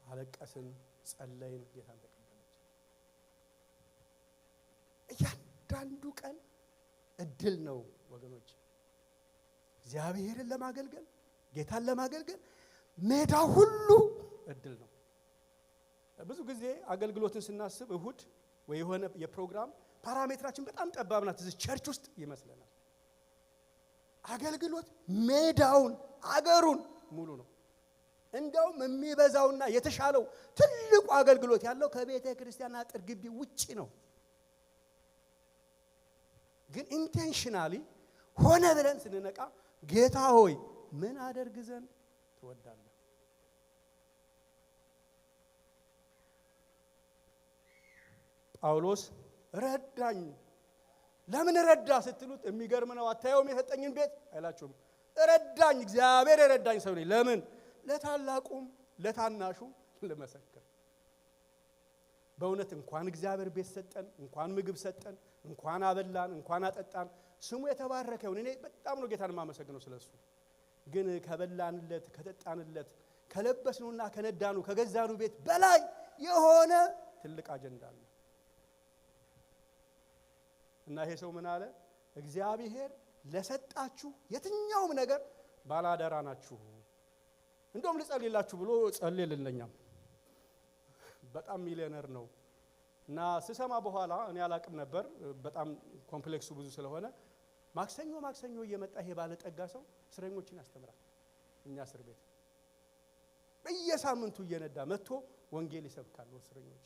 አለቀስን፣ ጸለይን፣ ጌታን ተቀበለች። እያንዳንዱ ቀን እድል ነው ወገኖች። እግዚአብሔርን ለማገልገል ጌታን ለማገልገል ሜዳ ሁሉ እድል ነው። ብዙ ጊዜ አገልግሎትን ስናስብ እሁድ ወይ የሆነ የፕሮግራም ፓራሜትራችን በጣም ጠባብ ናት፣ እዚህ ቸርች ውስጥ ይመስለናል። አገልግሎት ሜዳውን አገሩን ሙሉ ነው። እንደውም የሚበዛውና የተሻለው ትልቁ አገልግሎት ያለው ከቤተ ክርስቲያን አጥር ግቢ ውጪ ነው። ግን ኢንቴንሽናሊ ሆነ ብለን ስንነቃ ጌታ ሆይ ምን አደርግ ዘንድ ትወዳለህ? ጳውሎስ ረዳኝ። ለምን ረዳ ስትሉት የሚገርም ነው። አታየውም የሰጠኝን ቤት አይላችሁም? ረዳኝ፣ እግዚአብሔር የረዳኝ ሰው ነኝ። ለምን? ለታላቁም ለታናሹ ልመሰክር። በእውነት እንኳን እግዚአብሔር ቤት ሰጠን፣ እንኳን ምግብ ሰጠን፣ እንኳን አበላን፣ እንኳን አጠጣን። ስሙ የተባረከ ይሁን። እኔ በጣም ነው ጌታን የማመሰግነው ስለሱ። ግን ከበላንለት፣ ከጠጣንለት፣ ከለበስነውና ከነዳኑ ከገዛኑ ቤት በላይ የሆነ ትልቅ አጀንዳ አለ እና ይሄ ሰው ምን አለ? እግዚአብሔር ለሰጣችሁ የትኛውም ነገር ባላደራ ናችሁ። እንደውም ልጸልይላችሁ ብሎ ጸልይልኛም። በጣም ሚሊዮነር ነው እና ስሰማ በኋላ እኔ አላቅም ነበር፣ በጣም ኮምፕሌክሱ ብዙ ስለሆነ ማክሰኞ እየመጣ ይሄ ባለጠጋ ሰው እስረኞችን ያስተምራል። እኛ እስር ቤት በየሳምንቱ እየነዳ መጥቶ ወንጌል ይሰብካል እስረኞች።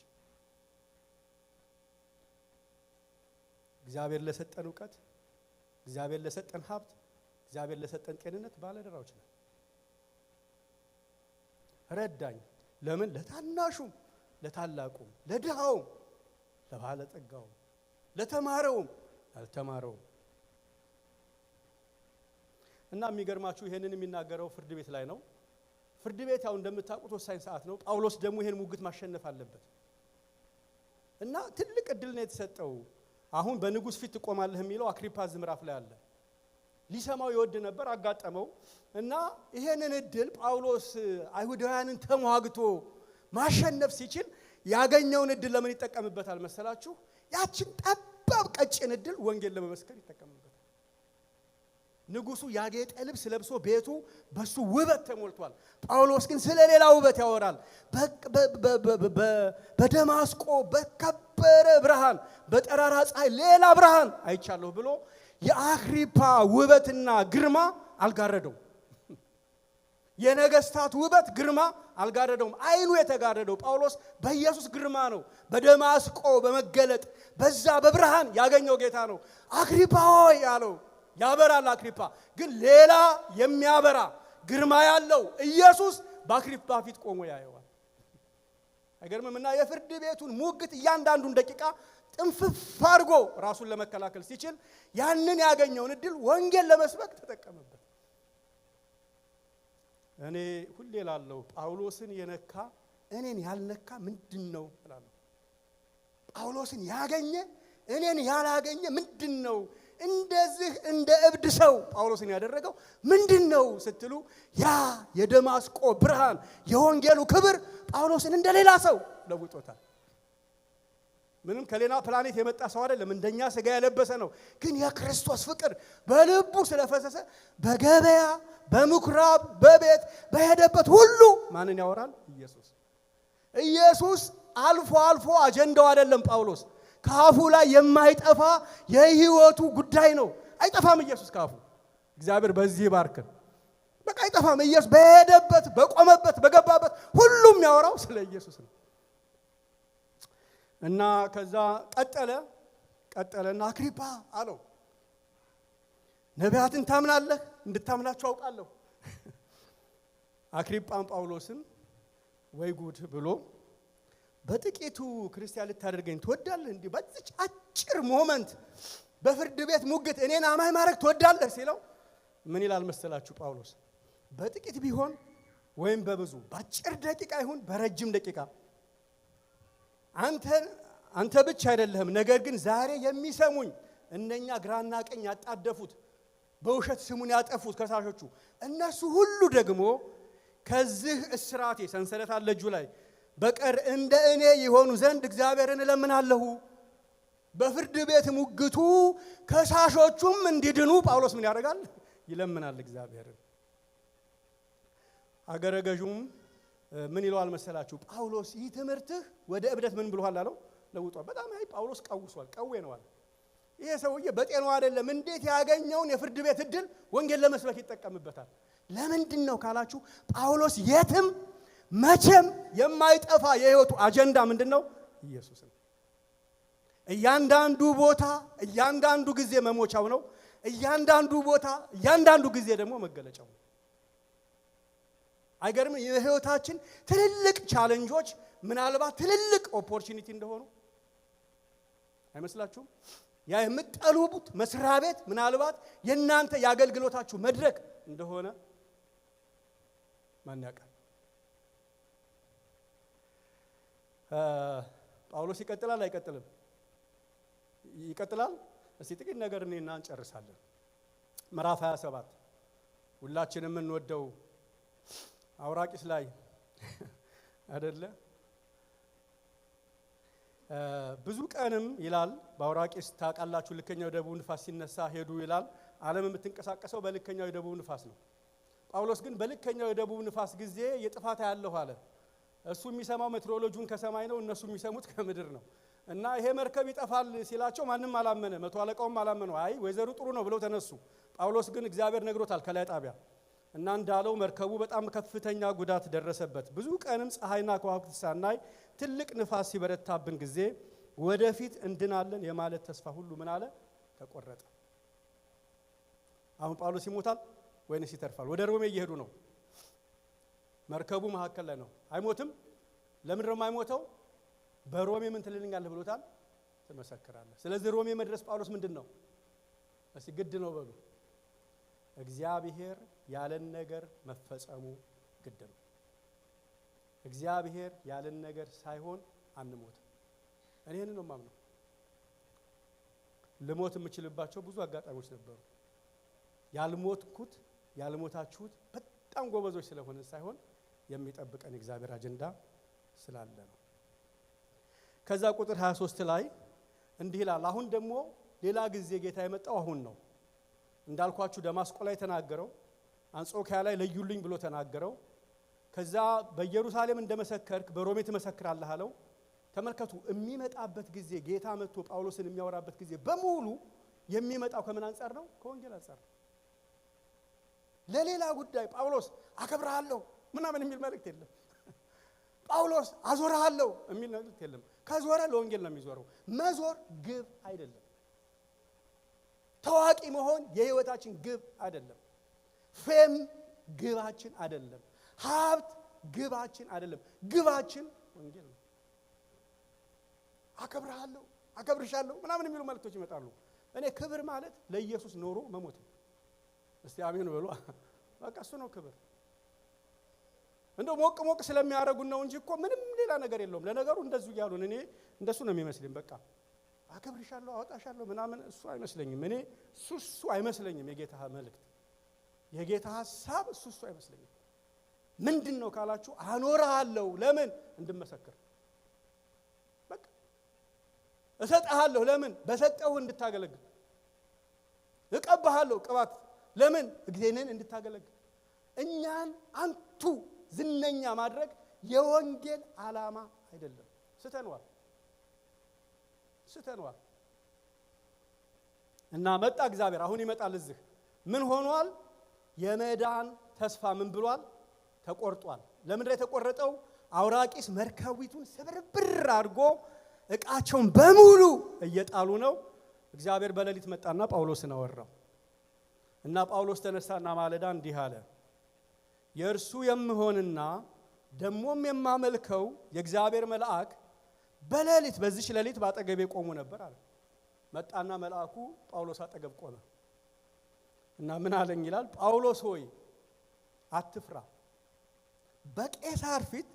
እግዚአብሔር ለሰጠን ዕውቀት፣ እግዚአብሔር ለሰጠን ሀብት፣ እግዚአብሔር ለሰጠን ጤንነት ባለደራዎች ነን። ረዳኝ። ለምን? ለታናሹም ለታላቁም፣ ለድሃውም ለባለጠጋውም፣ ለተማረውም ላልተማረውም። እና የሚገርማችሁ ይሄንን የሚናገረው ፍርድ ቤት ላይ ነው። ፍርድ ቤት ያው እንደምታውቁት ወሳኝ ሰዓት ነው። ጳውሎስ ደግሞ ይሄን ሙግት ማሸነፍ አለበት እና ትልቅ እድል ነው የተሰጠው። አሁን በንጉስ ፊት ትቆማለህ የሚለው አክሪፓስ ምዕራፍ ላይ አለ። ሊሰማው ይወድ ነበር፣ አጋጠመው እና ይሄንን እድል ጳውሎስ አይሁዳውያንን ተሟግቶ ማሸነፍ ሲችል ያገኘውን እድል ለምን ይጠቀምበታል መሰላችሁ? ያችን ጠባብ ቀጭን እድል ወንጌል ለመመስከር ይጠቀምበታል። ንጉሱ ያጌጠ ልብስ ለብሶ ቤቱ በሱ ውበት ተሞልቷል። ጳውሎስ ግን ስለሌላ ውበት ያወራል። በደማስቆ በከበረ ብርሃን፣ በጠራራ ፀሐይ ሌላ ብርሃን አይቻለሁ ብሎ የአክሪፓ ውበትና ግርማ አልጋረደውም። የነገስታት ውበት ግርማ አልጋረደውም። አይኑ የተጋረደው ጳውሎስ በኢየሱስ ግርማ ነው። በደማስቆ በመገለጥ በዛ በብርሃን ያገኘው ጌታ ነው። አክሪፓ ሆይ ያለው ያበራል። አክሪፓ ግን ሌላ የሚያበራ ግርማ ያለው ኢየሱስ በአክሪፓ ፊት ቆሞ ያየዋል። አይገርምም? እና የፍርድ ቤቱን ሙግት እያንዳንዱን ደቂቃ ጥንፍፍ አድርጎ ራሱን ለመከላከል ሲችል ያንን ያገኘውን እድል ወንጌል ለመስበክ ተጠቀመበት። እኔ ሁሌ ላለው ጳውሎስን የነካ እኔን ያልነካ ምንድነው እላለሁ። ጳውሎስን ያገኘ እኔን ያላገኘ ምንድነው? እንደዚህ እንደ እብድ ሰው ጳውሎስን ያደረገው ምንድነው ስትሉ ያ የደማስቆ ብርሃን የወንጌሉ ክብር ጳውሎስን እንደሌላ ሰው ለውጦታል። ምንም ከሌላ ፕላኔት የመጣ ሰው አይደለም፣ እንደኛ ስጋ የለበሰ ነው። ግን የክርስቶስ ፍቅር በልቡ ስለፈሰሰ በገበያ በምኩራብ በቤት በሄደበት ሁሉ ማንን ያወራል? ኢየሱስ አልፎ አልፎ አጀንዳው አይደለም። ጳውሎስ ካፉ ላይ የማይጠፋ የህይወቱ ጉዳይ ነው። አይጠፋም ኢየሱስ ካፉ። እግዚአብሔር በዚህ ባርክን። በቃ አይጠፋም ኢየሱስ። በሄደበት በቆመበት በገባበት ሁሉም ያወራው ስለ ኢየሱስ ነው። እና ከዛ ቀጠለና አክሪፓ አለው፣ ነቢያትን ታምናለህ? እንድታምናቸው አውቃለሁ። አክሪጳም ጳውሎስን ወይ ጉድ ብሎ በጥቂቱ ክርስቲያን ልታደርገኝ ትወዳለህ? እንዲህ በዚች አጭር ሞመንት በፍርድ ቤት ሙግት እኔን አማኝ ማድረግ ትወዳለህ ሲለው ምን ይላል መሰላችሁ ጳውሎስ? በጥቂት ቢሆን ወይም በብዙ በአጭር ደቂቃ ይሁን በረጅም ደቂቃ አንተ ብቻ አይደለህም፣ ነገር ግን ዛሬ የሚሰሙኝ እነኛ ግራና ቀኝ ያጣደፉት በውሸት ስሙን ያጠፉት ከሳሾቹ እነሱ ሁሉ ደግሞ ከዚህ እስራቴ ሰንሰለት አለ እጁ ላይ በቀር እንደ እኔ የሆኑ ዘንድ እግዚአብሔርን እለምናለሁ። በፍርድ ቤት ሙግቱ ከሳሾቹም እንዲድኑ ጳውሎስ ምን ያደርጋል? ይለምናል እግዚአብሔርን። አገረ ገዡም ምን ይለዋል መሰላችሁ? ጳውሎስ ይህ ትምህርትህ ወደ እብደት ምን ብሎሃል አለው? ለውጧል። በጣም ጳውሎስ ቀውሷል። ቀዌ ነው አለ። ይሄ ሰውዬ በጤናው አይደለም። እንዴት ያገኘውን የፍርድ ቤት እድል ወንጌል ለመስበክ ይጠቀምበታል? ለምንድን ነው ካላችሁ ጳውሎስ የትም መቼም የማይጠፋ የህይወቱ አጀንዳ ምንድነው? ኢየሱስ ነው። እያንዳንዱ ቦታ እያንዳንዱ ጊዜ መሞቻው ነው። እያንዳንዱ ቦታ እያንዳንዱ ጊዜ ደግሞ መገለጫው ነው። አይገርም? የህይወታችን ትልልቅ ቻሌንጆች ምናልባት ትልልቅ ኦፖርቹኒቲ እንደሆኑ አይመስላችሁም? ያ የምትጠሉት መስሪያ ቤት ምናልባት የእናንተ ያገልግሎታችሁ መድረክ እንደሆነ ማን ያውቃል? ጳውሎስ ይቀጥላል አይቀጥልም? ይቀጥላል። እስቲ ጥቂት ነገር እኔና እንጨርሳለን። ምዕራፍ 27 ሁላችንም የምንወደው አውራቂስ ላይ አይደለ? ብዙ ቀንም ይላል በአውራቂስ ታውቃላችሁ፣ ልከኛው ደቡብ ንፋስ ሲነሳ ሄዱ ይላል። ዓለም የምትንቀሳቀሰው በልከኛው የደቡብ ንፋስ ነው። ጳውሎስ ግን በልከኛው የደቡብ ንፋስ ጊዜ የጥፋት ያለው አለ። እሱ የሚሰማው ሜትሮሎጂውን ከሰማይ ነው፣ እነሱ የሚሰሙት ከምድር ነው። እና ይሄ መርከብ ይጠፋል ሲላቸው ማንም አላመነ፣ መቶ አለቃውም አላመነው። አይ ወይዘሩ ጥሩ ነው ብለው ተነሱ። ጳውሎስ ግን እግዚአብሔር ነግሮታል ከላይ ጣቢያ እና እንዳለው መርከቡ በጣም ከፍተኛ ጉዳት ደረሰበት። ብዙ ቀንም ፀሐይና ከዋክብት ሳናይ ትልቅ ንፋስ ሲበረታብን ጊዜ ወደፊት እንድናለን የማለት ተስፋ ሁሉ ምን አለ? ተቆረጠ። አሁን ጳውሎስ ይሞታል ወይንስ ይተርፋል? ወደ ሮሜ እየሄዱ ነው። መርከቡ መካከል ላይ ነው። አይሞትም። ለምን ነው የማይሞተው? በሮሜ ምን ትልልኛለህ ብሎታል? ትመሰክራለህ። ስለዚህ ሮሜ መድረስ ጳውሎስ ምንድን ነው? እስቲ ግድ ነው በሉ። እግዚአብሔር ያለን ነገር መፈጸሙ ግድ ነው። እግዚአብሔር ያለን ነገር ሳይሆን አንሞትም። እኔ ይህንን ነው የማምነው። ልሞት የምችልባቸው ብዙ አጋጣሚዎች ነበሩ። ያልሞትኩት ያልሞታችሁት በጣም ጎበዞች ስለሆነ ሳይሆን የሚጠብቀን እግዚአብሔር አጀንዳ ስላለ ነው። ከዛ ቁጥር 23 ላይ እንዲህ ይላል። አሁን ደግሞ ሌላ ጊዜ ጌታ የመጣው አሁን ነው። እንዳልኳችሁ ደማስቆ ላይ ተናገረው፣ አንጾኪያ ላይ ለዩልኝ ብሎ ተናገረው። ከዛ በኢየሩሳሌም እንደመሰከርክ በሮሜ ትመሰክራለህ አለው። ተመልከቱ፣ የሚመጣበት ጊዜ ጌታ መጥቶ ጳውሎስን የሚያወራበት ጊዜ በሙሉ የሚመጣው ከምን አንጻር ነው? ከወንጌል አንጻር ነው። ለሌላ ጉዳይ ጳውሎስ አከብርሃለሁ ምናምን የሚል መልእክት የለም። ጳውሎስ አዞርሃለሁ የሚል መልእክት የለም። ከዞረ ለወንጌል ነው የሚዞረው። መዞር ግብ አይደለም። ታዋቂ መሆን የህይወታችን ግብ አይደለም። ፌም ግባችን አይደለም። ሀብት ግባችን አይደለም። ግባችን ወንጌል ነው። አከብርሃለሁ አከብርሻለሁ ምናምን የሚሉ መልእክቶች ይመጣሉ። እኔ ክብር ማለት ለኢየሱስ ኖሮ መሞት ነው። እስቲ አሜን በሉ። በቃ እሱ ነው ክብር። እንደው ሞቅ ሞቅ ስለሚያደርጉን ነው እንጂ እኮ ምንም ሌላ ነገር የለውም። ለነገሩ እንደሱ ያሉን እኔ እንደሱ ነው የሚመስልኝ። በቃ አከብርሻለሁ አወጣሻለሁ ምናምን እሱ አይመስለኝም። እኔ እሱ አይመስለኝም። የጌታ መልእክት የጌታ ሐሳብ እሱ አይመስለኝም። ምንድነው ካላችሁ አኖርሃለሁ። ለምን? እንድመሰክር። በቃ እሰጥሃለሁ። ለምን? በሰጠው እንድታገለግል። እቀባሃለሁ ቅባት። ለምን? እግዚአብሔርን እንድታገለግል። እኛን አንቱ ዝነኛ ማድረግ የወንጌል ዓላማ አይደለም። ስተንዋል እና መጣ እግዚአብሔር። አሁን ይመጣል። እዚህ ምን ሆኗል? የመዳን ተስፋ ምን ብሏል? ተቆርጧል። ለምን ላይ ተቆረጠው? አውራቂስ መርከቢቱን ስብርብር አድርጎ እቃቸውን በሙሉ እየጣሉ ነው። እግዚአብሔር በሌሊት መጣና ጳውሎስን አወራው እና ጳውሎስ ተነሳና ማለዳ እንዲህ አለ። የእርሱ የምሆንና ደሞም የማመልከው የእግዚአብሔር መልአክ በሌሊት በዚህ ሌሊት ባጠገቤ ቆሞ ነበር አለ። መጣና መልአኩ ጳውሎስ አጠገብ ቆመ እና ምን አለኝ ይላል። ጳውሎስ ሆይ አትፍራ፣ በቄሳር ፊት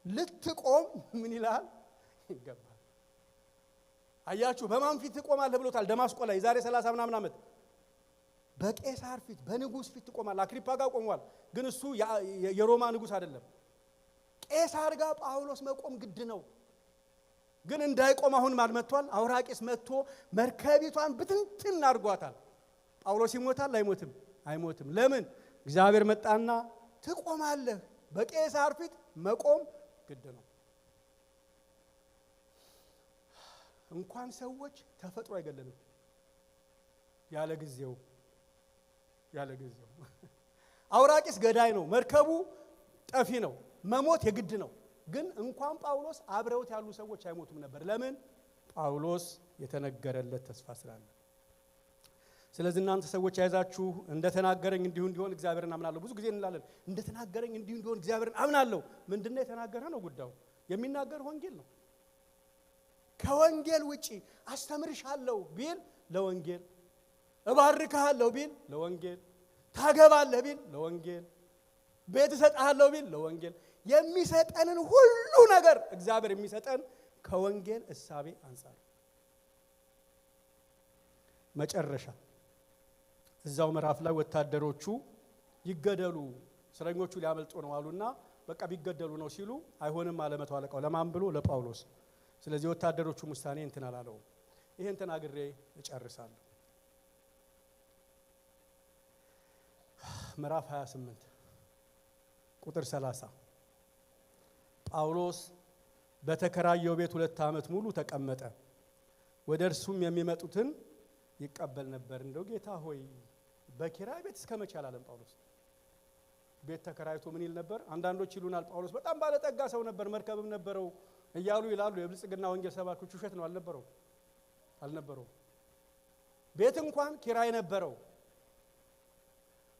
ልትቆም ምን ይላል ይገባል። አያችሁ፣ በማን ፊት ትቆማለህ ብሎታል። ደማስቆ ላይ ዛሬ 30 ምናምን ዓመት በቄሳር ፊት በንጉስ ፊት ትቆማለህ። አክሪፓ ጋር ቆሟል፣ ግን እሱ የሮማ ንጉስ አይደለም። ቄሳር ጋር ጳውሎስ መቆም ግድ ነው። ግን እንዳይቆም አሁን ማን መጥቷል? አውራቂስ መጥቶ መርከቢቷን ብትንትን አድርጓታል። ጳውሎስ ይሞታል አይሞትም? አይሞትም። ለምን? እግዚአብሔር መጣና ትቆማለህ። በቄሳር ፊት መቆም ግድ ነው። እንኳን ሰዎች ተፈጥሮ አይገለንም። ያለ ጊዜው አውራቂስ ገዳይ ነው። መርከቡ ጠፊ ነው። መሞት የግድ ነው። ግን እንኳን ጳውሎስ አብረውት ያሉ ሰዎች አይሞቱም ነበር። ለምን? ጳውሎስ የተነገረለት ተስፋ ስላለ። ስለዚህ እናንተ ሰዎች ያዛችሁ እንደተናገረኝ እንዲሁ እንዲሆን እግዚአብሔርን አምናለሁ። ብዙ ጊዜ እንላለን እንደተናገረኝ እንዲሁ እንዲሆን እግዚአብሔርን አምናለሁ። ምንድነው የተናገረ ነው ጉዳዩ? የሚናገር ወንጌል ነው። ከወንጌል ውጪ አስተምርሻለሁ ቢል ለወንጌል፣ እባርካለሁ ቢል ለወንጌል፣ ታገባለህ ቢል ለወንጌል፣ ቤት እሰጥሃለሁ ቢል ለወንጌል። የሚሰጠንን ሁሉ ነገር እግዚአብሔር የሚሰጠን ከወንጌል እሳቤ አንጻር መጨረሻ እዛው ምዕራፍ ላይ ወታደሮቹ ይገደሉ እስረኞቹ ሊያመልጡ ነው አሉና በቃ ቢገደሉ ነው ሲሉ አይሆንም አለ መቶ አለቃው። ለማን ብሎ? ለጳውሎስ። ስለዚህ ወታደሮቹ ውሳኔ እንትን አላለውም። ይሄን ተናግሬ እጨርሳለሁ። ምዕራፍ 28 ቁጥር 30 ጳውሎስ በተከራየው ቤት 2 ዓመት ሙሉ ተቀመጠ። ወደ እርሱም የሚመጡትን ይቀበል ነበር። እንደው ጌታ ሆይ በኪራይ ቤት እስከ መቼ አላለም ጳውሎስ? ቤት ተከራይቶ ምን ይል ነበር? አንዳንዶች ይሉናል ጳውሎስ በጣም ባለጠጋ ሰው ነበር፣ መርከብም ነበረው እያሉ ይላሉ። የብልጽግና ወንጌል ሰባኪዎች ውሸት ነው። አልነበረው። ቤት እንኳን ኪራይ ነበረው።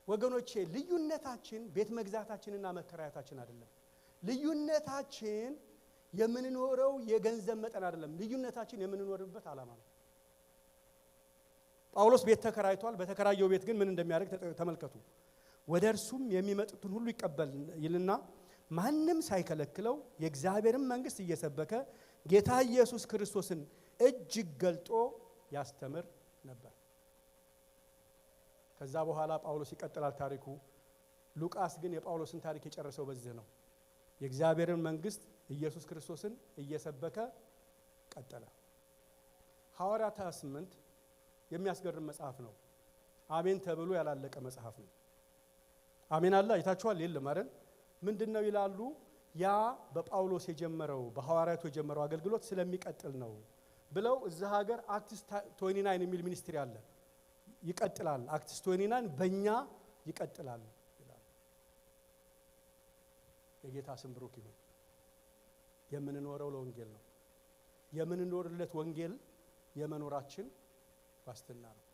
ወገኖቼ ልዩነታችን ቤት መግዛታችንና መከራየታችን አይደለም። ልዩነታችን የምንኖረው የገንዘብ መጠን አይደለም። ልዩነታችን የምንኖርበት ዓላማ ነው። ጳውሎስ ቤት ተከራይቷል። በተከራየው ቤት ግን ምን እንደሚያደርግ ተመልከቱ። ወደ እርሱም የሚመጡትን ሁሉ ይቀበል ይልና ማንም ሳይከለክለው የእግዚአብሔርን መንግስት እየሰበከ ጌታ ኢየሱስ ክርስቶስን እጅግ ገልጦ ያስተምር ነበር። ከዛ በኋላ ጳውሎስ ይቀጥላል ታሪኩ። ሉቃስ ግን የጳውሎስን ታሪክ የጨረሰው በዚህ ነው። የእግዚአብሔርን መንግስት ኢየሱስ ክርስቶስን እየሰበከ ቀጠለ። ሐዋርያት 28 የሚያስገርም መጽሐፍ ነው። አሜን ተብሎ ያላለቀ መጽሐፍ ነው። አሜን አለ አይታችኋል? የለም አይደል? ምንድነው ይላሉ? ያ በጳውሎስ የጀመረው በሐዋርያቱ የጀመረው አገልግሎት ስለሚቀጥል ነው ብለው እዛ ሀገር አክትስ 29 የሚል ሚኒስትሪ አለ። ይቀጥላል። አክትስ 29 በእኛ ይቀጥላል ይላል። የጌታ ስም ብሩክ ይሁን። የምንኖረው ለወንጌል ነው። የምንኖርለት ወንጌል የመኖራችን ዋስትና ነው።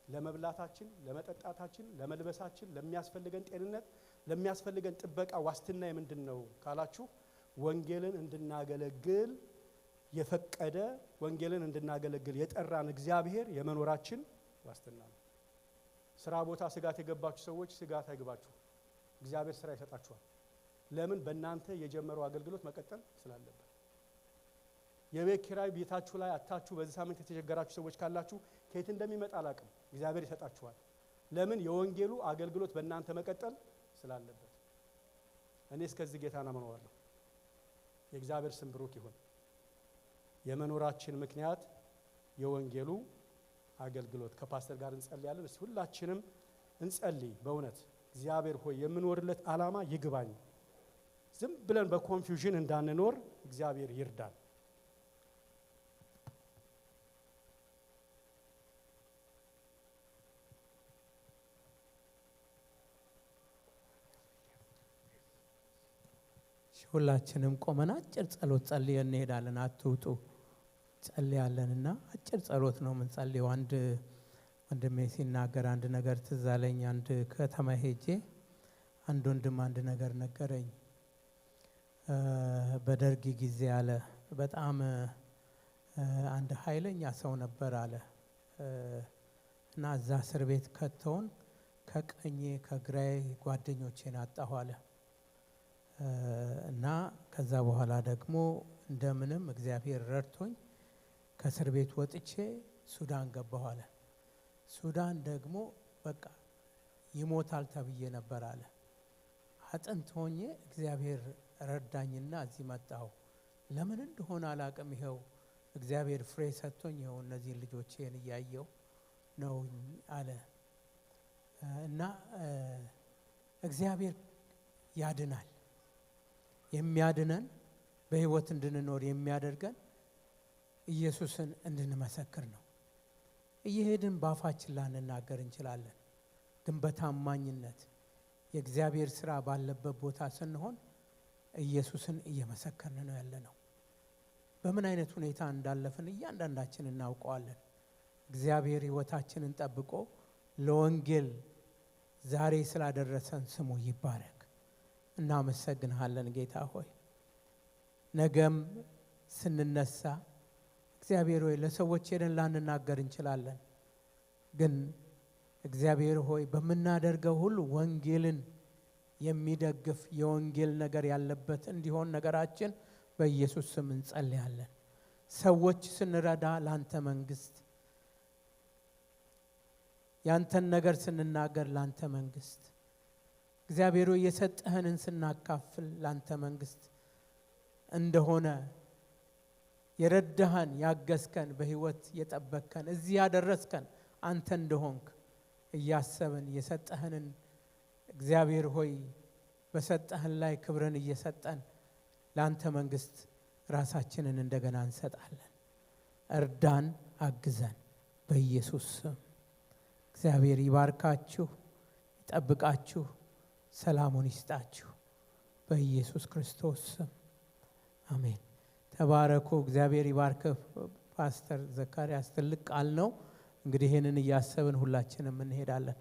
ለመብላታችን፣ ለመጠጣታችን፣ ለመልበሳችን፣ ለሚያስፈልገን ጤንነት፣ ለሚያስፈልገን ጥበቃ ዋስትና የምንድን ነው ካላችሁ ወንጌልን እንድናገለግል የፈቀደ ወንጌልን እንድናገለግል የጠራን እግዚአብሔር የመኖራችን ዋስትና ነው። ስራ ቦታ ስጋት የገባችሁ ሰዎች ስጋት አይግባችሁ። እግዚአብሔር ስራ ይሰጣችኋል። ለምን? በእናንተ የጀመረው አገልግሎት መቀጠል ስላለበት። የቤት ኪራይ ቤታችሁ ላይ አታችሁ በዚህ ሳምንት የተቸገራችሁ ሰዎች ካላችሁ ከየት እንደሚመጣ አላቅም፣ እግዚአብሔር ይሰጣችኋል። ለምን? የወንጌሉ አገልግሎት በእናንተ መቀጠል ስላለበት። እኔ እስከዚህ ጌታን አመነዋለሁ። የእግዚአብሔር ስም ብሩክ ይሁን። የመኖራችን ምክንያት የወንጌሉ አገልግሎት። ከፓስተር ጋር እንጸልያለን። እስቲ ሁላችንም እንጸልይ። በእውነት እግዚአብሔር ሆይ የምንኖርለት ዓላማ ይግባኝ። ዝም ብለን በኮንፊውዥን እንዳንኖር እግዚአብሔር ይርዳል። ሁላችንም ቆመን አጭር ጸሎት ጸልየን እንሄዳለን። አትውጡ ጸልያለንና አጭር ጸሎት ነው የምንጸልየው። አንድ ወንድሜ ሲናገር አንድ ነገር ትዝ አለኝ። አንድ ከተማ ሄጄ አንድ ወንድም አንድ ነገር ነገረኝ። በደርግ ጊዜ አለ በጣም አንድ ኃይለኛ ሰው ነበር አለ እና እዛ እስር ቤት ከተውን ከቀኜ ከግራዬ ጓደኞቼን አጣሁ አለ እና ከዛ በኋላ ደግሞ እንደምንም እግዚአብሔር ረድቶኝ ከእስር ቤት ወጥቼ ሱዳን ገባሁ አለ። ሱዳን ደግሞ በቃ ይሞታል ተብዬ ነበር አለ። አጥንት ሆኜ እግዚአብሔር ረዳኝና እዚህ መጣሁ። ለምን እንደሆነ አላቅም። ይኸው እግዚአብሔር ፍሬ ሰጥቶኝ ይኸው እነዚህን ልጆቼን እያየው ነው አለ እና እግዚአብሔር ያድናል። የሚያድነን በህይወት እንድንኖር የሚያደርገን ኢየሱስን እንድንመሰክር ነው። እየሄድን ባፋችን ላንናገር እንችላለን፣ ግን በታማኝነት የእግዚአብሔር ስራ ባለበት ቦታ ስንሆን ኢየሱስን እየመሰከርን ነው ያለነው። በምን አይነት ሁኔታ እንዳለፍን እያንዳንዳችን እናውቀዋለን። እግዚአብሔር ህይወታችንን ጠብቆ ለወንጌል ዛሬ ስላደረሰን ስሙ ይባረክ። እናመሰግንሃለን ጌታ ሆይ። ነገም ስንነሳ እግዚአብሔር ሆይ ለሰዎች ሄደን ላንናገር እንችላለን፣ ግን እግዚአብሔር ሆይ በምናደርገው ሁሉ ወንጌልን የሚደግፍ የወንጌል ነገር ያለበት እንዲሆን ነገራችን በኢየሱስ ስም እንጸልያለን። ሰዎች ስንረዳ ላንተ መንግስት፣ ያንተን ነገር ስንናገር ላንተ መንግስት፣ እግዚአብሔር ሆይ የሰጠህንን ስናካፍል ላንተ መንግስት እንደሆነ የረዳህን ያገዝከን በህይወት የጠበቅከን እዚህ ያደረስከን አንተ እንደሆንክ እያሰብን የሰጠህንን እግዚአብሔር ሆይ በሰጠህን ላይ ክብርን እየሰጠን ላንተ መንግስት ራሳችንን እንደገና እንሰጣለን። እርዳን፣ አግዘን በኢየሱስ ስም። እግዚአብሔር ይባርካችሁ፣ ይጠብቃችሁ፣ ሰላሙን ይስጣችሁ በኢየሱስ ክርስቶስ ስም አሜን። ተባረኩ። እግዚአብሔር ይባርክህ ፓስተር ዘካርያስ። ትልቅ ቃል ነው። እንግዲህ ይሄንን እያሰብን ሁላችንም እንሄዳለን።